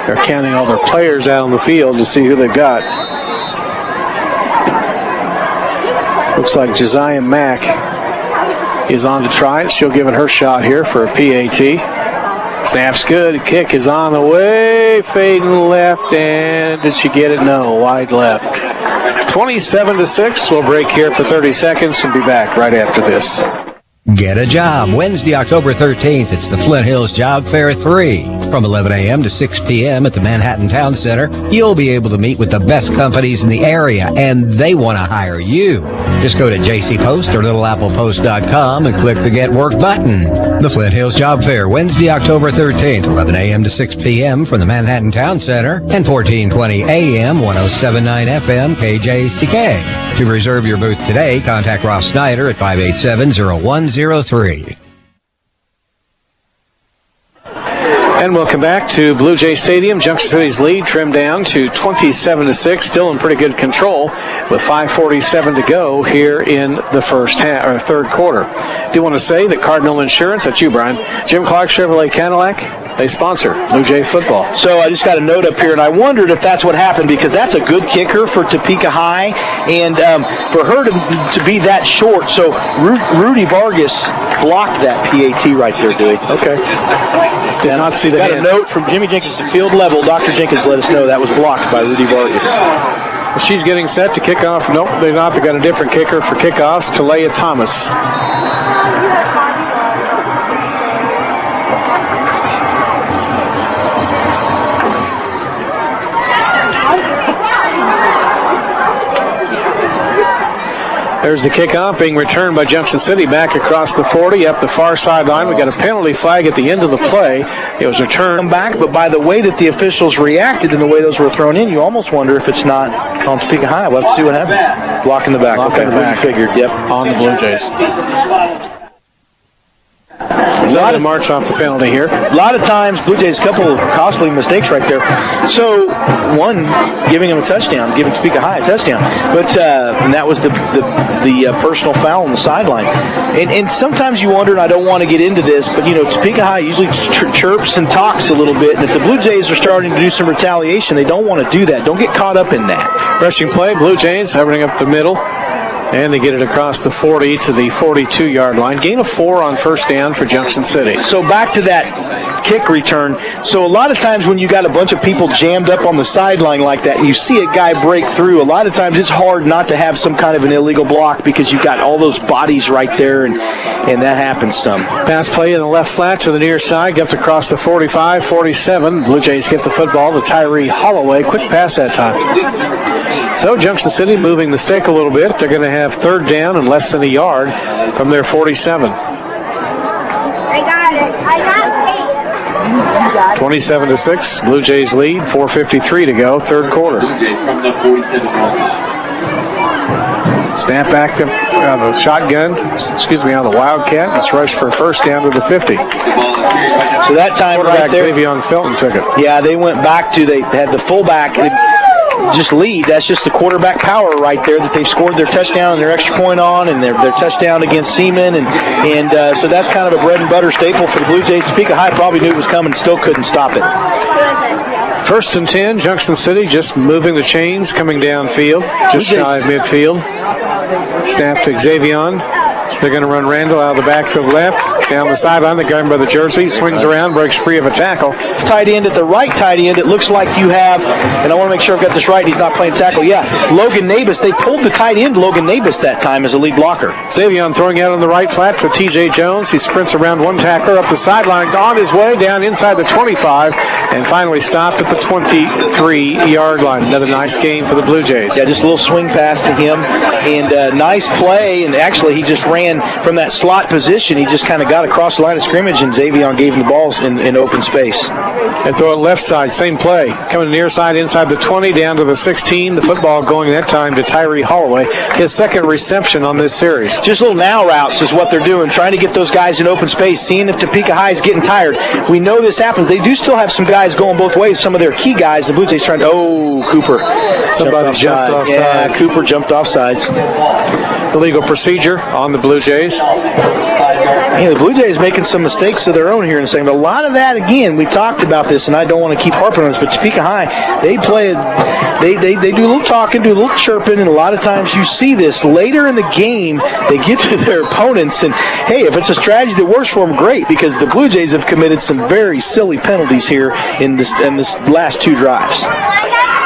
They're counting all their players out on the field to see who they've got. Looks like Josiah Mack is on to try it. She'll give it her shot here for a PAT. Snap's good. Kick is on the way. Fading left. And did she get it? No. Wide left. 27-6. We'll break here for 30 seconds and be back right after this. Get a job. Wednesday, October 13th, it's the Flint Hills Job Fair 3. From 11 a.m. to 6 p.m. at the Manhattan Town Center, you'll be able to meet with the best companies in the area, and they want to hire you. Just go to JC Post or littleapplepost.com and click the Get Work button. The Flint Hills Job Fair, Wednesday, October 13th, 11 a.m. to 6 p.m. from the Manhattan Town Center and 1420 a.m. 10.7.9 FM KJCK. To reserve your booth today, contact Ross Snyder at 587-0103. And welcome back to Blue Jay Stadium. Junction City's lead trimmed down to 27-6, still in pretty good control with 5:47 to go here in the third quarter. Do want to say that Cardinal Insurance, that's you, Brian, Jim Clark Chevrolet Cadillac, they sponsor Blue Jay football. So I just got a note up here, and I wondered if that's what happened, because that's a good kicker for Topeka High, and for her to be that short. So Rudy Vargas blocked that PAT right there, Dewey. Okay. Did not see the got hand. a note from Jimmy Jenkins to field level. Dr. Jenkins let us know that was blocked by Rudy Vargas. She's getting set to kick off. Nope, they're not. They got a different kicker for kickoffs, Talia Thomas. There's the kickoff being returned by Junction City back across the 40 up the far sideline. We got a penalty flag at the end of the play. It was returned back, but by the way that the officials reacted and the way those were thrown in, you almost wonder if it's not on Topeka High. We'll have to see what happens. Block in the back. Block in the back. You figured. Yep. On the Blue Jays. A lot of march off the penalty here. A lot of times, Blue Jays, a couple of costly mistakes right there. So, one, giving him a touchdown, giving Topeka High a touchdown. But and that was the personal foul on the sideline. And sometimes you wonder, and I don't want to get into this, but, Topeka High usually chirps and talks a little bit. And if the Blue Jays are starting to do some retaliation, they don't want to do that. Don't get caught up in that. Rushing play, Blue Jays hovering up the middle. And they get it across the 40 to the 42-yard line. Gain of 4 on first down for Junction City. So back to that kick return. So a lot of times when you got a bunch of people jammed up on the sideline like that, and you see a guy break through, a lot of times it's hard not to have some kind of an illegal block because you've got all those bodies right there, and that happens some. Pass play in the left flat to the near side, up across the 45, 47. Blue Jays get the football to Tyree Holloway. Quick pass that time. So Junction City moving the stick a little bit. They're going to have third down and less than a yard from their 47. I got it. 27-6. Blue Jays lead. 4:53 to go. Third quarter. Snap back to the shotgun. On the Wildcat. Let's rush for first down to the 50. So that time right there, Xavier Felton took it. Yeah, they went back to, they had the fullback just lead. That's just the quarterback power right there that they've scored their touchdown and their extra point on, and their touchdown against Seaman, and so that's kind of a bread and butter staple for the Blue Jays. Topeka High probably knew it was coming, still couldn't stop it. First and 10, Junction City just moving the chains, coming downfield, just shy of midfield. Snap to Xavier. They're going to run Randall out of the backfield left, down the sideline. The guy by the jersey swings around, breaks free of a tackle. Tight end at the right tight end, it looks like you have, and I want to make sure I've got this right, he's not playing tackle. Yeah, Logan Nabus. They pulled the tight end, Logan Nabus, that time as a lead blocker. Xavier throwing out on the right flat for TJ Jones. He sprints around one tackler up the sideline, on his way down inside the 25, and finally stopped at the 23-yard line. Another nice game for the Blue Jays. Yeah, just a little swing pass to him, and nice play, and actually he just ran from that slot position. He just kind of got across the line of scrimmage, and Xavier gave him the balls in open space. And throw it left side, same play. Coming near side, inside the 20, down to the 16. The football going that time to Tyree Holloway. His second reception on this series. Just little now routes is what they're doing, trying to get those guys in open space, seeing if Topeka High is getting tired. We know this happens. They do still have some guys going both ways. Some of their key guys, the Blue Jays trying to, Cooper. Somebody jumped off Yeah, sides. Cooper jumped off sides. Illegal procedure on the Blue Jays. Yeah, the Blue Jays making some mistakes of their own here in a second. But a lot of that, again, we talked about this, and I don't want to keep harping on this, but Topeka High, they do a little talking, do a little chirping, and a lot of times you see this later in the game, they get to their opponents, and hey, if it's a strategy that works for them, great, because the Blue Jays have committed some very silly penalties here in this last two drives.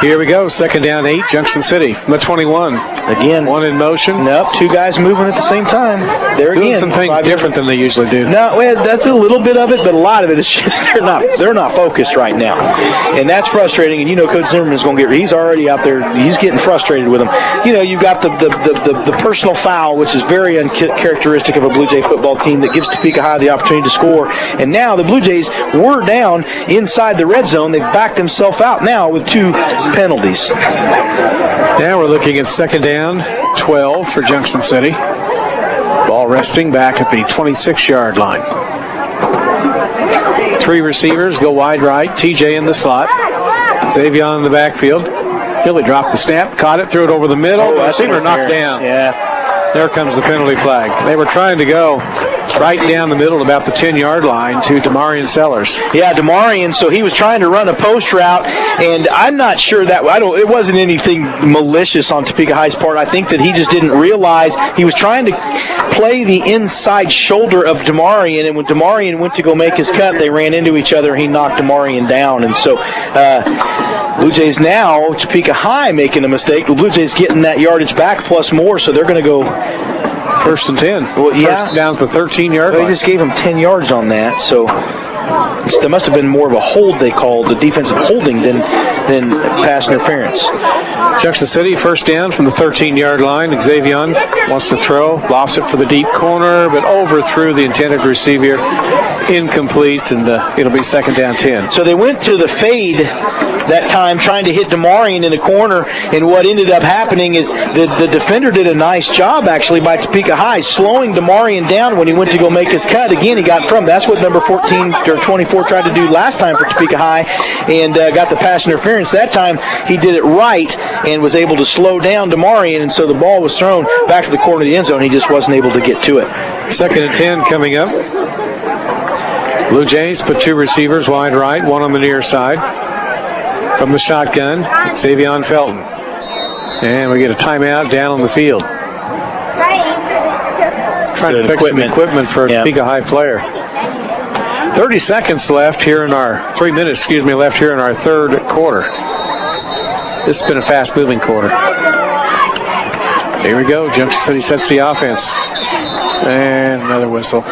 Here we go, second down 8, Junction City, the 21. Again. One in motion. Nope, two guys moving at the same time. There Doing again. some things different than they usually do. No, well, that's a little bit of it, but a lot of it is just they're not focused right now. And that's frustrating, and Coach Zimmerman is going to he's already out there, he's getting frustrated with them. You've got the personal foul, which is very uncharacteristic of a Blue Jay football team that gives Topeka High the opportunity to score. And now the Blue Jays were down inside the red zone. They've backed themselves out now with two penalties. Now we're looking at second down, 12 for Junction City. Ball resting back at the 26-yard line. Three receivers go wide right. TJ in the slot. Xavier in the backfield. Billy dropped the snap, caught it, threw it over the middle. Receiver knocked down. Yeah. There comes the penalty flag. They were trying to go right down the middle, about the 10-yard line, to Demarion Sellers. Yeah, Demarion. So he was trying to run a post route, and I'm not sure that it wasn't anything malicious on Topeka High's part. I think that he just didn't realize he was trying to play the inside shoulder of Demarion, and when Demarion went to go make his cut, they ran into each other. He knocked Demarion down, and so Blue Jays now, Topeka High making a mistake. The Blue Jays getting that yardage back plus more, so they're going to go first and 10. Well, yeah. First down for 13-yard line. They just gave him 10 yards on that, so there must have been more of a hold they called, the defensive holding, than pass interference. Junction City, first down from the 13-yard line. Xavier wants to throw, lost it for the deep corner, but overthrew the intended receiver. Incomplete, and it'll be second down 10. So they went to the fade that time, trying to hit Demarion in the corner, and what ended up happening is the defender did a nice job, actually, by Topeka High, slowing Demarion down when he went to go make his cut. Again, he got from. That's what number 14 or 24 tried to do last time for Topeka High, and got the pass interference. That time, he did it right and was able to slow down Demarion, and so the ball was thrown back to the corner of the end zone. He just wasn't able to get to it. Second and 10 coming up. Blue Jays put two receivers wide right, one on the near side. From the shotgun, Xavier Felton. And we get a timeout down on the field. Trying to fix some equipment for a Topeka High player. 30 seconds left here in our, 3 minutes, left here in our third quarter. This has been a fast-moving quarter. Here we go. Junction City sets the offense. And another whistle.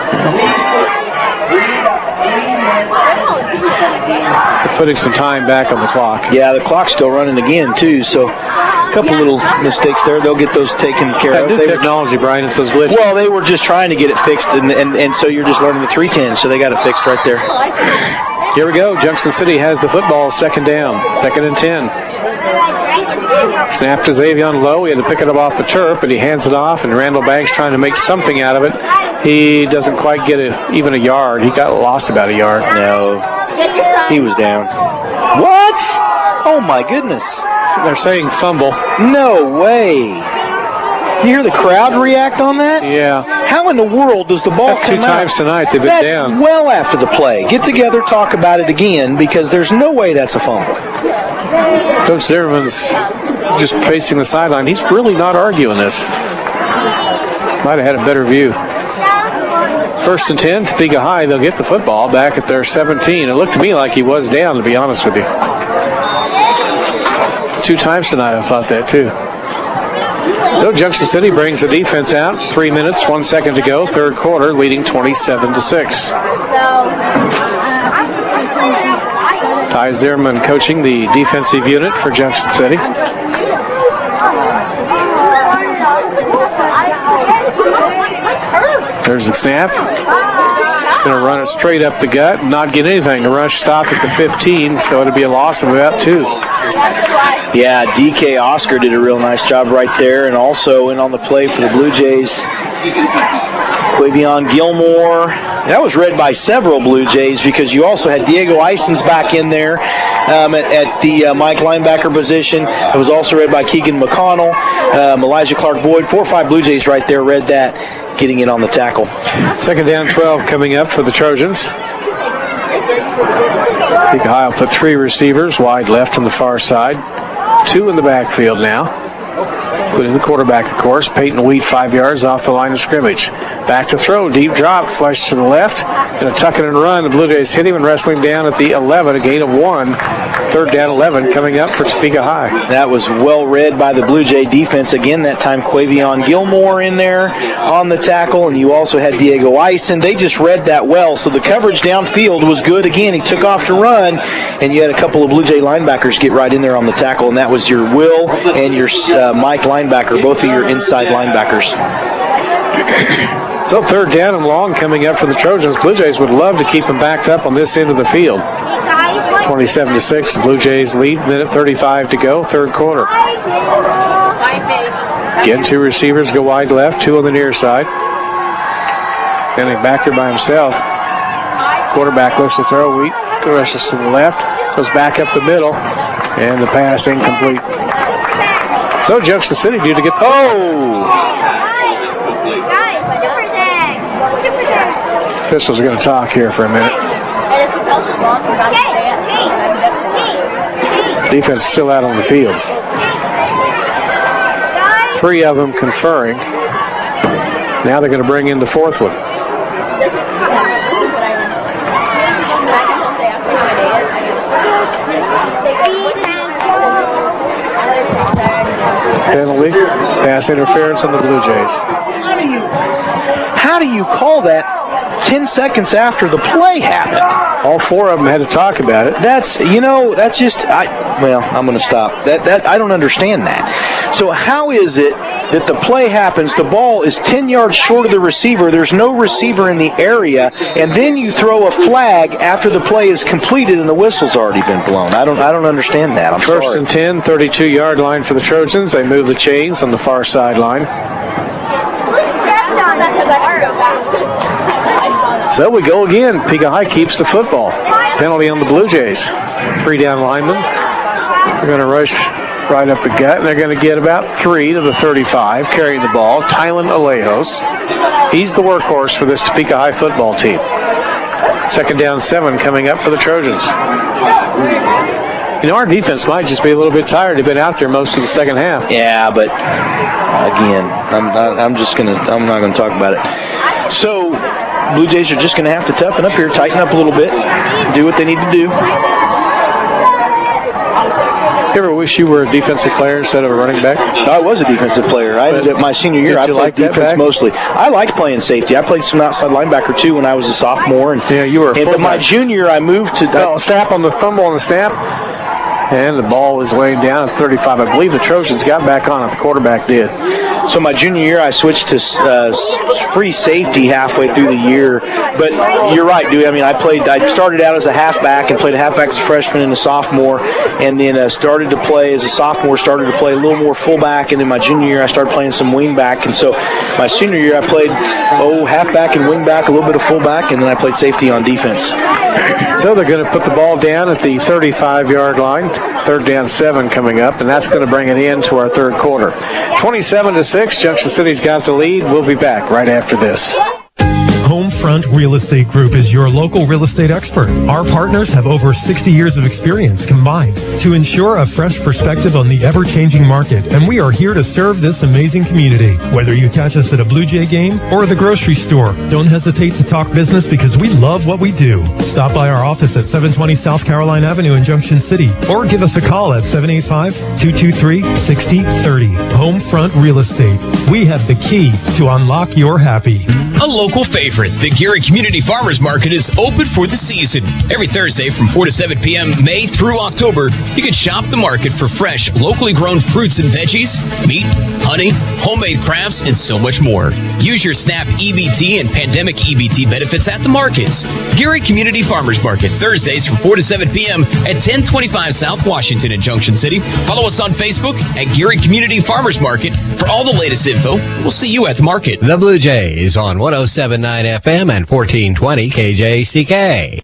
Putting some time back on the clock. Yeah, the clock's still running again, too, so a couple little mistakes there. They'll get those taken care of. New technology, Brian. It's those glitches. Well, they were just trying to get it fixed, and so you're just learning the 310, so they got it fixed right there. Here we go. Junction City has the football, second down, second and 10. Snap to Xavier low. He had to pick it up off the turf, but he hands it off, and Randall Banks trying to make something out of it. He doesn't quite get even a yard. He got lost about a yard. No, he was down. What? Oh, my goodness. They're saying fumble. No way. You hear the crowd react on that? Yeah. How in the world does the ball That's come two times out? tonight they've been down. Well after the play. Get together, talk about it again, because there's no way that's a fumble. Coach Zimmerman's just pacing the sideline. He's really not arguing this. Might have had a better view. First and 10, Topeka High. They'll get the football back at their 17. It looked to me like he was down, to be honest with you. Two times tonight I thought that too. So Junction City brings the defense out. 3 minutes, 1 second to go. Third quarter, leading 27-6. Ty Zimmerman coaching the defensive unit for Junction City. There's the snap. Going to run it straight up the gut, not get anything. The rush stop at the 15, so it'll be a loss of about 2. Yeah, DK Oscar did a real nice job right there, and also in on the play for the Blue Jays. Quavion Gilmore. That was read by several Blue Jays because you also had Diego Isons back in there at the Mike linebacker position. It was also read by Keegan McConnell, Elijah Clark Boyd. 4 or 5 Blue Jays right there read that, getting it on the tackle. Second down 12 coming up for the Trojans. Topeka High will put 3 receivers wide left on the far side. 2 in the backfield now. Including the quarterback, of course. Peyton Wheat 5 yards off the line of scrimmage. Back to throw, deep drop, flush to the left. Going to tuck it and run. The Blue Jays hit him and wrestling down at the 11, a gain of 1. Third down 11 coming up for Topeka High. That was well read by the Blue Jay defense. Again, that time Quavion Gilmore in there on the tackle, and you also had Diego Ison. They just read that well, so the coverage downfield was good. Again, he took off to run, and you had a couple of Blue Jay linebackers get right in there on the tackle, and that was your Will and your Mike linebacker, both of your inside linebackers. So third down and long coming up for the Trojans. Blue Jays would love to keep them backed up on this end of the field. 27-6, the Blue Jays lead, minute 35 to go, third quarter. Again, 2 receivers go wide left, 2 on the near side. Standing back there by himself. Quarterback lifts the throw, Wheat rushes to the left, goes back up the middle, and the pass incomplete. So Junction City due to get Officials are going to talk here for a minute. Defense still out on the field. 3 of them conferring. Now they're going to bring in the 4th one. Penalty, pass interference on the Blue Jays. How do you call that 10 seconds after the play happened? All 4 of them had to talk about it. That's just, I'm going to stop. I don't understand that. So how is it that the play happens, the ball is 10 yards short of the receiver, there's no receiver in the area, and then you throw a flag after the play is completed and the whistle's already been blown? I don't understand that. I'm sorry. 1st and 10, 32-yard line for the Trojans. They move the chains on the far sideline. So we go again. Topeka High keeps the football. Penalty on the Blue Jays. 3 down linemen. They're going to rush right up the gut, and they're going to get about 3 to the 35, carrying the ball. Tylen Alejos. He's the workhorse for this Topeka High football team. 2nd down 7 coming up for the Trojans. Our defense might just be a little bit tired. They've been out there most of the second half. Yeah, but again, I'm not going to talk about it. So Blue Jays are just going to have to toughen up here, tighten up a little bit, do what they need to do. You ever wish you were a defensive player instead of a running back? I was a defensive player. My senior year, I played defense mostly. I liked playing safety. I played some outside linebacker too when I was a sophomore. You were. But my junior year, I moved to. Snap on the fumble on the snap. And the ball was laying down at 35. I believe the Trojans got back on it. The quarterback did. So my junior year, I switched to free safety halfway through the year. But you're right, Dewey. I started out as a halfback and played a halfback as a freshman and a sophomore, and then started to play as a sophomore, started to play a little more fullback, and then my junior year, I started playing some wingback. And so my senior year, I played halfback and wingback, a little bit of fullback, and then I played safety on defense. So they're going to put the ball down at the 35-yard line. 3rd down 7 coming up, and that's going to bring it into our 3rd quarter. 27-6, Junction City's got the lead. We'll be back right after this. Homefront Real Estate Group is your local real estate expert. Our partners have over 60 years of experience combined to ensure a fresh perspective on the ever-changing market, and we are here to serve this amazing community. Whether you catch us at a Blue Jay game or the grocery store, don't hesitate to talk business because we love what we do. Stop by our office at 720 South Caroline Avenue in Junction City or give us a call at 785-223-6030. Homefront Real Estate. We have the key to unlock your happy. A local favorite. The Gary Community Farmers Market is open for the season. Every Thursday from 4 to 7 p.m. May through October, you can shop the market for fresh, locally grown fruits and veggies, meat, honey, homemade crafts, and so much more. Use your SNAP EBT and Pandemic EBT benefits at the markets. Gary Community Farmers Market, Thursdays from 4 to 7 p.m. at 1025 South Washington in Junction City. Follow us on Facebook at Gary Community Farmers Market for all the latest info. We'll see you at the market. The Blue Jays on 107.9 FM and 1420 KJCK.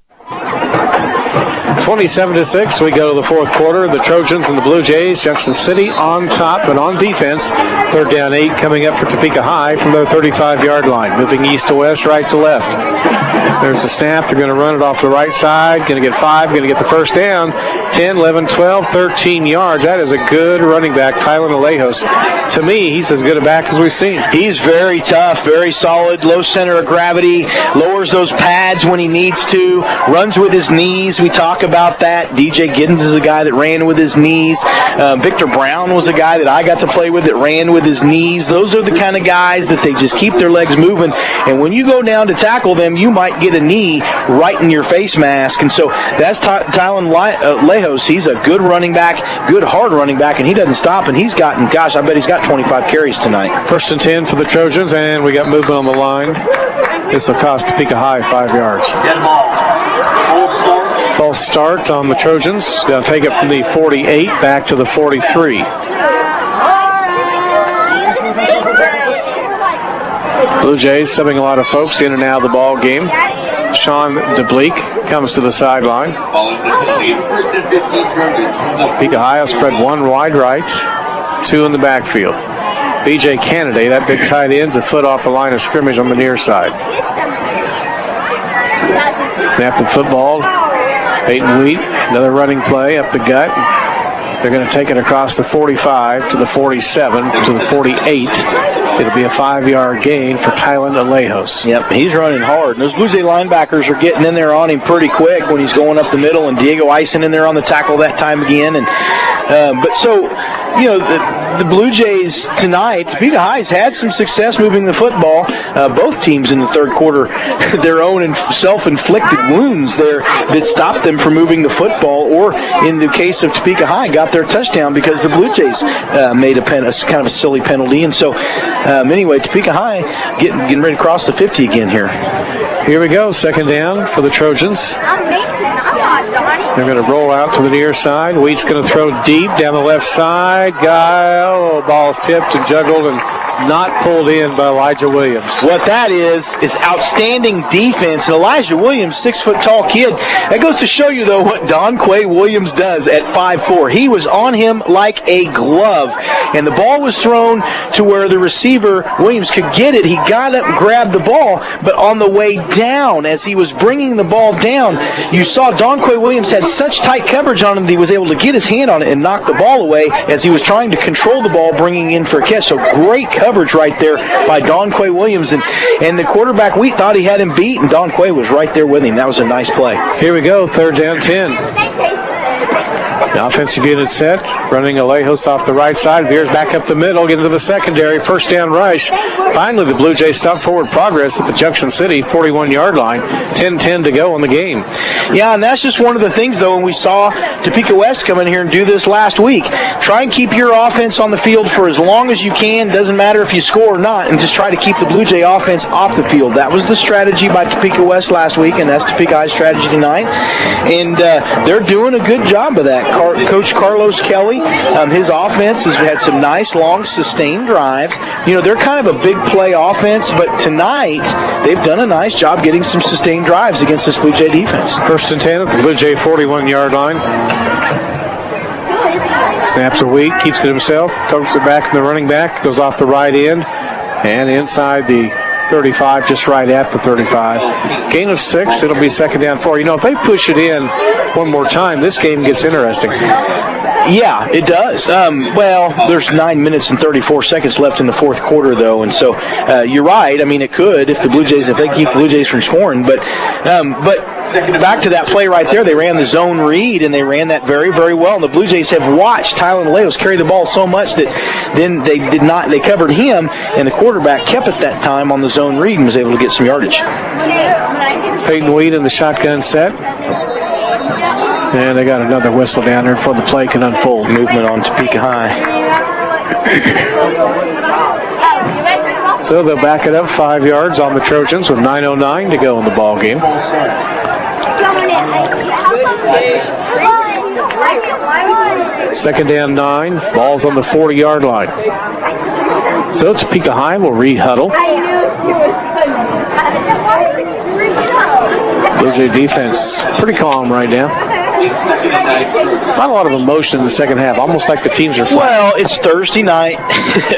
27-6, we go to the 4th quarter. The Trojans and the Blue Jays, Junction City on top, but on defense. 3rd down 8 coming up for Topeka High from their 35-yard line. Moving east to west, right to left. There's the snap. They're going to run it off the right side. Going to get 5. Going to get the first down. 10, 11, 12, 13 yards. That is a good running back, Tylen Alejos. To me, he's as good a back as we've seen. He's very tough, very solid, low center of gravity, lowers those pads when he needs to, runs with his knees. We talk about that. DJ Giddens is a guy that ran with his knees. Victor Brown was a guy that I got to play with that ran with his knees. Those are the kind of guys that they just keep their legs moving. And when you go down to tackle them, you might get a knee right in your face mask. And so that's Tylen Alejos. He's a good running back, good hard running back, and he doesn't stop. And he's gotten, I bet he's got 25 carries tonight. 1st and 10 for the Trojans, and we got movement on the line. This will cost Topeka High 5 yards. False start on the Trojans. They'll take it from the 48 back to the 43. Blue Jays subbing a lot of folks in and out of the ball game. Sean DeBleek comes to the sideline. Topeka High will spread 1 wide right, 2 in the backfield. BJ Kennedy, that big tight end's a foot off the line of scrimmage on the near side. Snap the football. Peyton Wheat, another running play up the gut. They're going to take it across the 45 to the 47 to the 48. It'll be a 5-yard gain for Tylen Alejos. Yep, he's running hard. And those Blue Jay linebackers are getting in there on him pretty quick when he's going up the middle, and Diego Eisen in there on the tackle that time again. And but so, you know, the Blue Jays tonight, Topeka High's had some success moving the football. Both teams in the third quarter, their own self-inflicted wounds there that stopped them from moving the football, or in the case of Topeka High, got their touchdown because the Blue Jays made a kind of a silly penalty. And so, anyway, Topeka High getting ready to cross the 50 again here. Here we go, second down for the Trojans. They're going to roll out to the near side. Wheat's going to throw deep down the left side. Ball's tipped and juggled and not pulled in by Elijah Williams. What that is outstanding defense. And Elijah Williams, 6-foot-tall kid. That goes to show you, though, what Donquay Williams does at 5'4". He was on him like a glove. And the ball was thrown to where the receiver, Williams, could get it. He got up and grabbed the ball, but on the way down, as he was bringing the ball down, you saw Donquay Williams had such tight coverage on him that he was able to get his hand on it and knock the ball away as he was trying to control the ball, bringing in for a catch. So great coverage right there by Donquay Williams. And the quarterback, we thought he had him beat, and Donquay was right there with him. That was a nice play. Here we go, third down 10. The offensive unit set, running Alejos off the right side, veers back up the middle, get into the secondary, first down rush. Finally, the Blue Jays stop forward progress at the Junction City 41-yard line. 10-10 to go in the game. Yeah, and that's just one of the things, though, when we saw Topeka West come in here and do this last week. Try and keep your offense on the field for as long as you can. Doesn't matter if you score or not, and just try to keep the Blue Jay offense off the field. That was the strategy by Topeka West last week, and that's Topeka High's strategy tonight. And they're doing a good job of that. Coach Carlos Kelly, his offense has had some nice, long, sustained drives. You know, they're kind of a big play offense, but tonight they've done a nice job getting some sustained drives against this Blue Jay defense. First and 10 at the Blue Jay 41-yard line. Snaps a weak, keeps it himself, throws it back to the running back, goes off the right end, and inside the 35, just right at the 35. Gain of 6, it'll be second down 4. You know, if they push it in one more time, this game gets interesting. Yeah, it does. Well, there's 9 minutes and 34 seconds left in the fourth quarter, though, and so you're right. I mean, it could if they keep the Blue Jays from scoring. But back to that play right there, they ran the zone read, and they ran that very, very well. And the Blue Jays have watched Tylen Alejos carry the ball so much that then they covered him, and the quarterback kept it that time on the zone read and was able to get some yardage. Peyton Weed in the shotgun set. And they got another whistle down there before the play can unfold. Movement on Topeka High. So they'll back it up 5 yards on the Trojans with 9:09 to go in the ball game. Second down 9. Ball's on the 40-yard line. So Topeka High will re-huddle. Blue Jay defense pretty calm right now. Not a lot of emotion in the second half, almost like the teams are flat. Well, it's Thursday night.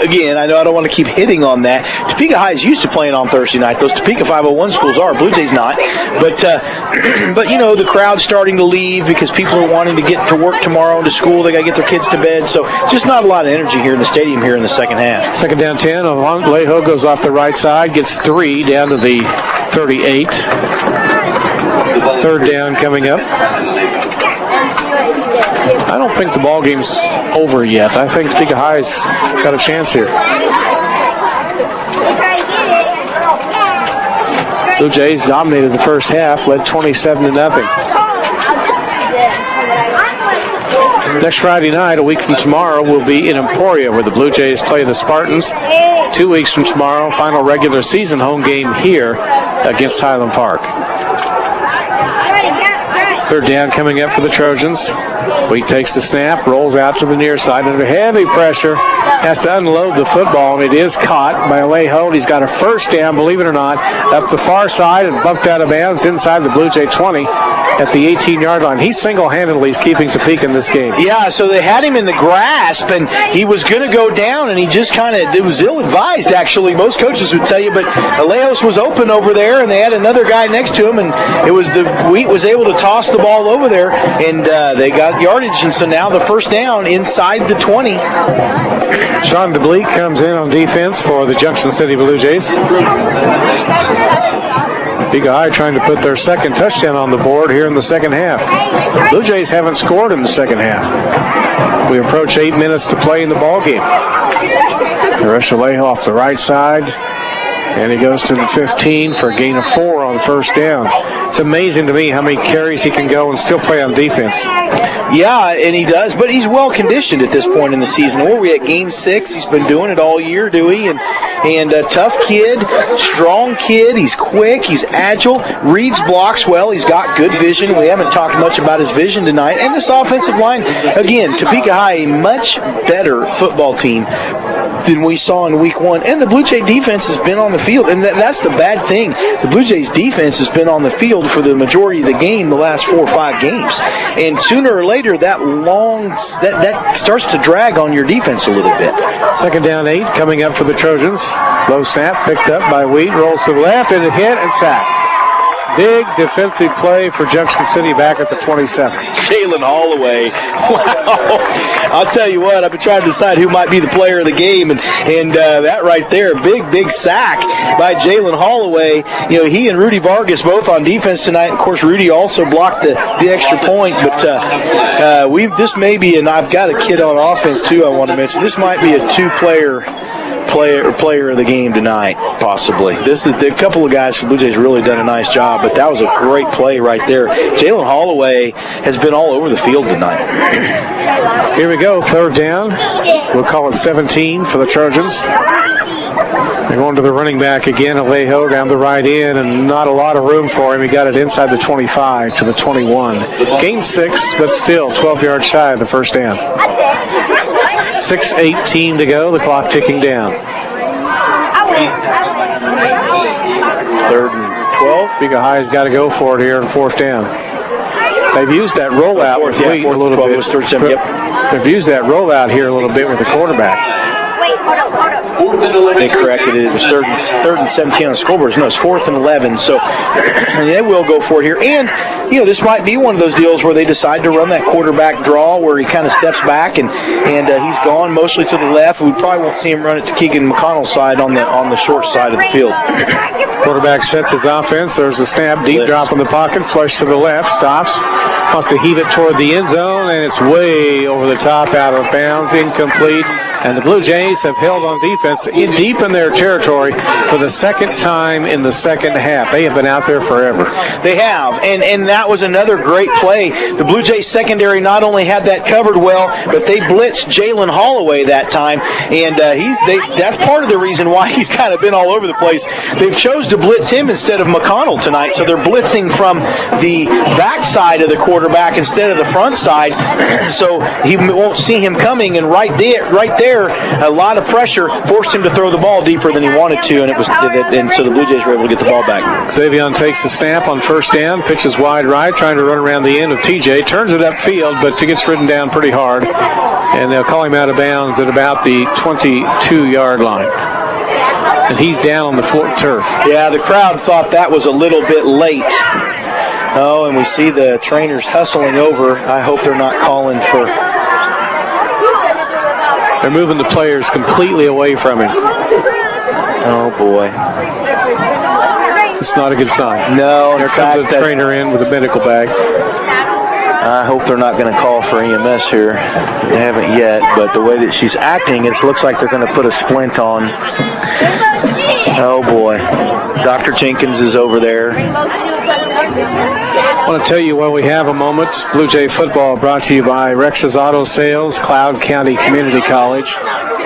Again, I know I don't want to keep hitting on that. Topeka High is used to playing on Thursday night. Those Topeka 501 schools are. Blue Jays not. But you know, the crowd's starting to leave because people are wanting to get to work tomorrow and to school. They got to get their kids to bed. So just not a lot of energy here in the stadium here in the second half. Second down 10. Alejo goes off the right side, gets 3 down to the 38. Third down coming up. I don't think the ball game's over yet. I think Topeka High's got a chance here. Blue Jays dominated the first half, led 27-0. Next Friday night, a week from tomorrow, we'll be in Emporia where the Blue Jays play the Spartans. 2 weeks from tomorrow, final regular season home game here against Highland Park. Third down coming up for the Trojans. Wheat takes the snap, rolls out to the near side under heavy pressure, has to unload the football, and it is caught by Alejo. He's got a first down, believe it or not, up the far side and bumped out of bounds inside the Blue Jay 20 at the 18-yard line. He single-handedly is keeping Topeka in this game. Yeah, so they had him in the grasp, and he was going to go down, and he just it was ill-advised, actually. Most coaches would tell you, but Alejos was open over there, and they had another guy next to him, and Wheat was able to toss the ball over there, and they got yardage, and so now the first down inside the 20. Sean DeBleek comes in on defense for the Junction City Blue Jays. Topeka High trying to put their second touchdown on the board here in the second half. Blue Jays haven't scored in the second half. We approach 8 minutes to play in the ball game. Alejo off the right side, and he goes to the 15 for a gain of 4 on first down. It's amazing to me how many carries he can go and still play on defense. Yeah, and he does, but he's well conditioned at this point in the season. Where we at game 6, he's been doing it all year, Dewey, and a tough kid, strong kid. He's quick, he's agile, reads blocks well. He's got good vision. We haven't talked much about his vision tonight. And this offensive line, again, Topeka High, a much better football team than we saw in week 1. And the Blue Jay defense has been on the field, and that's the bad thing. The Blue Jays defense has been on the field for the majority of the game the last 4 or 5 games. And sooner or later, that starts to drag on your defense a little bit. Second down 8 coming up for the Trojans. Low snap picked up by Wheat, rolls to the left, and a hit and sacked. Big defensive play for Junction City back at the 27. Jalen Holloway. Wow. I'll tell you what, I've been trying to decide who might be the player of the game, and that right there, big sack by Jalen Holloway. You know, he and Rudy Vargas both on defense tonight. Of course, Rudy also blocked the extra point, but this may be, and I've got a kid on offense too I want to mention, this might be a 2-player player of the game tonight, possibly. This is a couple of guys from Blue Jays really done a nice job, but that was a great play right there. Jalen Holloway has been all over the field tonight. Here we go, third down. We'll call it 17 for the Trojans. They're going to the running back again, Alejo down the right end, and not a lot of room for him. He got it inside the 25 to the 21. Gain 6, but still 12 yards shy of the first down. 6:18 to go, the clock ticking down. 3rd and 12. Topeka High's got to go for it here on 4th down. They've used that rollout with Wheat a little bit. They've used that rollout here a little bit with the quarterback. They corrected it. It was 3rd and 17 on the scoreboard. No, it's 4th and 11. So they will go for it here. And, you know, this might be one of those deals where they decide to run that quarterback draw where he kind of steps back and he's gone mostly to the left. We probably won't see him run it to Keegan McConnell's side on the short side of the field. Quarterback sets his offense. There's a snap, deep drop in the pocket, flush to the left, stops, wants to heave it toward the end zone, and it's way over the top, out of bounds, incomplete. And the Blue Jays have held on defense deep in their territory for the second time in the second half. They have been out there forever. They have, and that was another great play. The Blue Jays secondary not only had that covered well, but they blitzed Jalen Holloway that time, and that's part of the reason why he's kind of been all over the place. They've chose to blitz him instead of McConnell tonight, so they're blitzing from the back side of the quarterback instead of the front side, so he won't see him coming, and right there, a lot of pressure forced him to throw the ball deeper than he wanted to, and so the Blue Jays were able to get the ball back. Xavion takes the snap on first down, pitches wide right, trying to run around the end of TJ, turns it upfield, but it gets ridden down pretty hard, and they'll call him out of bounds at about the 22-yard line. And he's down on the turf. Yeah, the crowd thought that was a little bit late. Oh, and we see the trainers hustling over. I hope they're not calling for... They're moving the players completely away from him. Oh, boy. It's not a good sign. No. Here comes the trainer in with a medical bag. I hope they're not going to call for EMS here. They haven't yet, but the way that she's acting, it looks like they're going to put a splint on. Oh, boy. Dr. Jenkins is over there. I want to tell you while we have a moment, Blue Jay football brought to you by Rex's Auto Sales, Cloud County Community College,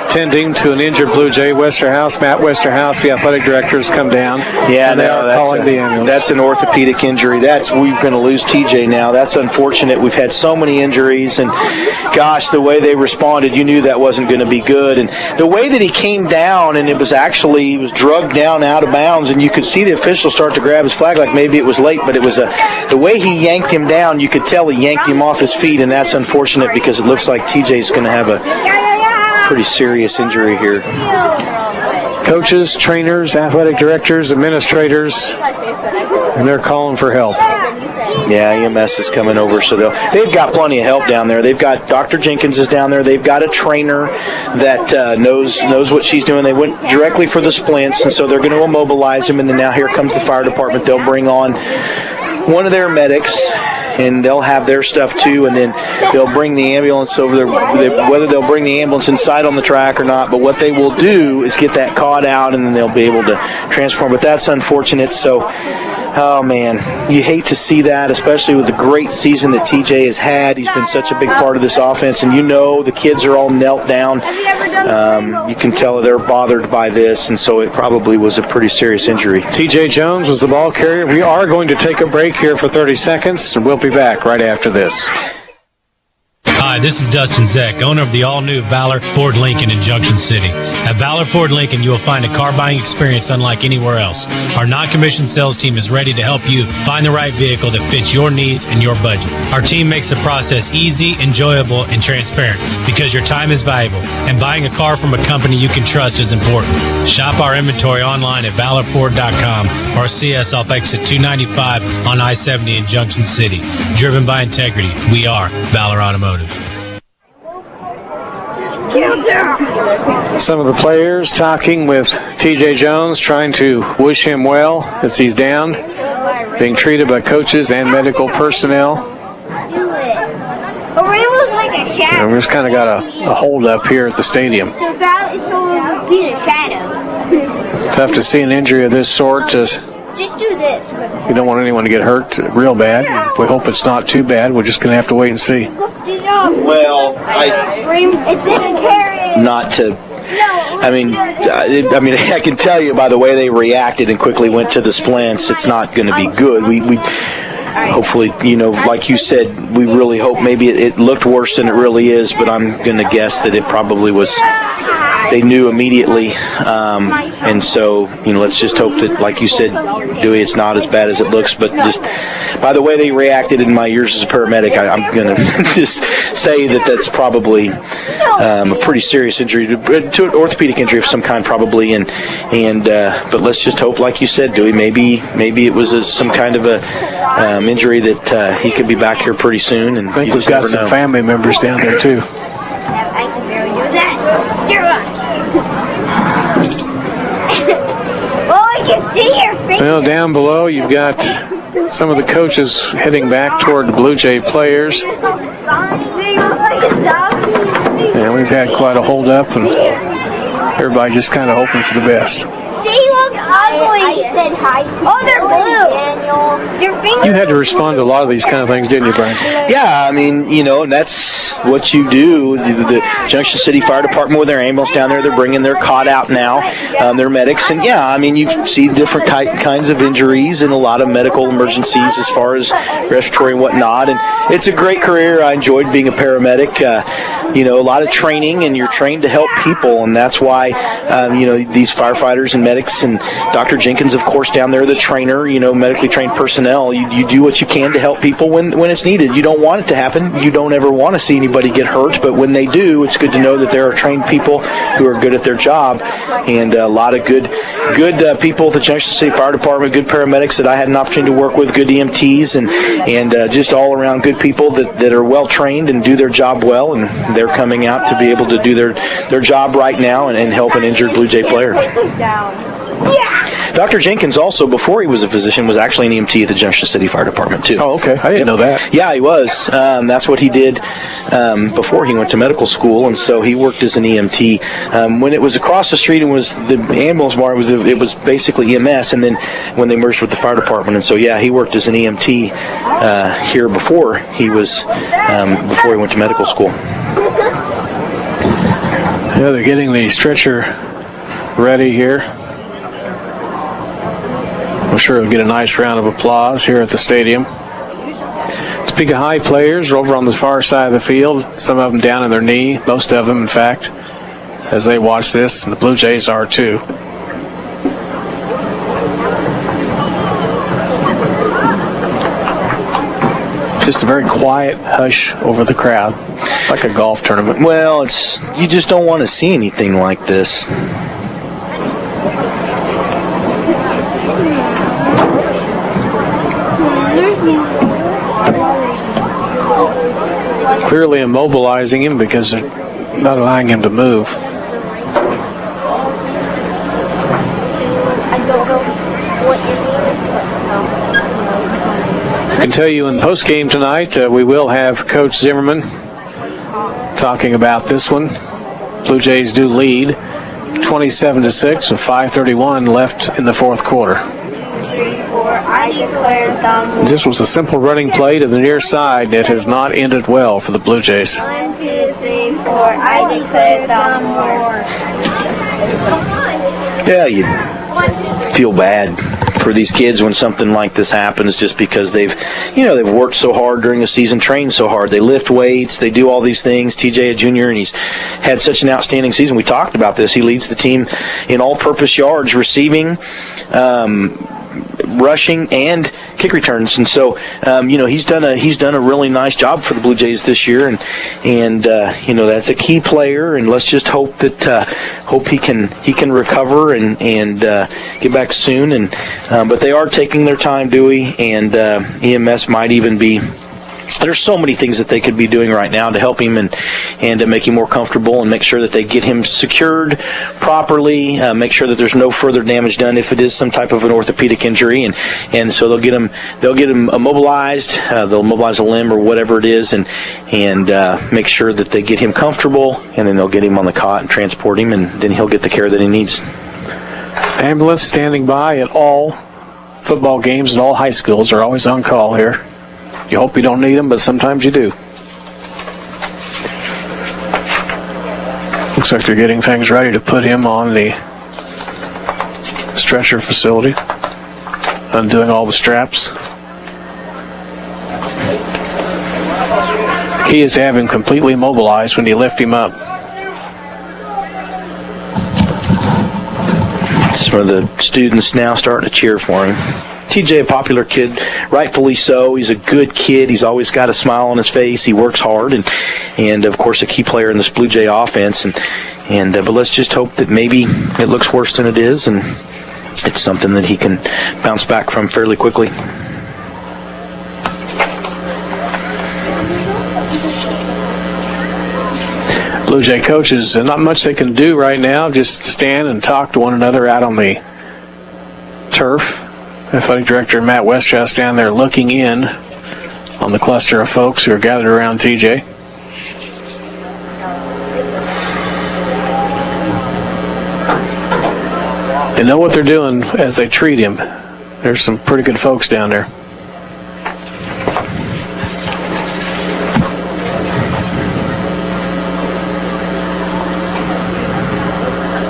attending to an injured Blue Jay. Matt Westerhouse, the athletic director, has come down. Yeah, and they are calling the ambulance. That's an orthopedic injury. We're going to lose TJ now. That's unfortunate. We've had so many injuries, and gosh, the way they responded, you knew that wasn't going to be good. And the way that he came down, and he was drugged down out of bounds, and you could see the official start to grab his flag like maybe it was late, but it was the way he yanked him down, you could tell he yanked him off his feet, and that's unfortunate because it looks like TJ's going to have a pretty serious injury here. Coaches, trainers, athletic directors, administrators, and they're calling for help. Yeah, EMS is coming over, so they've got plenty of help down there. They've got Dr. Jenkins is down there. They've got a trainer that knows what she's doing. They went directly for the splints, and so they're going to immobilize him. And then now here comes the fire department. They'll bring on one of their medics, and they'll have their stuff too, and then they'll bring the ambulance over there, whether they'll bring the ambulance inside on the track or not, but what they will do is get that caught out, and then they'll be able to transform. But that's unfortunate, so oh man, you hate to see that, especially with the great season that TJ has had. He's been such a big part of this offense, and the kids are all knelt down. You can tell they're bothered by this, and so it probably was a pretty serious injury. TJ Jones was the ball carrier. We are going to take a break here for 30 seconds, and we'll be back right after this. Hi, this is Dustin Zeck, owner of the all-new Valor Ford Lincoln in Junction City. At Valor Ford Lincoln, you will find a car buying experience unlike anywhere else. Our non-commissioned sales team is ready to help you find the right vehicle that fits your needs and your budget. Our team makes the process easy, enjoyable, and transparent because your time is valuable, and buying a car from a company you can trust is important. Shop our inventory online at valorford.com or see us off exit 295 on I-70 in Junction City. Driven by integrity, we are Valor Automotive. Some of the players talking with TJ Jones, trying to wish him well as he's down, being treated by coaches and medical personnel. And we've just kind of got a hold up here at the stadium. Tough to see an injury of this sort. Just do this. You don't want anyone to get hurt real bad. We hope it's not too bad. We're just going to have to wait and see. Well, I can tell you by the way they reacted and quickly went to the splints, it's not going to be good. We hopefully, like you said, we really hope maybe it looked worse than it really is, but I'm going to guess that it probably was. They knew immediately, and so let's just hope that, like you said, Dewey, it's not as bad as it looks. But just by the way they reacted in my years as a paramedic, I'm going to just say that that's probably a pretty serious injury to an orthopedic injury of some kind, probably. But let's just hope, like you said, Dewey, maybe it was some kind of a injury that he could be back here pretty soon. And I think we've got some family members down there too. Well, down below you've got some of the coaches heading back toward the Blue Jay players. And we've had quite a hold up, and everybody just kind of hoping for the best. They look ugly. I said hi. Oh, they're blue. Your fingers. You had to respond to a lot of these kind of things, didn't you, Brian? Yeah, and that's what you do. The Junction City Fire Department with their ambulance down there, they're bringing their cot out now, their medics. And you see different kinds of injuries and a lot of medical emergencies as far as respiratory and whatnot. And it's a great career. I enjoyed being a paramedic. A lot of training, and you're trained to help people, and that's why, these firefighters and medics and Dr. Jenkins, of course, down there, the trainer, medically trained personnel, you do what you can to help people when it's needed. You don't want it to happen. You don't ever want to see anybody get hurt, but when they do, it's good to know that there are trained people who are good at their job, and a lot of good people at the Junction City Fire Department, good paramedics that I had an opportunity to work with, good EMTs, and just all around good people that are well trained and do their job well, and they're coming out to be able to do their job right now and help an injured Blue Jay player. Dr. Jenkins also, before he was a physician, was actually an EMT at the Junction City Fire Department too. Oh, okay. I didn't know that. Yeah, he was. That's what he did before he went to medical school, and so he worked as an EMT. When it was across the street and was the ambulance bar, it was basically EMS, and then when they merged with the fire department, and so he worked as an EMT here before he went to medical school. Yeah, they're getting the stretcher ready here. I'm sure we'll get a nice round of applause here at the stadium. Topeka High players are over on the far side of the field, some of them down on their knee, most of them, in fact, as they watch this, and the Blue Jays are too. Just a very quiet hush over the crowd, like a golf tournament. Well, you just don't want to see anything like this. Clearly immobilizing him because they're not allowing him to move. I can tell you in the post game tonight, we will have Coach Zimmerman talking about this one. Blue Jays do lead 27-6 with 5:31 left in the fourth quarter. This was a simple running play to the near side that has not ended well for the Blue Jays. 1, 2, 3, 4. I declare thou more. Yeah, you feel bad for these kids when something like this happens, just because they've worked so hard during the season, trained so hard. They lift weights, they do all these things. TJ, a junior, and he's had such an outstanding season. We talked about this. He leads the team in all-purpose yards, receiving, rushing, and kick returns, and so he's done a really nice job for the Blue Jays this year, and that's a key player, and let's just hope he can recover and get back soon, but they are taking their time, Dewey, and EMS might even be. There's so many things that they could be doing right now to help him and to make him more comfortable and make sure that they get him secured properly, make sure that there's no further damage done if it is some type of an orthopedic injury, and so they'll get him immobilized, they'll immobilize a limb or whatever it is, and make sure that they get him comfortable, and then they'll get him on the cot and transport him, and then he'll get the care that he needs. Ambulance standing by at all football games at all high schools are always on call here. You hope you don't need them, but sometimes you do. Looks like they're getting things ready to put him on the stretcher facility, undoing all the straps. The key is to have him completely immobilized when you lift him up. Some of the students now starting to cheer for him. TJ, a popular kid, rightfully so. He's a good kid. He's always got a smile on his face. He works hard, and of course, a key player in this Blue Jay offense. But let's just hope that maybe it looks worse than it is, and it's something that he can bounce back from fairly quickly. Blue Jay coaches, not much they can do right now. Just stand and talk to one another out on the turf. Athletic Director Matt Westchest down there looking in on the cluster of folks who are gathered around TJ. They know what they're doing as they treat him. There's some pretty good folks down there.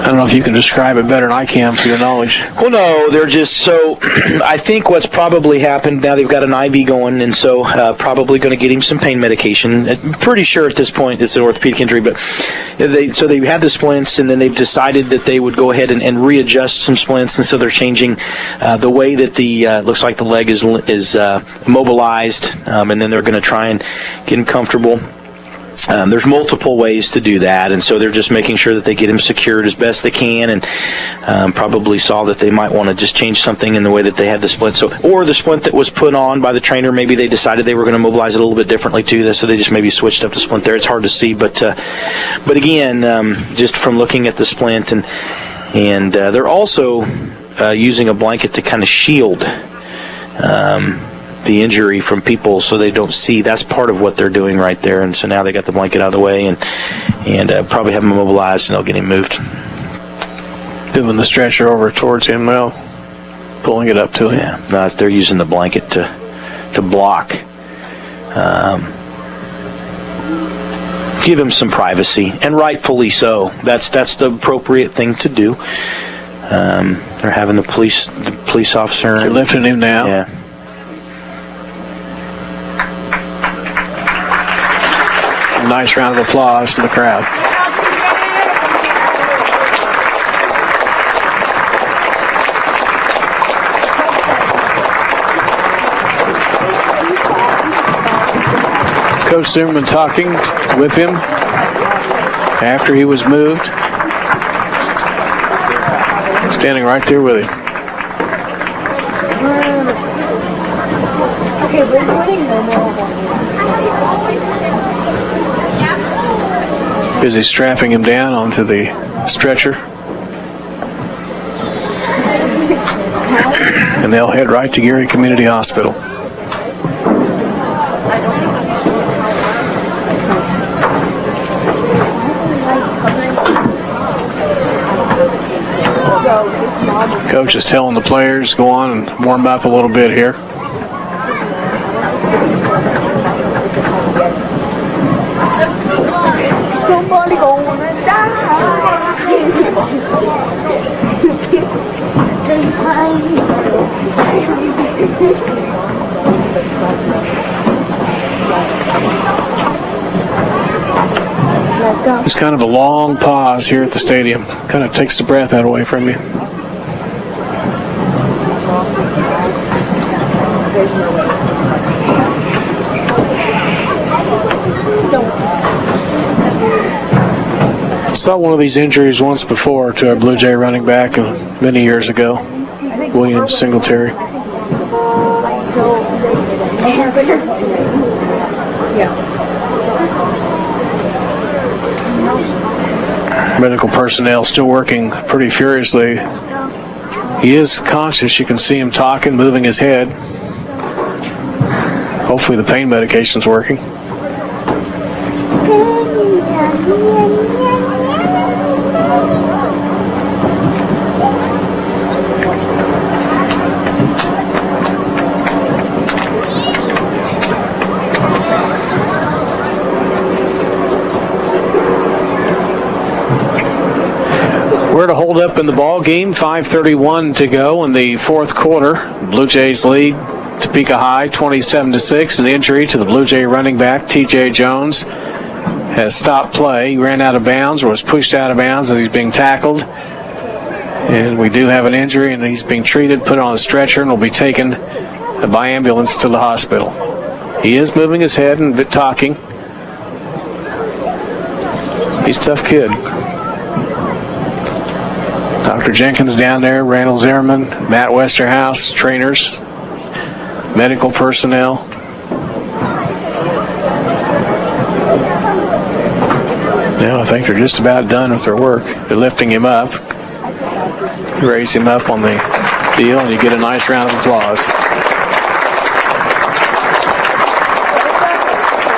I don't know if you can describe it better than I can for your knowledge. Well, no, they're just so. I think what's probably happened now, they've got an IV going, and so probably going to get him some pain medication. I'm pretty sure at this point it's an orthopedic injury, but they had the splints, and then they've decided that they would go ahead and readjust some splints, and so they're changing the way that the looks like the leg is immobilized, and then they're going to try and get him comfortable. There's multiple ways to do that, and so they're just making sure that they get him secured as best they can, and probably saw that they might want to just change something in the way that they had the splint. Or the splint that was put on by the trainer, maybe they decided they were going to mobilize it a little bit differently too, so they just maybe switched up the splint there. It's hard to see, but again, just from looking at the splint, and they're also using a blanket to kind of shield the injury from people so they don't see. That's part of what they're doing right there, and so now they got the blanket out of the way, and probably have him immobilized, and they'll get him moved. Moving the stretcher over towards him now, pulling it up to him. Yeah, no, they're using the blanket to block give him some privacy, and rightfully so. That's the appropriate thing to do. They're having the police officer. They're lifting him now. Yeah. Nice round of applause to the crowd. Coach Zimmerman talking with him after he was moved. Standing right there with him. Okay, we're doing no more. Busy strapping him down onto the stretcher. And they'll head right to Geary Community Hospital. Coach is telling the players go on and warm up a little bit here. Somebody gonna die. It's kind of a long pause here at the stadium. Kind of takes the breath away from you. Saw one of these injuries once before to a Blue Jay running back many years ago, William Singletary. Medical personnel still working pretty furiously. He is conscious. You can see him talking, moving his head. Hopefully the pain medication's working. We're to hold up in the ball game. 5:31 to go in the fourth quarter. Blue Jays lead Topeka High 27-6. An injury to the Blue Jay running back T.J. Jones has stopped play. He ran out of bounds or was pushed out of bounds as he's being tackled. And we do have an injury, and he's being treated, put on a stretcher, and will be taken by ambulance to the hospital. He is moving his head and talking. He's a tough kid. Dr. Jenkins down there, Randall Zimmerman, Matt Westerhouse, trainers, medical personnel. Now I think they're just about done with their work. They're lifting him up. Raise him up on the deal, and you get a nice round of applause.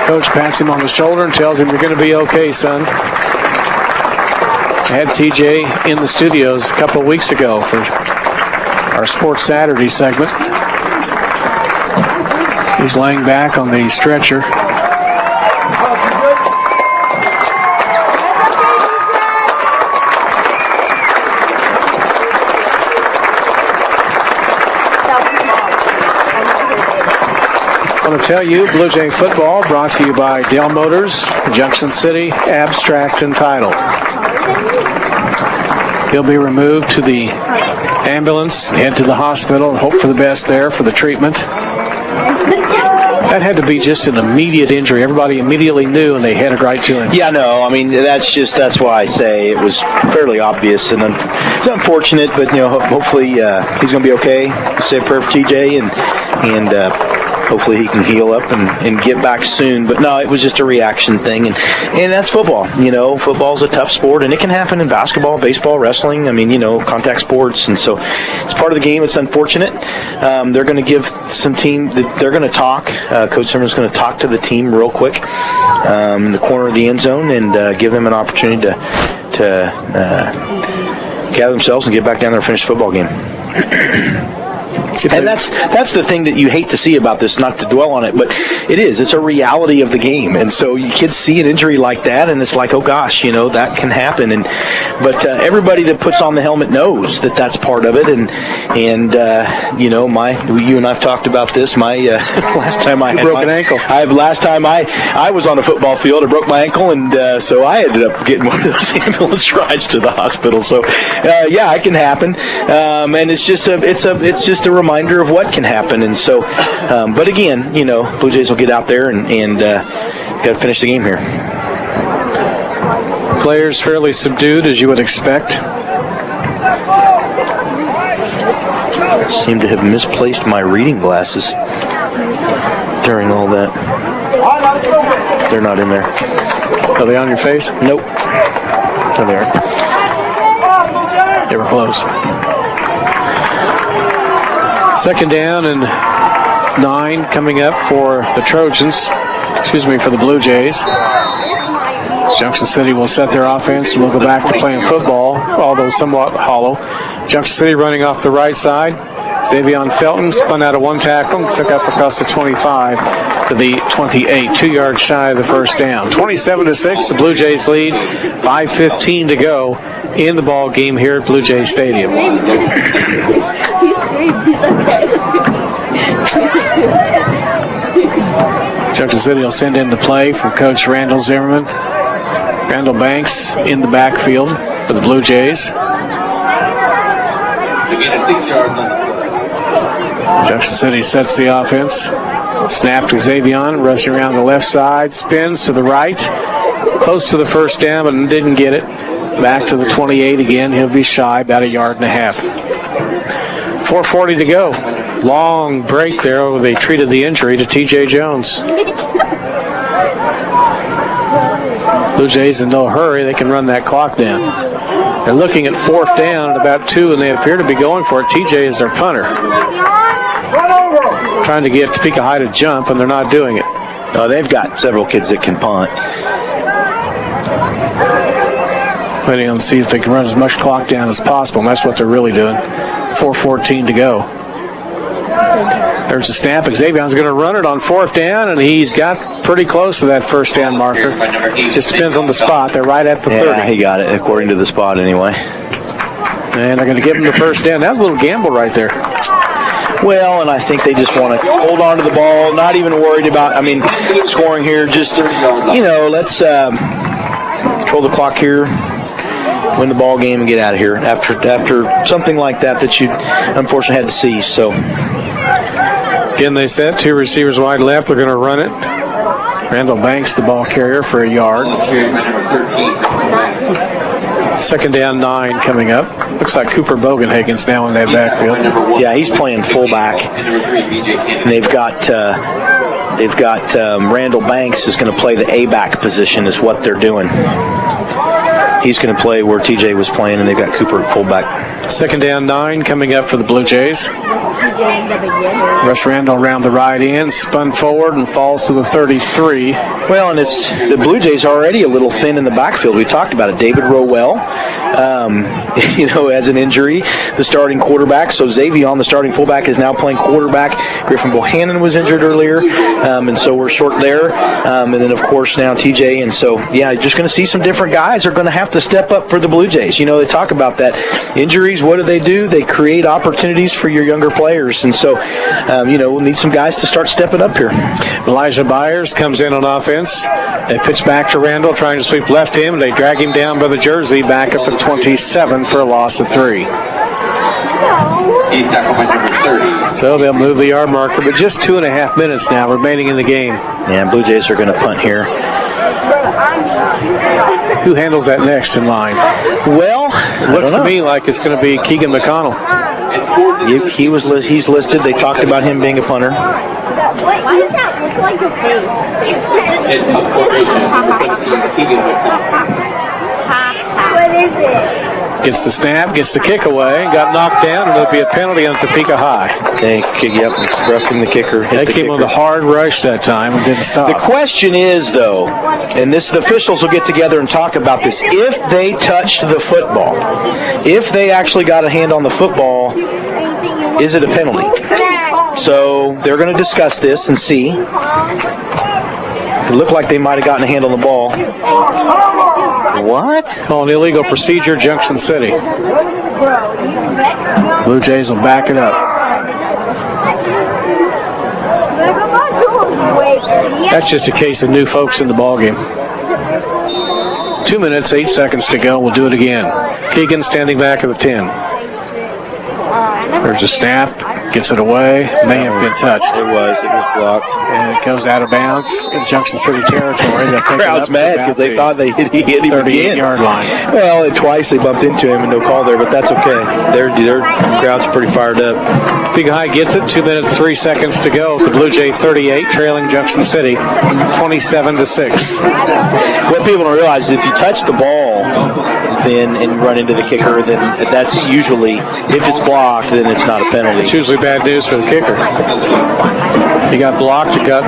Coach pats him on the shoulder and tells him, "You're going to be okay, son." I had TJ in the studios a couple of weeks ago for our Sports Saturday segment. He's laying back on the stretcher. I want to tell you, Blue Jay football brought to you by Dell Motors, Junction City, Abstract, and Title. He'll be removed to the ambulance, head to the hospital, and hope for the best there for the treatment. That had to be just an immediate injury. Everybody immediately knew, and they headed right to him. Yeah, no, I mean, that's why I say it was fairly obvious, and it's unfortunate, but hopefully he's going to be okay. Say a prayer for TJ, and hopefully he can heal up and get back soon. But no, it was just a reaction thing, and that's football. Football's a tough sport, and it can happen in basketball, baseball, wrestling. I mean, contact sports, and so it's part of the game. It's unfortunate. They're going to give some team. They're going to talk. Coach Zimmerman's going to talk to the team real quick in the corner of the end zone and give them an opportunity to gather themselves and get back down there and finish the football game. And that's the thing that you hate to see about this, not to dwell on it, but it's a reality of the game. And so you kids see an injury like that, and it's like, oh gosh, that can happen. But everybody that puts on the helmet knows that that's part of it. And you and I've talked about this. My last time I broke an ankle. Last time I was on a football field, I broke my ankle, and so I ended up getting one of those ambulance rides to the hospital. So it can happen, and it's just a reminder of what can happen. And so, but again, Blue Jays will get out there and got to finish the game here. Players fairly subdued, as you would expect. I seem to have misplaced my reading glasses during all that. They're not in there. Are they on your face? Nope. They're there. They were close. Second down and 9 coming up for the Trojans. For the Blue Jays. Junction City will set their offense and we'll go back to playing football, although somewhat hollow. Junction City running off the right side. Xavier Felton spun out of one tackle, took up across the 25 to the 28, 2 yards shy of the first down. 27-6, the Blue Jays lead. 5:15 to go in the ball game here at Blue Jays Stadium. Junction City will send in the play from Coach Randall Zimmerman. Randall Banks in the backfield for the Blue Jays. Junction City sets the offense. Snap to Xavier, rushing around the left side, spins to the right, close to the first down, but didn't get it. Back to the 28 again. He'll be shy, about 1.5 yards. 4:40 to go. Long break there where they treated the injury to T.J. Jones. Blue Jays in no hurry. They can run that clock down. They're looking at 4th down at about 2, and they appear to be going for it. TJ is their punter. Trying to get Topeka High to jump, and they're not doing it. They've got several kids that can punt. Waiting on to see if they can run as much clock down as possible, and that's what they're really doing. 4:14 to go. There's a snap. Xavier's going to run it on 4th down, and he's got pretty close to that first down marker. Just depends on the spot. They're right at the 30. Yeah, he got it, according to the spot anyway. And they're going to give him the first down. That was a little gamble right there. Well, and I think they just want to hold on to the ball, not even worried about, scoring here. Just, let's control the clock here, win the ball game, and get out of here after something like that you unfortunately had to see. So again, they set 2 receivers wide left. They're going to run it. Randall Banks, the ball carrier, for 1 yard. Second down, 9 coming up. Looks like Cooper Bogenhagen's now in that backfield. Yeah, he's playing fullback. And they've got Randall Banks is going to play the A-back position is what they're doing. He's going to play where TJ was playing, and they've got Cooper at fullback. Second down, 9 coming up for the Blue Jays. Rush Randall around the right end, spun forward and falls to the 33. Well, and it's the Blue Jays already a little thin in the backfield. We talked about it. David Rowell, has an injury, the starting quarterback. So Xavier, the starting fullback, is now playing quarterback. Griffin Bohannon was injured earlier, and so we're short there. And then, of course, now TJ. And so, yeah, just going to see some different guys are going to have to step up for the Blue Jays. They talk about that. Injuries, what do? They create opportunities for your younger players. And so, we'll need some guys to start stepping up here. Elijah Byers comes in on offense. They pitch back to Randall, trying to sweep left him. They drag him down by the jersey, back up to 27 for a loss of 3. So they'll move the yard marker, but just 2.5 minutes now remaining in the game. Yeah, Blue Jays are going to punt here. Who handles that next in line? Well, it looks to me like it's going to be Keegan McConnell. He's listed. They talked about him being a punter. Why does that look like a face? What is it? Gets the snap, gets the kick away, got knocked down, and there'll be a penalty on Topeka High. Roughing the kicker. They came on the hard rush that time and didn't stop. The question is, though, and the officials will get together and talk about this, if they touched the football, if they actually got a hand on the football, is it a penalty? So they're going to discuss this and see. It looked like they might have gotten a hand on the ball. What? Call an illegal procedure, Junction City. Blue Jays will back it up. That's just a case of new folks in the ballgame. 2 minutes, 8 seconds to go. We'll do it again. Keegan standing back at the 10. There's a snap. Gets it away. May have been touched. It was blocked. And it goes out of bounds in Junction City territory. The crowd's mad because they thought he hit him 38-yard line. Well, twice they bumped into him and no call there, but that's okay. Their crowd's pretty fired up. Topeka High gets it. 2 minutes, 3 seconds to go. The Blue Jay 38 trailing Junction City 27-6. What people don't realize is if you touch the ball then and you run into the kicker, then that's usually, if it's blocked, then it's not a penalty. It's usually bad news for the kicker. He got blocked, he got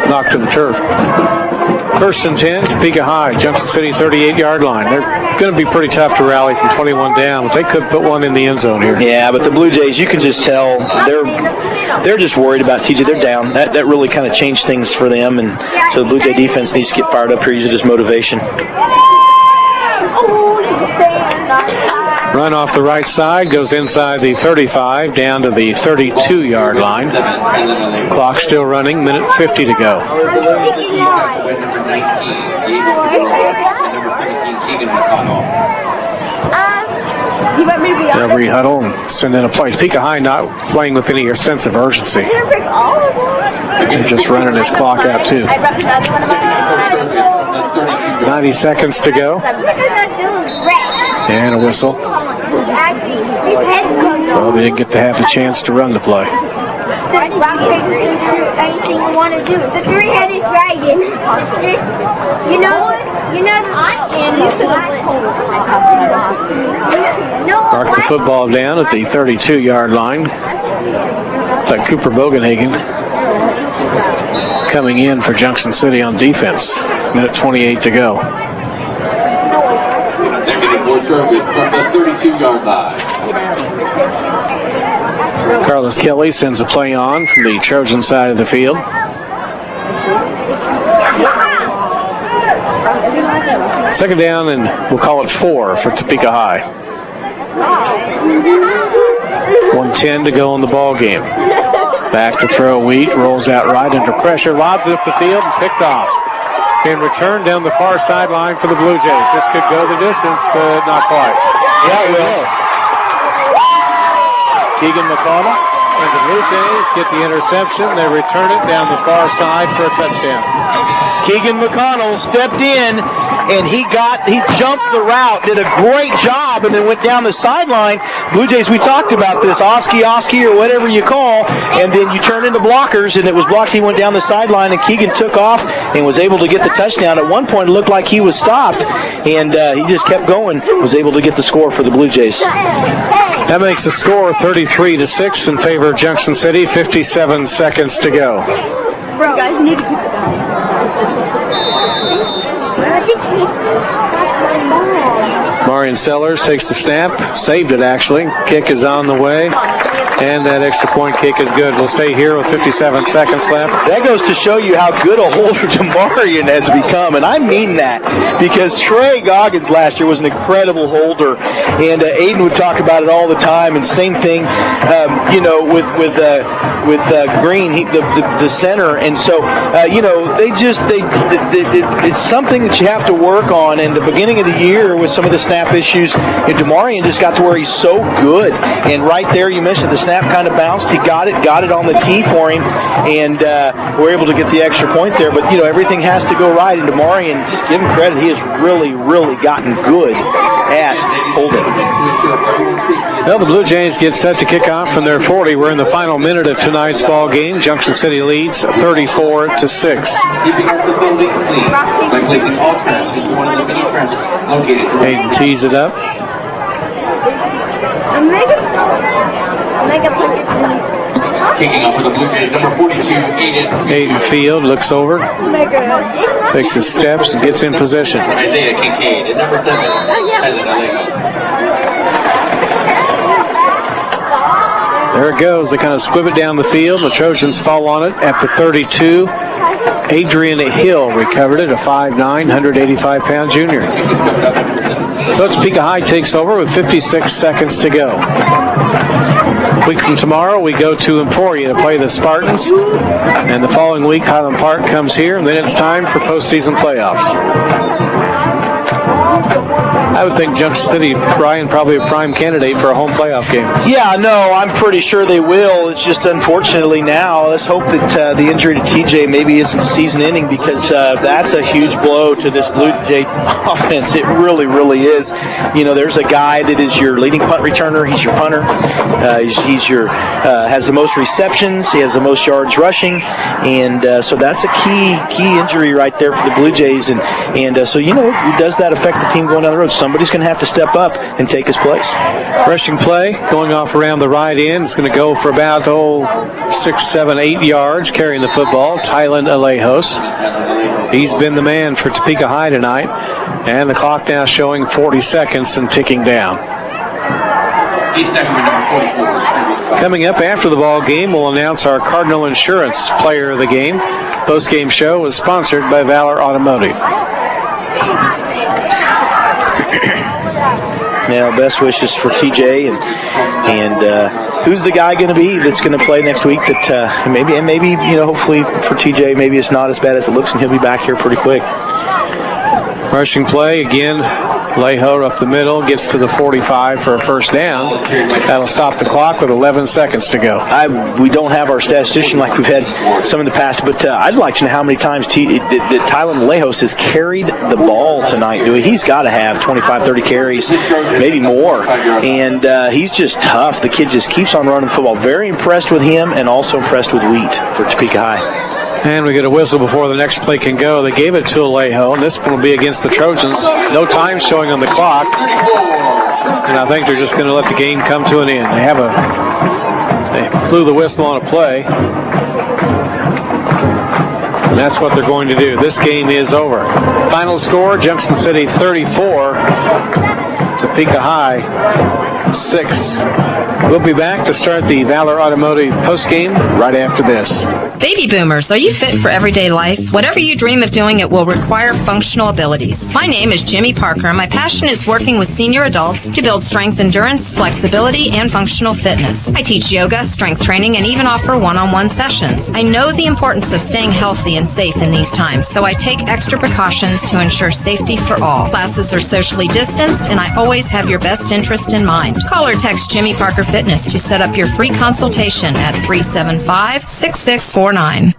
knocked to the turf. First and 10, Topeka High, Junction City 38-yard line. They're going to be pretty tough to rally from 21 down, but they could put one in the end zone here. Yeah, but the Blue Jays, you can just tell they're just worried about TJ. They're down. That really kind of changed things for them, and so the Blue Jay defense needs to get fired up here, use it as motivation. Run off the right side, goes inside the 35, down to the 32-yard line. Clock still running, minute 50 to go. They'll re-huddle and send in a play. Topeka High not playing with any sense of urgency. They're just running his clock out too. 90 seconds to go. And a whistle. So they didn't get to have the chance to run the play. Anything you want to do. The three-headed dragon. Mark the football down at the 32-yard line. It's like Cooper Bogenhagen coming in for Junction City on defense. Minute 28 to go. From the 32-yard line. Carlos Kelly sends a play on from the Trojan side of the field. Second down, and we'll call it 4 for Topeka High. 1:10 to go in the ball game. Back to throw. Wheat rolls out right under pressure, lobs it up the field, and picked off. And returned down the far sideline for the Blue Jays. This could go the distance, but not quite. Yeah, it will. Keegan McConnell and the Blue Jays get the interception. They return it down the far side for a touchdown. Keegan McConnell stepped in and he jumped the route, did a great job, and then went down the sideline. Blue Jays, we talked about this, Oski or whatever you call, and then you turn into blockers, and it was blocked. He went down the sideline, and Keegan took off and was able to get the touchdown. At one point, it looked like he was stopped, and he just kept going, was able to get the score for the Blue Jays. That makes the score 33-6 in favor of Junction City. 57 seconds to go. Bro, you guys need to keep it down. Marion Sellers takes the snap, saved it actually. Kick is on the way, and that extra point kick is good. We'll stay here with 57 seconds left. That goes to show you how good a holder Demarion has become, and I mean that because Trey Goggins last year was an incredible holder, and Aiden would talk about it all the time. And same thing, with Green, the center, and so it's something that you have to work on. And the beginning of the year with some of the snap issues, Demarion just got to where he's so good, and right there you mentioned the snap kind of bounced. He got it on the tee for him, and we're able to get the extra point there. But everything has to go right, and Demarion, just give him credit, he has really, really gotten good at holding. Well, the Blue Jays get set to kick off from their 40. We're in the final minute of tonight's ball game. Junction City leads 34-6. By placing all trash into one of the mini trenches located. Hayden tees it up. Kicking off for the Blue Jays, number 42, Hayden Field looks over, takes his steps, and gets in position. Isaiah Kincaid, and number 7, Tyler Alego. There it goes. They kind of squib it down the field. The Trojans fall on it at the 32. Adrian Hill recovered it, a 5'9", 185-pound junior. So Topeka High takes over with 56 seconds to go. A week from tomorrow, we go to Emporia to play the Spartans. And the following week, Highland Park comes here, and then it's time for postseason playoffs. I would think Junction City, Brian, probably a prime candidate for a home playoff game. Yeah, no, I'm pretty sure they will. It's just unfortunately now, let's hope that the injury to TJ maybe isn't season-ending, because that's a huge blow to this Blue Jay offense. It really, really is. You know, there's a guy that is your leading punt returner. He's your punter. He's your has the most receptions. He has the most yards rushing, and so that's a key injury right there for the Blue Jays. And so, you know, does that affect the team going down the road? Somebody's going to have to step up and take his place. Rushing play going off around the right end. It's going to go for about 6, 7, 8 yards carrying the football. Tylen Alejos. He's been the man for Topeka High tonight. And the clock now showing 40 seconds and ticking down. Coming up after the ball game, we'll announce our Cardinal Insurance Player of the Game. Post-game show was sponsored by Valor Automotive. Now, best wishes for TJ, and who's the guy going to be that's going to play next week? That maybe you know, hopefully for TJ, maybe it's not as bad as it looks, and he'll be back here pretty quick. Rushing play again. Leho up the middle, gets to the 45 for a first down. That'll stop the clock with 11 seconds to go. We don't have our statistician like we've had some in the past, but I'd like to know how many times that Tylen Lejos has carried the ball tonight. He's got to have 25, 30 carries, maybe more. And he's just tough. The kid just keeps on running the football. Very impressed with him, and also impressed with Wheat for Topeka High. And we get a whistle before the next play can go. They gave it to Alejo, and this one will be against the Trojans. No time showing on the clock. And I think they're just going to let the game come to an end. They blew the whistle on a play. And that's what they're going to do. This game is over. Final score, Junction City 34, Topeka High 6. We'll be back to start the Valor Automotive postgame right after this. Baby boomers, are you fit for everyday life? Whatever you dream of doing, it will require functional abilities. My name is Jimmy Parker, and my passion is working with senior adults to build strength, endurance, flexibility, and functional fitness. I teach yoga, strength training, and even offer one-on-one sessions. I know the importance of staying healthy and safe in these times, so I take extra precautions to ensure safety for all. Classes are socially distanced, and I always have your best interest in mind. Call or text Jimmy Parker Fitness to set up your free consultation at 375-6649.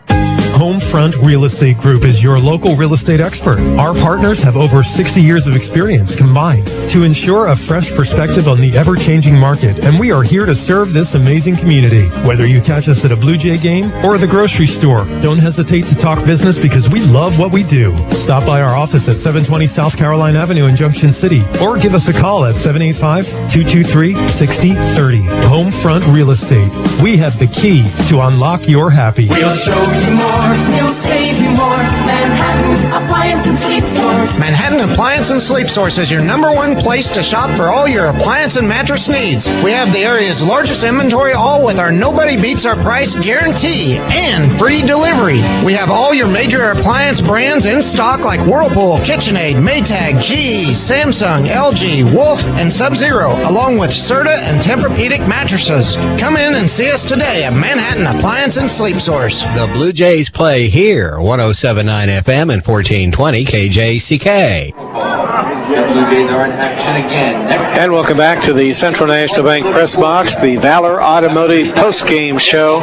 Homefront Real Estate Group is your local real estate expert. Our partners have over 60 years of experience combined to ensure a fresh perspective on the ever-changing market, and we are here to serve this amazing community. Whether you catch us at a Blue Jay game or the grocery store, don't hesitate to talk business because we love what we do. Stop by our office at 720 South Caroline Avenue in Junction City or give us a call at 785-223-6030. Homefront Real Estate. We have the key to unlock your happy. We'll show you more, we'll save you more. Manhattan Appliance and Sleep Source. Manhattan Appliance and Sleep Source is your #1 place to shop for all your appliance and mattress needs. We have the area's largest inventory, all with our nobody beats our price guarantee and free delivery. We have all your major appliance brands in stock like Whirlpool, KitchenAid, Maytag, GE, Samsung, LG, Wolf, and Sub-Zero, along with Serta and Tempur-Pedic mattresses. Come in and see us today at Manhattan Appliance and Sleep Source. The Blue Jays play here, 107.9 FM and 1420 KJCK. The Blue Jays are in action again. And welcome back to the Central National Bank Press Box, the Valor Automotive postgame show.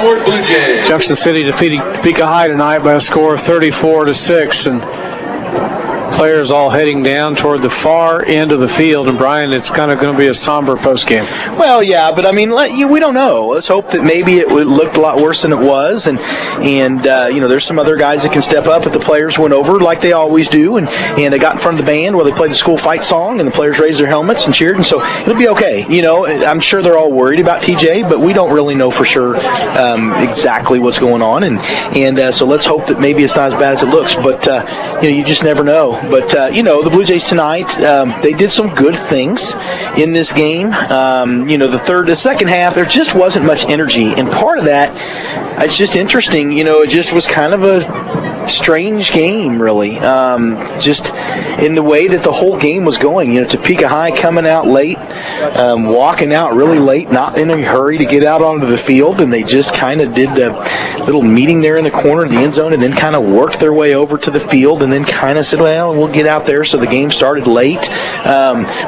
Junction City defeating Topeka High tonight by a score of 34-6, and players all heading down toward the far end of the field. And Brian, it's kind of going to be a somber postgame. Well, yeah, but I mean, we don't know. Let's hope that maybe it looked a lot worse than it was, and you know, there's some other guys that can step up. But the players went over like they always do, and they got in front of the band where they played the school fight song, and the players raised their helmets and cheered, and so it'll be okay. You know, I'm sure they're all worried about TJ, but we don't really know for sure exactly what's going on, and so let's hope that maybe it's not as bad as it looks. But you know, you just never know. But, the Blue Jays tonight, they did some good things in this game. The second half, there just wasn't much energy. And part of that, it's just interesting. It just was kind of a strange game, really. Just in the way that the whole game was going. Topeka High coming out late, walking out really late, not in a hurry to get out onto the field, and they just kind of did a little meeting there in the corner of the end zone and then kind of worked their way over to the field and then kind of said, well, we'll get out there. So the game started late.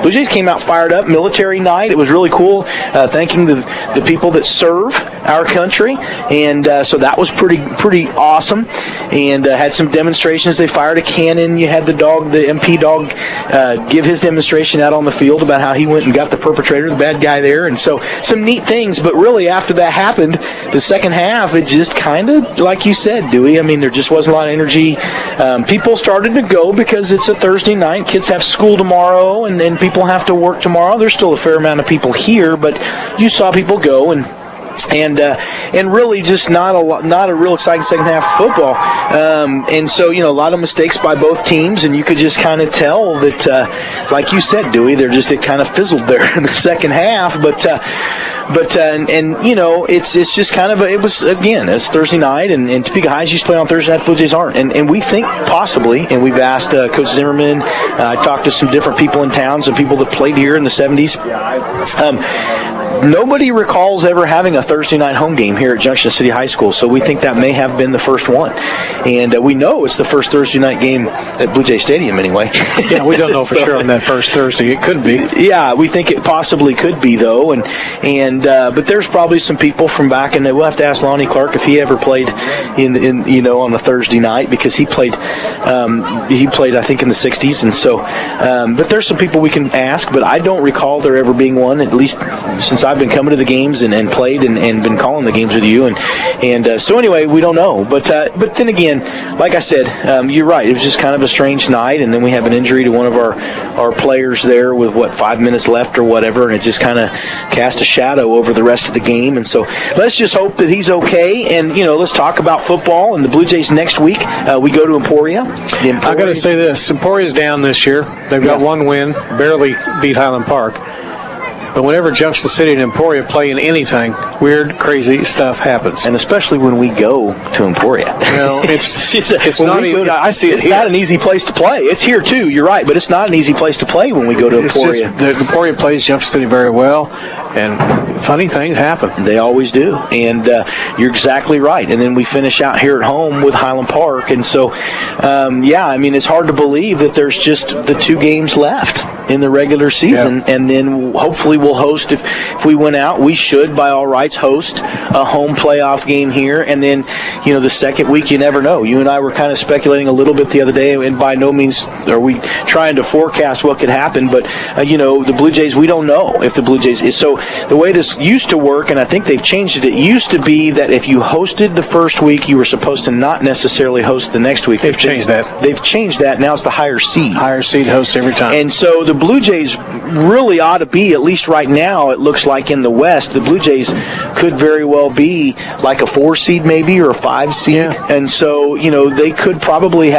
Blue Jays came out fired up. Military night. It was really cool, thanking the people that serve our country, and so that was pretty awesome. And had some demonstrations. They fired a cannon. You had the MP dog, give his demonstration out on the field about how he went and got the perpetrator, the bad guy there. And so some neat things. But really, after that happened, the second half, it just kind of, like you said, Dewey, there just wasn't a lot of energy. People started to go because it's a Thursday night. Kids have school tomorrow, and people have to work tomorrow. There's still a fair amount of people here, but you saw people go, and really just not a real exciting second half of football. And so, a lot of mistakes by both teams, and you could just kind of tell that, like you said, Dewey, it kind of fizzled there in the second half. It's just kind of it's Thursday night, and Topeka High used to play on Thursday night. Blue Jays aren't, and we think possibly, and we've asked Coach Zimmerman. I talked to some different people in town, some people that played here in the 70s. Nobody recalls ever having a Thursday night home game here at Junction City High School, so we think that may have been the first one. And we know it's the first Thursday night game at Blue Jay Stadium anyway. Yeah, we don't know for sure on that first Thursday. It could be. Yeah, we think it possibly could be, though. But there's probably some people from back, and we'll have to ask Lonnie Clark if he ever played on a Thursday night, because he played I think in the 60s, and so but there's some people we can ask, but I don't recall there ever being one, at least since I've been coming to the games and played and been calling the games with you, and so anyway, we don't know, but then again, like I said, you're right, it was just kind of a strange night, and then we have an injury to one of our players there with 5 minutes left or whatever, and it just kind of cast a shadow over the rest of the game. And so let's just hope that he's okay, and let's talk about football and the Blue Jays next week. We go to Emporia. I got to say this, Emporia's down this year. They've got one win, barely beat Highland Park. But whenever Junction City and Emporia play in anything, weird, crazy stuff happens. And especially when we go to Emporia. It's not even, I see it It's here. not an easy place to play. It's here too, you're right, but it's not an easy place to play when we go to Emporia. Emporia plays Junction City very well, and funny things happen. They always do, and you're exactly right. And then we finish out here at home with Highland Park, and so, it's hard to believe that there's just the 2 games left in the regular season, and then hopefully we'll host, if we win out, we should by all rights host a home playoff game here, and then the second week, you never know. You and I were kind of speculating a little bit the other day, and by no means are we trying to forecast what could happen, but the Blue Jays, we don't know if the Blue Jays is. So the way this used to work, and I think they've changed it used to be that if you hosted the first week, you were supposed to not necessarily host the next week. They've changed that. They've changed that. Now it's the higher seed. Higher seed hosts every time. And so the Blue Jays really ought to be, at least right now, it looks like in the West, the Blue Jays could very well be like a 4 seed maybe, or a 5 seed. And so, they could probably have